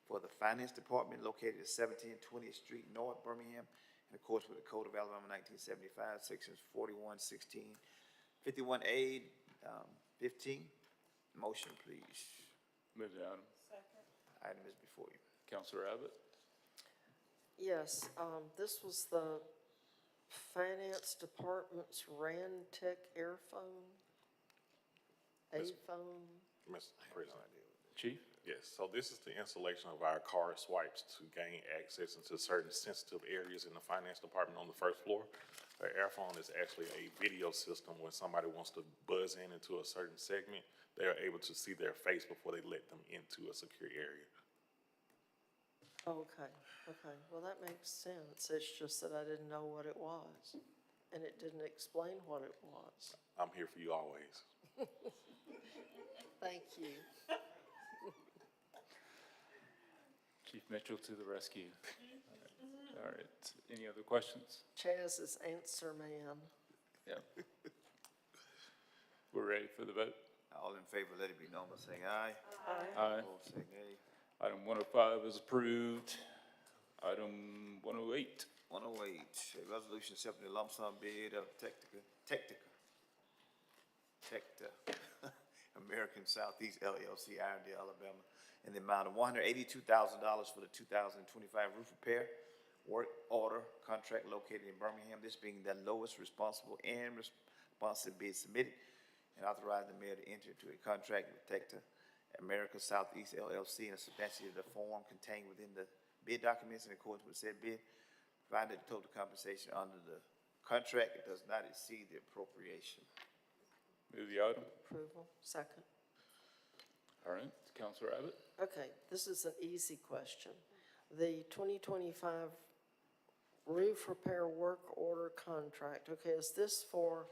for the Finance Department located at 1720th Street North, Birmingham, in accordance with the Code of Alabama 1975, sections 4116, 51A, 15. Motion, please. Move the item. Second. Item is before you. Counselor Abbott. Yes, this was the Finance Department's Rantec Airphone, A-phone. Mr. President. Chief. Yes, so this is the installation of our card swipes to gain access into certain sensitive areas in the finance department on the first floor. The Airphone is actually a video system. When somebody wants to buzz into a certain segment, they are able to see their face before they let them into a secure area. Okay, okay, well, that makes sense. It's just that I didn't know what it was, and it didn't explain what it was. I'm here for you always. Thank you. Chief Mitchell to the rescue. All right. Any other questions? Chaz is answer man. Yeah. We're ready for the vote. All in favor, let it be known by saying aye. Aye. Opposed, say nay. Item 105 is approved. Item 108. 108, a resolution accepting the lump sum bid of Tecta American Southeast LLC, Irondale, Alabama, in the amount of $182,000 for the 2025 roof repair work order contract located in Birmingham, this being the lowest responsible and responsive bid submitted, and authorize the mayor to enter into a contract with Tecta America Southeast LLC in a substantially the form contained within the bid documents in accordance with said bid, provided the total compensation under the contract it does not exceed the appropriation. Move the item. Approval, second. All right. Counselor Abbott. Okay, this is an easy question. The 2025 roof repair work order contract, okay, is this for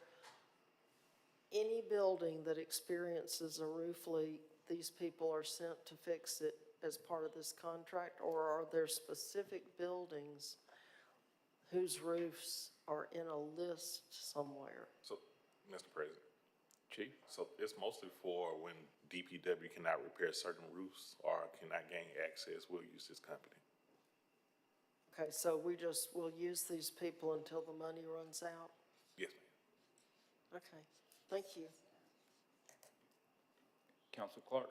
any building that experiences a roof leak? These people are sent to fix it as part of this contract, or are there specific buildings whose roofs are in a list somewhere? So, Mr. President. Chief. So it's mostly for when DPW cannot repair certain roofs or cannot gain access, we'll use this company. Okay, so we'll use these people until the money runs out? Yes, ma'am. Okay, thank you. Counselor Clark.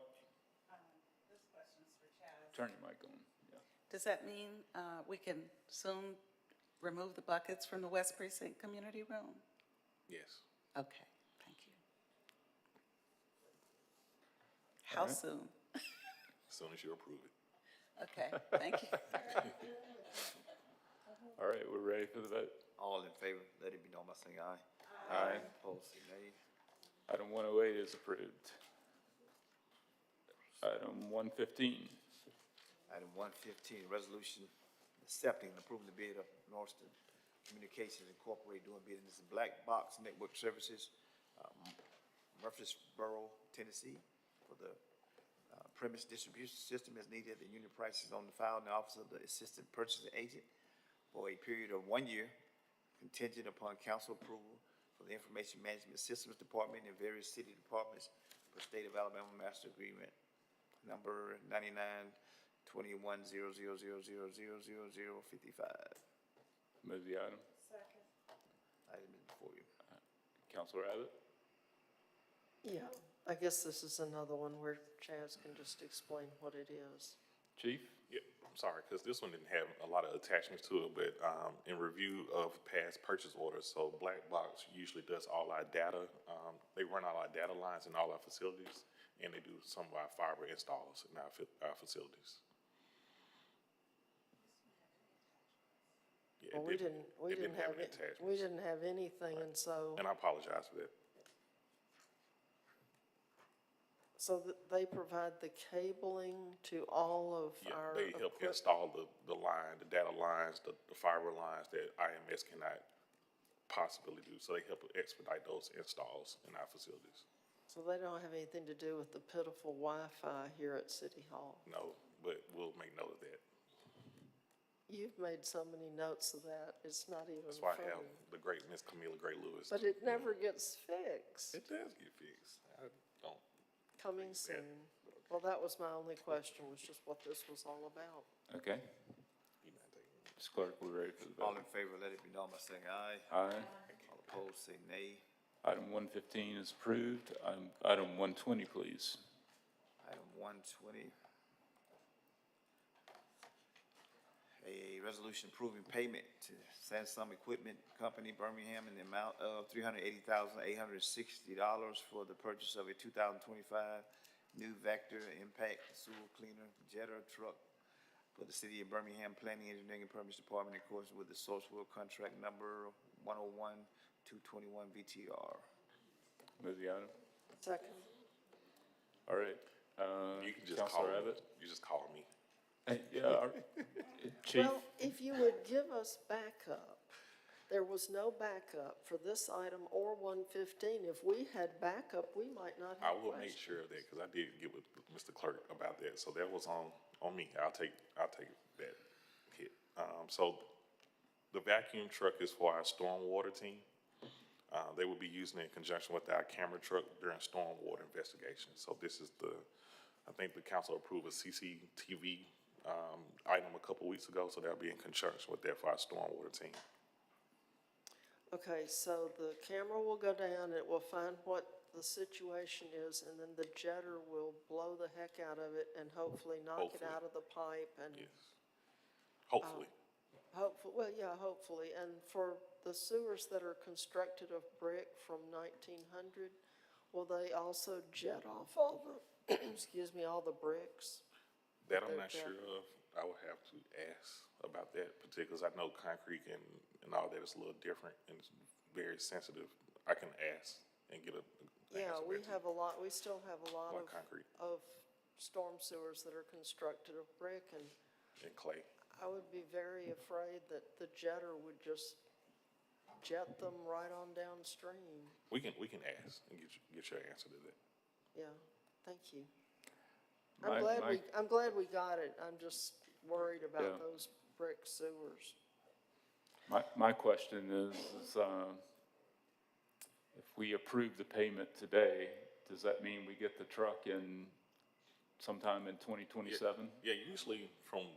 This question's for Chaz. Turn your mic on. Yeah. Does that mean we can soon remove the buckets from the West Precinct Community Room? Yes. Okay. How right. soon? As soon as you approve it. Okay, thank you. All right, we're ready for the vote. All in favor, let it be known by saying aye. Aye. Opposed, say nay. Item 108 is approved. Item 115. Item 115, resolution accepting and approving the bid of Northern Communications Incorporated doing business in Black Box Network Services, Murfreesboro, Tennessee, for the premise distribution system as needed at the unit prices on the file in the office of the Assistant Purchasing Agent for a period of 1 year, contingent upon council approval for the Information Management Systems Department and various city departments for State of Alabama Master Agreement number 99-21-0000000055. Move the item. Second. Item is before you. Counselor Abbott? Yeah, I guess this is another one where Chaz can just explain what it is. Chief? Yeah, I'm sorry, because this one didn't have a lot of attachments to it, but in review of past purchase orders, so Black Box usually does all our data. They run all our data lines in all our facilities, and they do some of our fiber installs in our facilities. Yeah, Well, we didn't have any it, attachments. we didn't have anything, and so, And I apologize for that. they provide the cabling to all of Yeah, our they help equip- install the line, the data lines, the fiber lines that IMS cannot possibly do. So they help expedite those installs in our facilities. So they don't have anything to do with the pitiful Wi-Fi here at City Hall. No, but we'll make note of that. You've made so many notes of that, it's not even That's why I have funny. the great Miss Camila Gray Lewis. But it never gets fixed. It does get fixed. I don't. Coming soon. Well, that was my only question, was just what this was all about. Okay. Ms. Clerk, we're ready for the All vote. in favor, let it be known by saying aye. Aye. All opposed, say nay. Item 115 is approved. Item 120, please. Item 120. A resolution approving payment to Samsung Equipment Company, Birmingham, in the amount of $380,860 for the purchase of a 2025 new Vector Impact Sewer Cleaner Jetter truck for the City of Birmingham Planning, Engineering, and Permits Department in accordance with the Sourcewell Contract Number 101-221 VTR. Move the item. Second. All right. You can just call Counselor me. Abbott? You just call me. Yeah, Chief? Well, if you would give us backup, there was no backup for this item or 115. If we had backup, we might not I have will make questions. sure of that, because I did get with Mr. Clerk about that, so that was on me. I'll take that hit. So the vacuum truck is for our stormwater team. They will be using it in conjunction with our camera truck during stormwater investigations. So this is I think the council approved a CCTV item a couple weeks ago, so that'll be in conjunction with that for our stormwater team. Okay, so the camera will go down, it will find what the situation is, and then the jetter will blow the heck out of it and hopefully knock it Hopefully. out of the pipe and. Yes. Hopefully. Hopefully, and for the sewers that are constructed of brick from 1900, will they also jet off all the, excuse me, all the bricks? That I'm They're not jet- sure of. I would have to ask about that, particularly 'cause I know concrete and all that is a little different and it's very sensitive. I can ask and get a. Yeah, answer we back to have a lot, we still have a lot Like concrete. of storm sewers that are constructed of brick, and you. And clay. I would be very afraid that the jetter would just jet them right on downstream. We can ask and get your answer to that. Yeah, thank you. My- I'm glad we got it. I'm just worried Yeah. about those brick sewers. My question is, if we approve the payment today, does that mean we get the truck in sometime in 2027? Yeah, usually from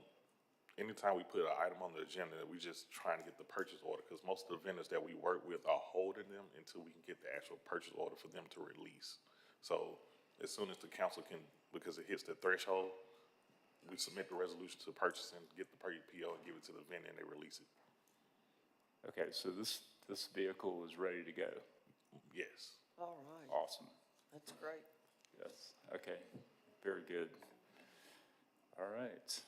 anytime we put an item on the agenda, we just trying to get the purchase order, because most of the vendors that we work with are holding them until we can get the actual purchase order for them to release. So as soon as the council can, because it hits the threshold, we submit the resolution to purchasing, get the PO and give it to the vendor and they release it. Okay, so this vehicle is ready to go. Yes. All right, Awesome. that's great. Yes, okay. Very good. All right.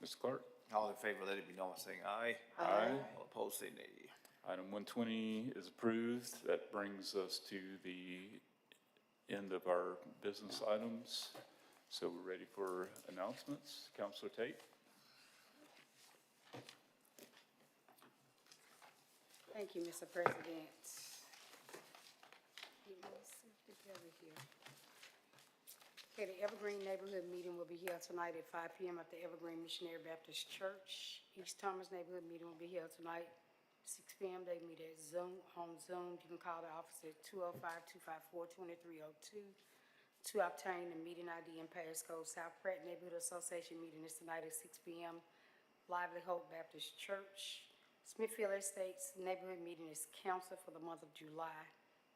Mr. Clerk? All in favor, let it be known by saying aye. Aye. All opposed, say nay. Item 120 is approved. That brings us to the end of our business items. So we're ready for announcements. Counselor Tate? Thank you, Mr. President. Get myself together here. Okay, the Evergreen Neighborhood Meeting will be held tonight at 5 p.m. at the Evergreen Missionary Baptist Church. East Thomas Neighborhood Meeting will be held tonight, 6 p.m. They meet at Zoom, on Zoom. You can call the office at 205-254-2302 to obtain the meeting ID and passcode. South Pratt Neighborhood Association meeting is tonight at 6 p.m. Lively Hope Baptist Church. Smithfield Estates Neighborhood Meeting is canceled for the month of July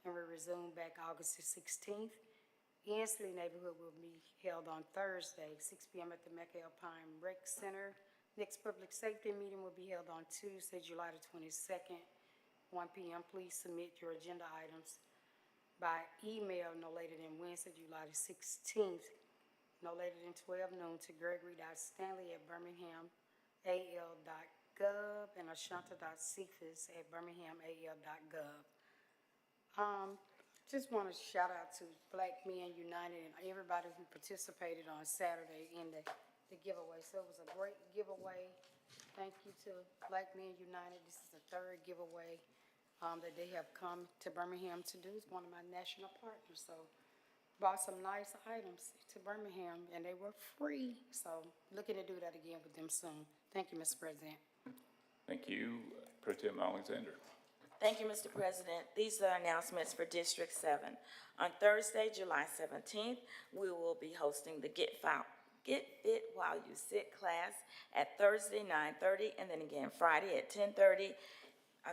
and will resume back August the 16th. Ensley Neighborhood will be held on Thursday, 6 p.m. at the McAlpine Rec Center. Next public safety meeting will be held on Tuesday, July the 22nd, 1 p.m. Please submit your agenda items by email no later than Wednesday, July the 16th, no later than 12 noon to gregory.stanley@birminghamal.gov and ashanta.cephas@birminghamal.gov. Just want to shout out to Black Men United and everybody who participated on Saturday in the giveaway. So it was a great giveaway. Thank you to Black Men United. This is the third giveaway that they have come to Birmingham to do. It's one of my national partners. So bought some nice items to Birmingham and they were free. So looking to do that again with them soon. Thank you, Mr. President. Thank you. Pro Tem Alexander. Thank you, Mr. President. These are announcements for District 7. On Thursday, July 17th, we will be hosting the Get Fit While You Sit class at Thursday, 9:30, and then again Friday at 10:30.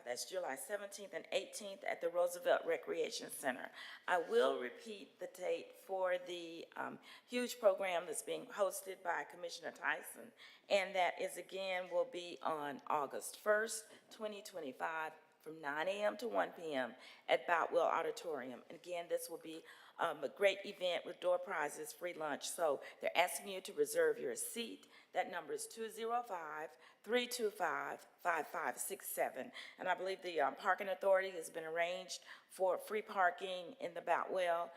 That's July 17th and 18th at the Roosevelt Recreation Center. I will repeat the date for the huge program that's being hosted by Commissioner Tyson, and that is again will be on August 1st, 2025, from 9 a.m. to 1 p.m. at Boutwell Auditorium. And again, this will be a great event with door prizes, free lunch. So they're asking you to reserve your seat. That number is 205-325-5567. And I believe the Parking Authority has been arranged for free parking in the Boutwell,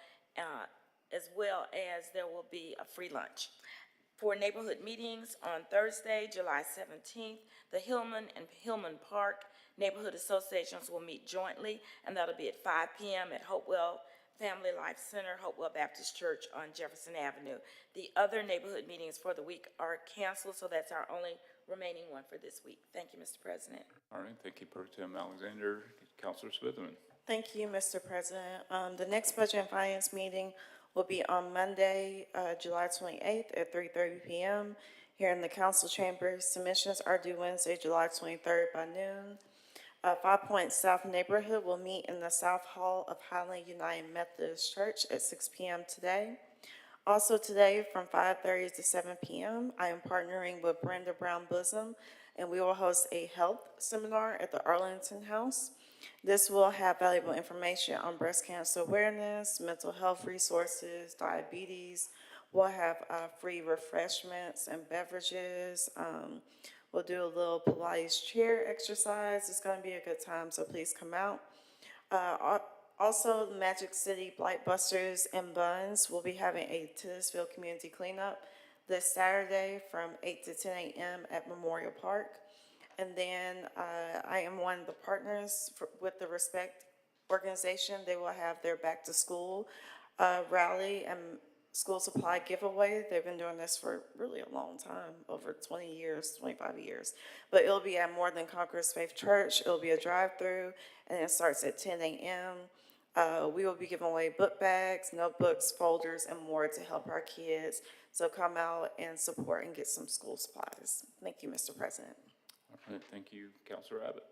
as well as there will be a free lunch. For neighborhood meetings on Thursday, July 17th, the Hillman and Hillman Park Neighborhood Associations will meet jointly, and that'll be at 5 p.m. at Hopewell Family Life Center, Hopewell Baptist Church on Jefferson Avenue. The other neighborhood meetings for the week are canceled, so that's our only remaining one for this week. Thank you, Mr. President. All right, thank you, Pro Tem Alexander. Counselor Smitherman. Thank you, Mr. President. The next Budget and Finance meeting will be on Monday, July 28th at 3:30 p.m. here in the council chambers. Submissions are due Wednesday, July 23rd by noon. 5 Points South neighborhood will meet in the South Hall of Highland United Methodist Church at 6 p.m. today. Also today from 5:30 to 7 p.m., I am partnering with Brenda Brown Bosom, and we will host a health seminar at the Arlington House. This will have valuable information on breast cancer awareness, mental health resources, diabetes. We'll have free refreshments and beverages. We'll do a little Pilates chair exercise. It's going to be a good time, so please come out. Also, Magic City Blight Busters and Buns will be having a Titusville community cleanup this Saturday from 8 to 10 a.m. at Memorial Park. And then I am one of the partners with the Respect organization. They will have their back to school rally and school supply giveaway. They've been doing this for really a long time, over 20 years, 25 years. But it'll be at More Than Conquerors Faith Church. It'll be a drive-through, and it starts at 10 a.m. We will be giving away book bags, notebooks, folders, and more to help our kids. So come out and support and get some school supplies. Thank you, Mr. President. All right, thank you, Counselor Abbott.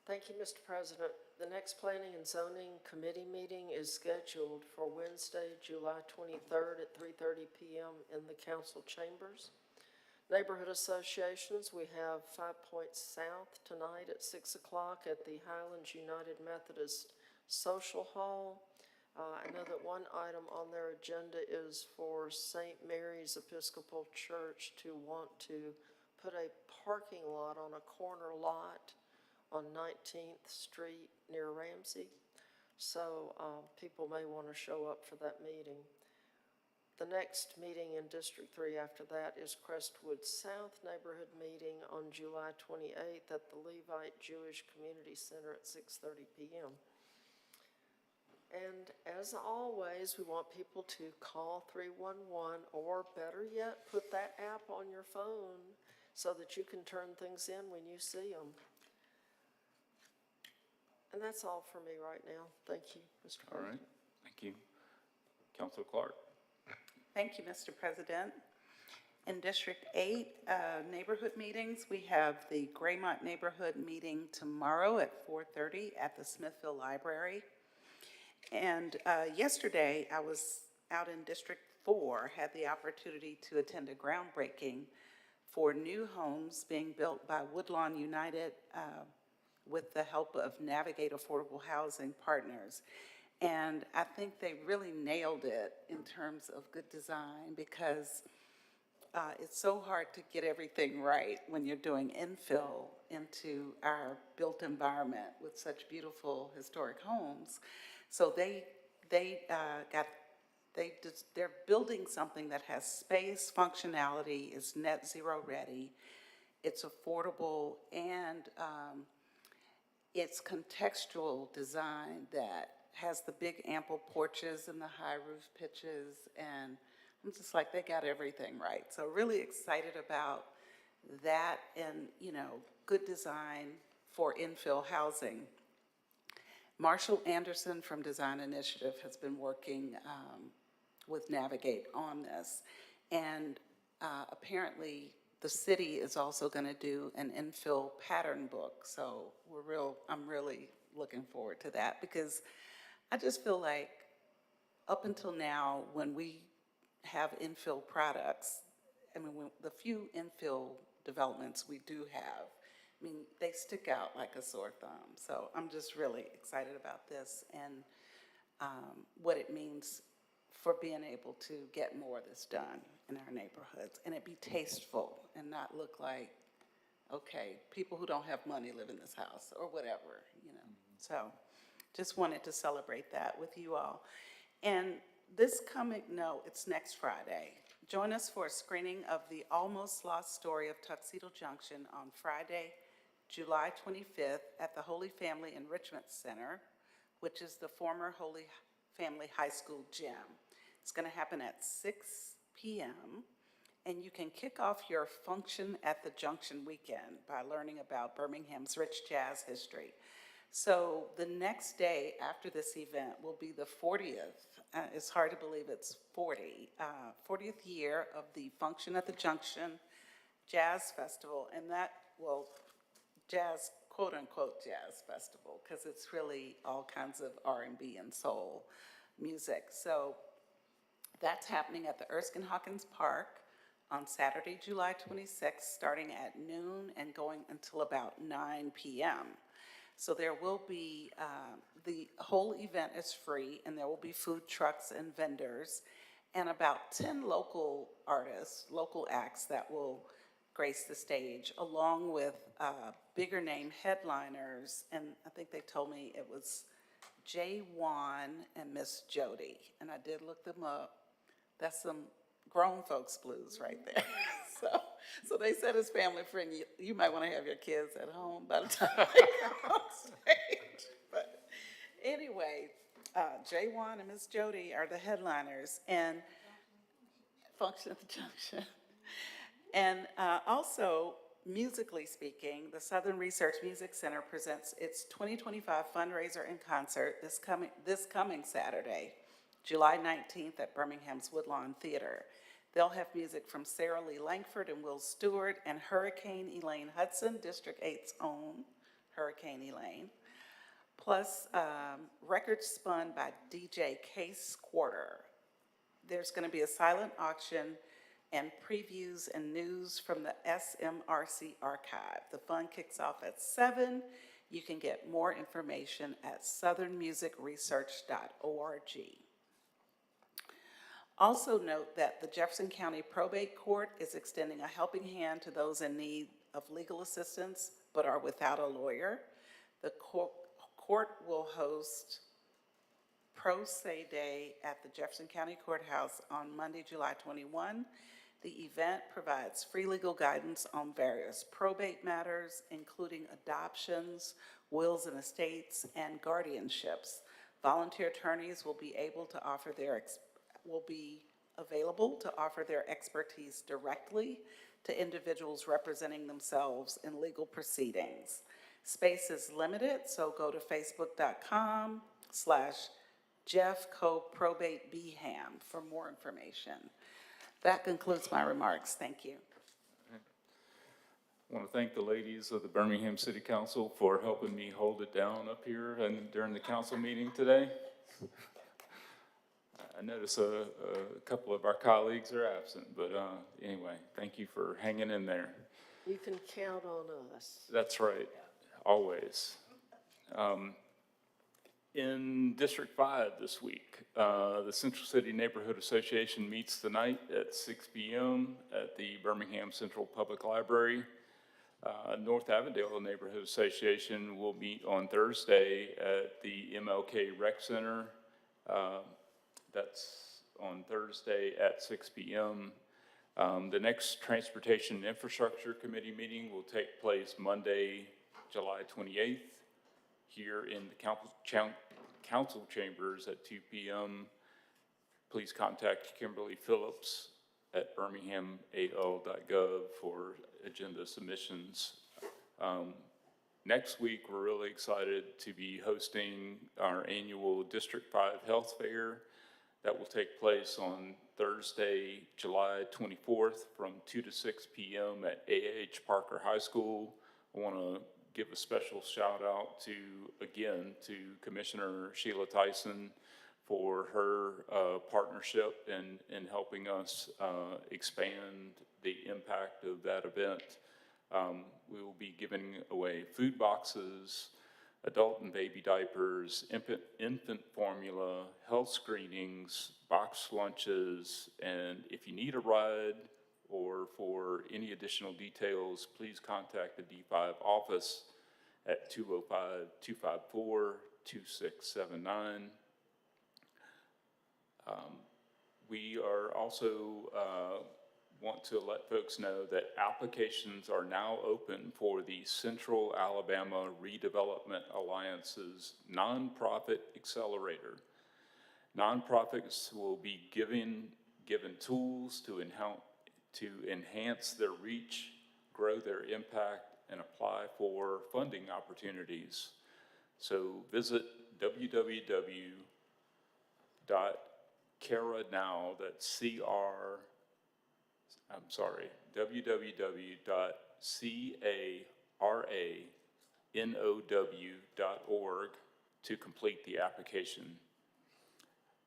Thank you, Mr. President. The next Planning and Zoning Committee meeting is scheduled for Wednesday, July 23rd at 3:30 p.m. in the council chambers. Neighborhood associations, we have 5 Points South tonight at 6 o'clock at the Highlands United Methodist Social Hall. I know that one item on their agenda is for St. Mary's Episcopal Church to want to put a parking lot on a corner lot on 19th Street near Ramsey. So people may want to show up for that meeting. The next meeting in District 3 after that is Crestwood South Neighborhood Meeting on July 28th at the Levite Jewish Community Center at 6:30 p.m. And as always, we want people to call 311, or better yet, put that app on your phone so that you can turn things in when you see them. And that's all for me right now. Thank you, Mr. All President. right, thank you. Councilor Clark. Thank you, Mr. President. In District 8 neighborhood meetings, we have the Graymont neighborhood meeting tomorrow at 4:30 at the Smithville Library. And yesterday, I was out in District 4, had the opportunity to attend a groundbreaking for new homes being built by Woodlawn United with the help of Navigate Affordable Housing Partners. And I think they really nailed it in terms of good design, because it's so hard to get everything right when you're doing infill into our built environment with such beautiful historic homes. So they're building something that has space, functionality, is net zero ready, it's affordable, and it's contextual design that has the big ample porches and the high roof pitches, and I'm just like, they got everything right. So really excited about that, and, you know, good design for infill housing. Marshall Anderson from Design Initiative has been working with Navigate on this, and apparently the city is also going to do an infill pattern book. So I'm really looking forward to that, because I just feel like up until now, when we have infill products, I mean, the few infill developments we do have, I mean, they stick out like a sore thumb. So I'm just really excited about this and what it means for being able to get more of this done in our neighborhoods, and it be tasteful and not look like, okay, people who don't have money live in this house or whatever, you know. So just wanted to celebrate that with you all. And it's next Friday. Join us for a screening of the Almost Lost Story of Tuxedo Junction on Friday, July 25th at the Holy Family Enrichment Center, which is the former Holy Family High School gym. It's going to happen at 6 p.m., and you can kick off your Function at the Junction weekend by learning about Birmingham's rich jazz history. So the next day after this event will be the 40th, it's hard to believe it's 40th year of the Function at the Junction Jazz Festival, and jazz, quote unquote jazz festival, because it's really all kinds of R&B and soul music. So that's happening at the Erskine Hawkins Park on Saturday, July 26th, starting at noon and going until about 9 p.m. So there will be, the whole event is free, and there will be food trucks and vendors, and about 10 local artists, local acts that will grace the stage, along with bigger name headliners. And I think they told me it was Jay Wan and Miss Jody, and I did look them up. That's some grown folks blues right there. So they said it's family friendly. You might want to have your kids at home by the time they come on stage. But anyway, Jay Wan and Miss Jody are the headliners, and Function at the Junction. And also, musically speaking, the Southern Research Music Center presents its 2025 fundraiser and concert this coming Saturday, July 19th at Birmingham's Woodlawn Theater. They'll have music from Sarah Lee Langford and Will Stewart and Hurricane Elaine Hudson, District 8's own Hurricane Elaine, plus records spun by DJ Case Quarter. There's going to be a silent auction and previews and news from the SMRC archive. The fun kicks off at 7, You can get more information at southernmusicresearch.org. Also note that the Jefferson County Probate Court is extending a helping hand to those in need of legal assistance but are without a lawyer. The court will host Pro Se Day at the Jefferson County Courthouse on Monday, July 21. The event provides free legal guidance on various probate matters, including adoptions, wills and estates, and guardianships. Volunteer attorneys will be available to offer their expertise directly to individuals representing themselves in legal proceedings. Space is limited, so go to facebook.com/JeffCoProbateBham for more information. That concludes my remarks. Thank you. I want to thank the ladies of the Birmingham City Council for helping me hold it down up here and during the council meeting today. I notice a couple of our colleagues are absent, but anyway, thank you for hanging in there. You can count on us. That's right, always. In District 5 this week, the Central City Neighborhood Association meets tonight at 6 p.m. at the Birmingham Central Public Library. North Avondale Neighborhood Association will meet on Thursday at the MLK Rec Center. That's on Thursday at 6 p.m. The next Transportation Infrastructure Committee meeting will take place Monday, July 28th, here in the council chambers at 2 p.m. Please contact Kimberly Phillips at birminghamal.gov for agenda submissions. Next week, we're really excited to be hosting our annual District 5 Health Fair. That will take place on Thursday, July 24th from 2 to 6 p.m. at A.H. Parker High School. I want to give a special shout out to Commissioner Sheila Tyson for her partnership in helping us expand the impact of that event. We will be giving away food boxes, adult and baby diapers, infant formula, health screenings, box lunches, and if you need a ride or for any additional details, please contact the D5 office at 205-254-2679. We are also want to let folks know that applications are now open for the Central Alabama Redevelopment Alliance's Nonprofit Accelerator. Nonprofits will be given tools to enhance their reach, grow their impact, and apply for funding opportunities. So visit www.caranow.org to complete the application.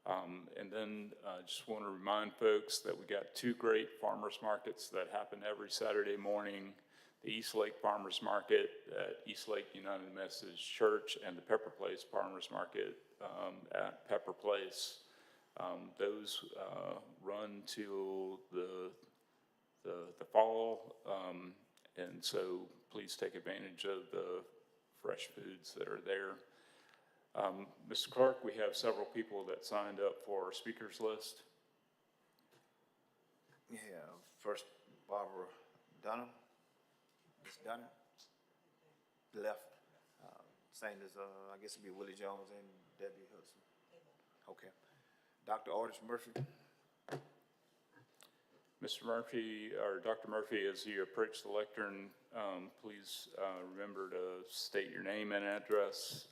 And then I just want to remind folks that we got two great farmers markets that happen every Saturday morning. The East Lake Farmers Market at East Lake United Methodist Church and the Pepper Place Farmers Market at Pepper Place. Those run till the fall, and so please take advantage of the fresh foods that are there. Mr. Clark, we have several people that signed up for our speakers list. Yeah, first Barbara Dunham. Ms. Dunham. Left. Same as, I guess it'd be Willie Jones and Debbie Hudson. Okay. Dr. Otis Murphy. Mr. Murphy, or Dr. Murphy, as you approach the lectern, please remember to state your name and address,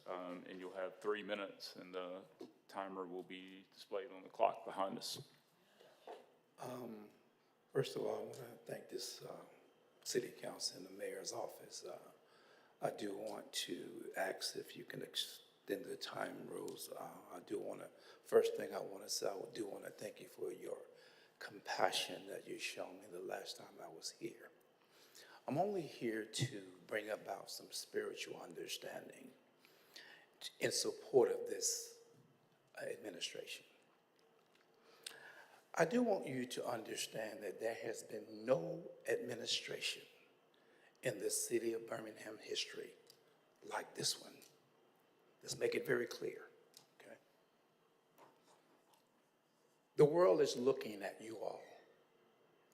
and you'll have 3 minutes, and the timer will be displayed on the clock behind us. First of all, I want to thank this City Council and the Mayor's office. I do want to ask if you can extend the time rules. First thing I want to say, I do want to thank you for your compassion that you showed me the last time I was here. I'm only here to bring about some spiritual understanding in support of this administration. I do want you to understand that there has been no administration in the city of Birmingham history like this one. Let's make it very clear, okay? The world is looking at you all.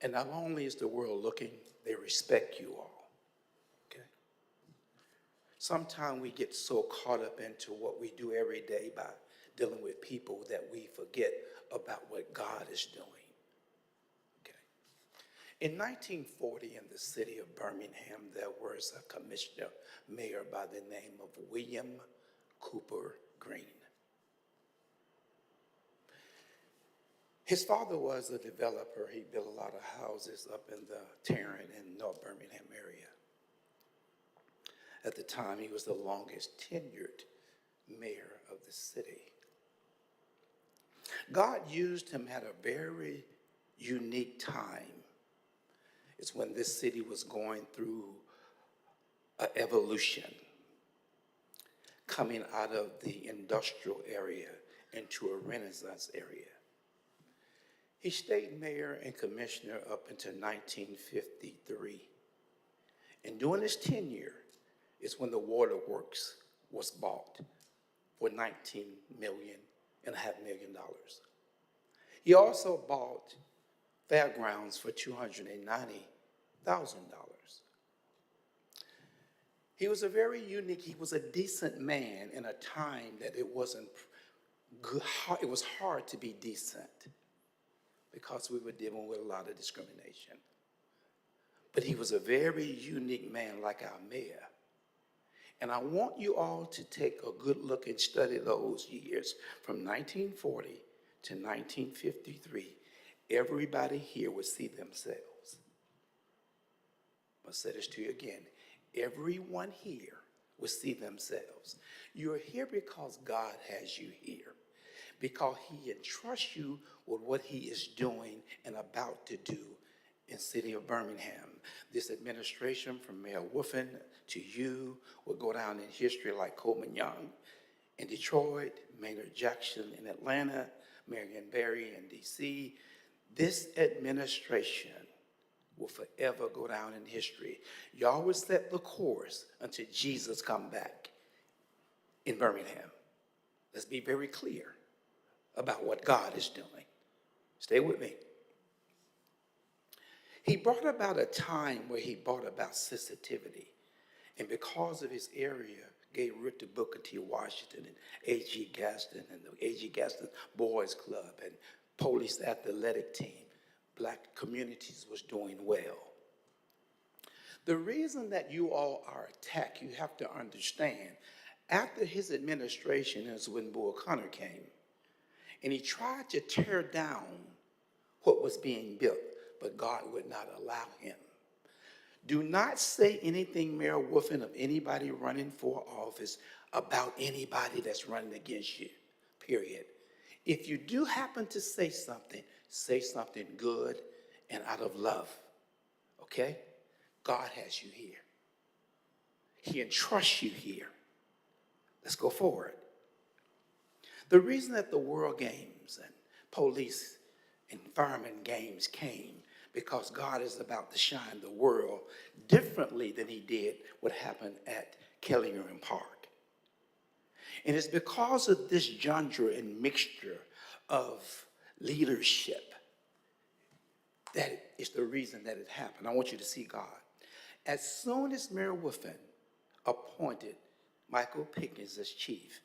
And not only is the world looking, they respect you all, okay? Sometimes we get so caught up into what we do every day by dealing with people that we forget about what God is doing. In 1940, in the city of Birmingham, there was a commissioner mayor by the name of William Cooper Green. His father was a developer. He built a lot of houses up in the Tarrant and North Birmingham area. At the time, he was the longest tenured mayor of the city. God used him at a very unique time. It's when this city was going through an evolution, coming out of the industrial area into a Renaissance area. He stayed mayor and commissioner up until 1953. And during his tenure is when the waterworks was bought for $19.5 million. He also bought fairgrounds for $290,000. He was a very unique, he was a decent man in a time that it wasn't good, it was hard to be decent because we were dealing with a lot of discrimination. But he was a very unique man like our mayor. And I want you all to take a good look and study those years from 1940 to 1953. Everybody here would see themselves. I'll say this to you again. Everyone here will see themselves. You're here because God has you here, because he entrusts you with what he is doing and about to do in the city of Birmingham. This administration from Mayor Wolfen to you will go down in history like Coleman Young in Detroit, Maynard Jackson in Atlanta, Marion Barry in D.C. This administration will forever go down in history. Y'all will set the course until Jesus come back in Birmingham. Let's be very clear about what God is doing. Stay with me. He brought about a time where he brought about sensitivity. And because of his area, gave root to Booker T. Washington and A.G. Gaston and the A.G. Gaston Boys Club and Police Athletic Team. Black communities was doing well. The reason that you all are attacked, you have to understand, after his administration is when Bull Connor came, and he tried to tear down what was being built, but God would not allow him. Do not say anything, Mayor Wolfen, of anybody running for office about anybody that's running against you, period. If you do happen to say something good and out of love, okay? God has you here. He entrusts you here. Let's go forward. The reason that the World Games and police and firemen games came because God is about to shine the world differently than he did what happened at Kellogg Park. And it's because of this genre and mixture of leadership that is the reason that it happened. I want you to see God. As soon as Mayor Wolfen appointed Michael Pickens as chief,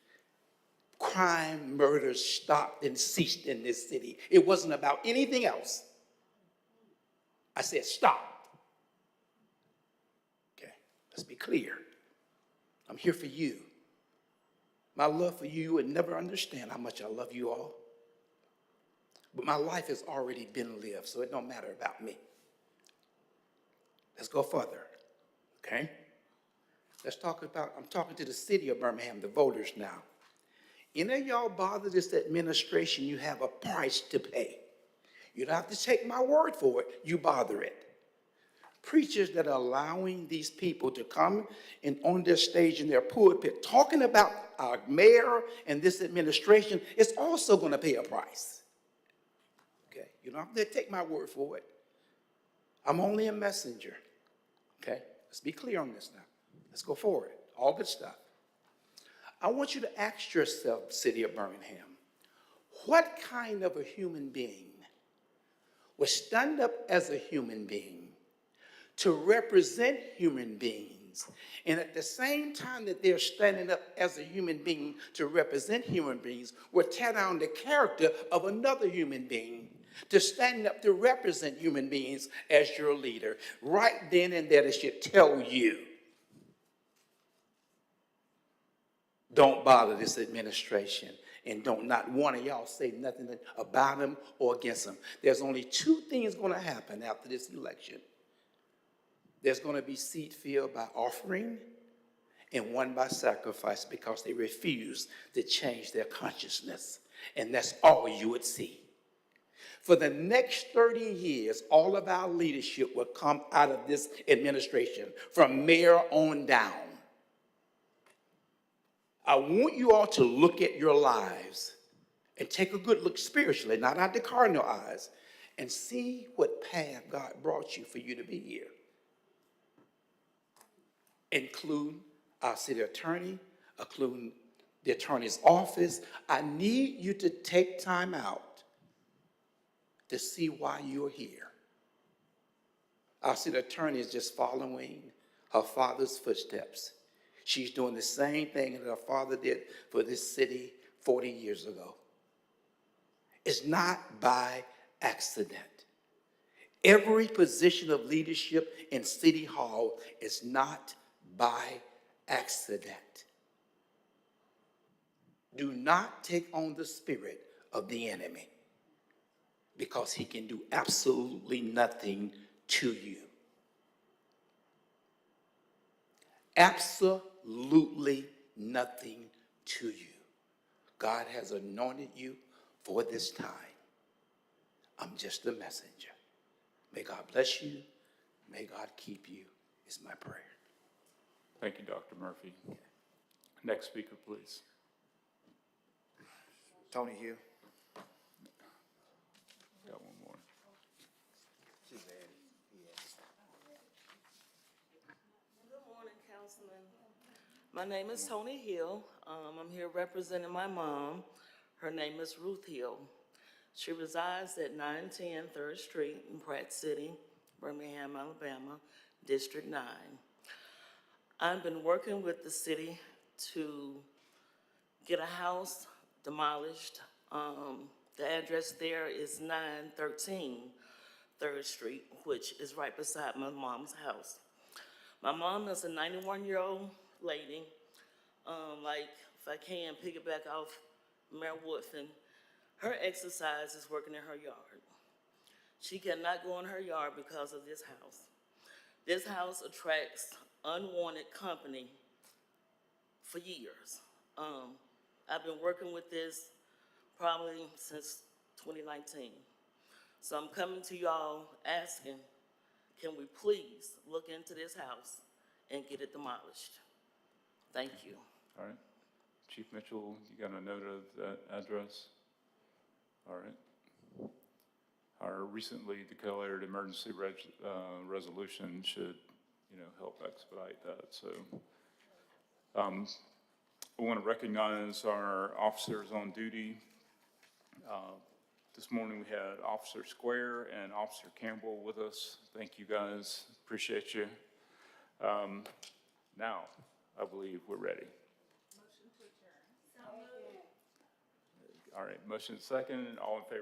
crime, murder stopped and ceased in this city. It wasn't about anything else. I said stop. Okay, let's be clear. I'm here for you. My love for you would never understand how much I love you all. But my life has already been lived, so it don't matter about me. Let's go further, okay? I'm talking to the city of Birmingham, the voters now. Any of y'all bother this administration, you have a price to pay. You don't have to take my word for it, you bother it. preachers that are allowing these people to come and on their stage in their pulpit talking about our mayor and this administration is also going to pay a price. Okay, you don't have to take my word for it. I'm only a messenger. Okay, let's be clear on this now. Let's go forward. All good stuff. I want you to ask yourself, City of Birmingham, what kind of a human being will stand up as a human being to represent human beings, and at the same time that they're standing up as a human being to represent human beings, will tear down the character of another human being to stand up to represent human beings as your leader? Right then and there, it should tell you, don't bother this administration, and don't not one of y'all say nothing about him or against him. There's only two things going to happen after this election. There's going to be seat filled by offering and one by sacrifice, because they refuse to change their consciousness. And that's all you would see. For the next 30 years, all of our leadership will come out of this administration, from mayor on down. I want you all to look at your lives and take a good look spiritually, not out the cardinal eyes, and see what path God brought you for you to be here. Include our city attorney, including the attorney's office. I need you to take time out to see why you're here. Our city attorney is just following her father's footsteps. She's doing the same thing that her father did for this city 40 years ago. It's not by accident. Every position of leadership in City Hall is not by accident. Do not take on the spirit of the enemy, because he can do absolutely nothing to you. Absolutely nothing to you. God has anointed you for this time. I'm just a messenger. May God bless you. May God keep you, is my prayer. Thank you, Dr. Murphy. Next speaker, please. Tony Hill. Got one more. Good morning, Councilman. My name is Tony Hill. I'm here representing my mom. Her name is Ruth Hill. She resides at 910 3rd Street in Pratt City, Birmingham, Alabama, District 9. I've been working with the city to get a house demolished. The address there is 913 3rd Street, which is right beside my mom's house. My mom is a 91-year-old lady. Like, if I can piggyback off Mayor Woodfin, her exercise is working in her yard. She cannot go in her yard because of this house. This house attracts unwanted company for years. I've been working with this probably since 2019. So I'm coming to y'all asking, can we please look into this house and get it demolished? Thank you. All right. Chief Mitchell, you got a note of that address? All right. Our recently declared emergency resolution should, help expedite that. So I want to recognize our officers on duty. This morning we had Officer Square and Officer Campbell with us. Thank you guys. Appreciate you. Now, I believe we're ready. All right, motion second, all in favor.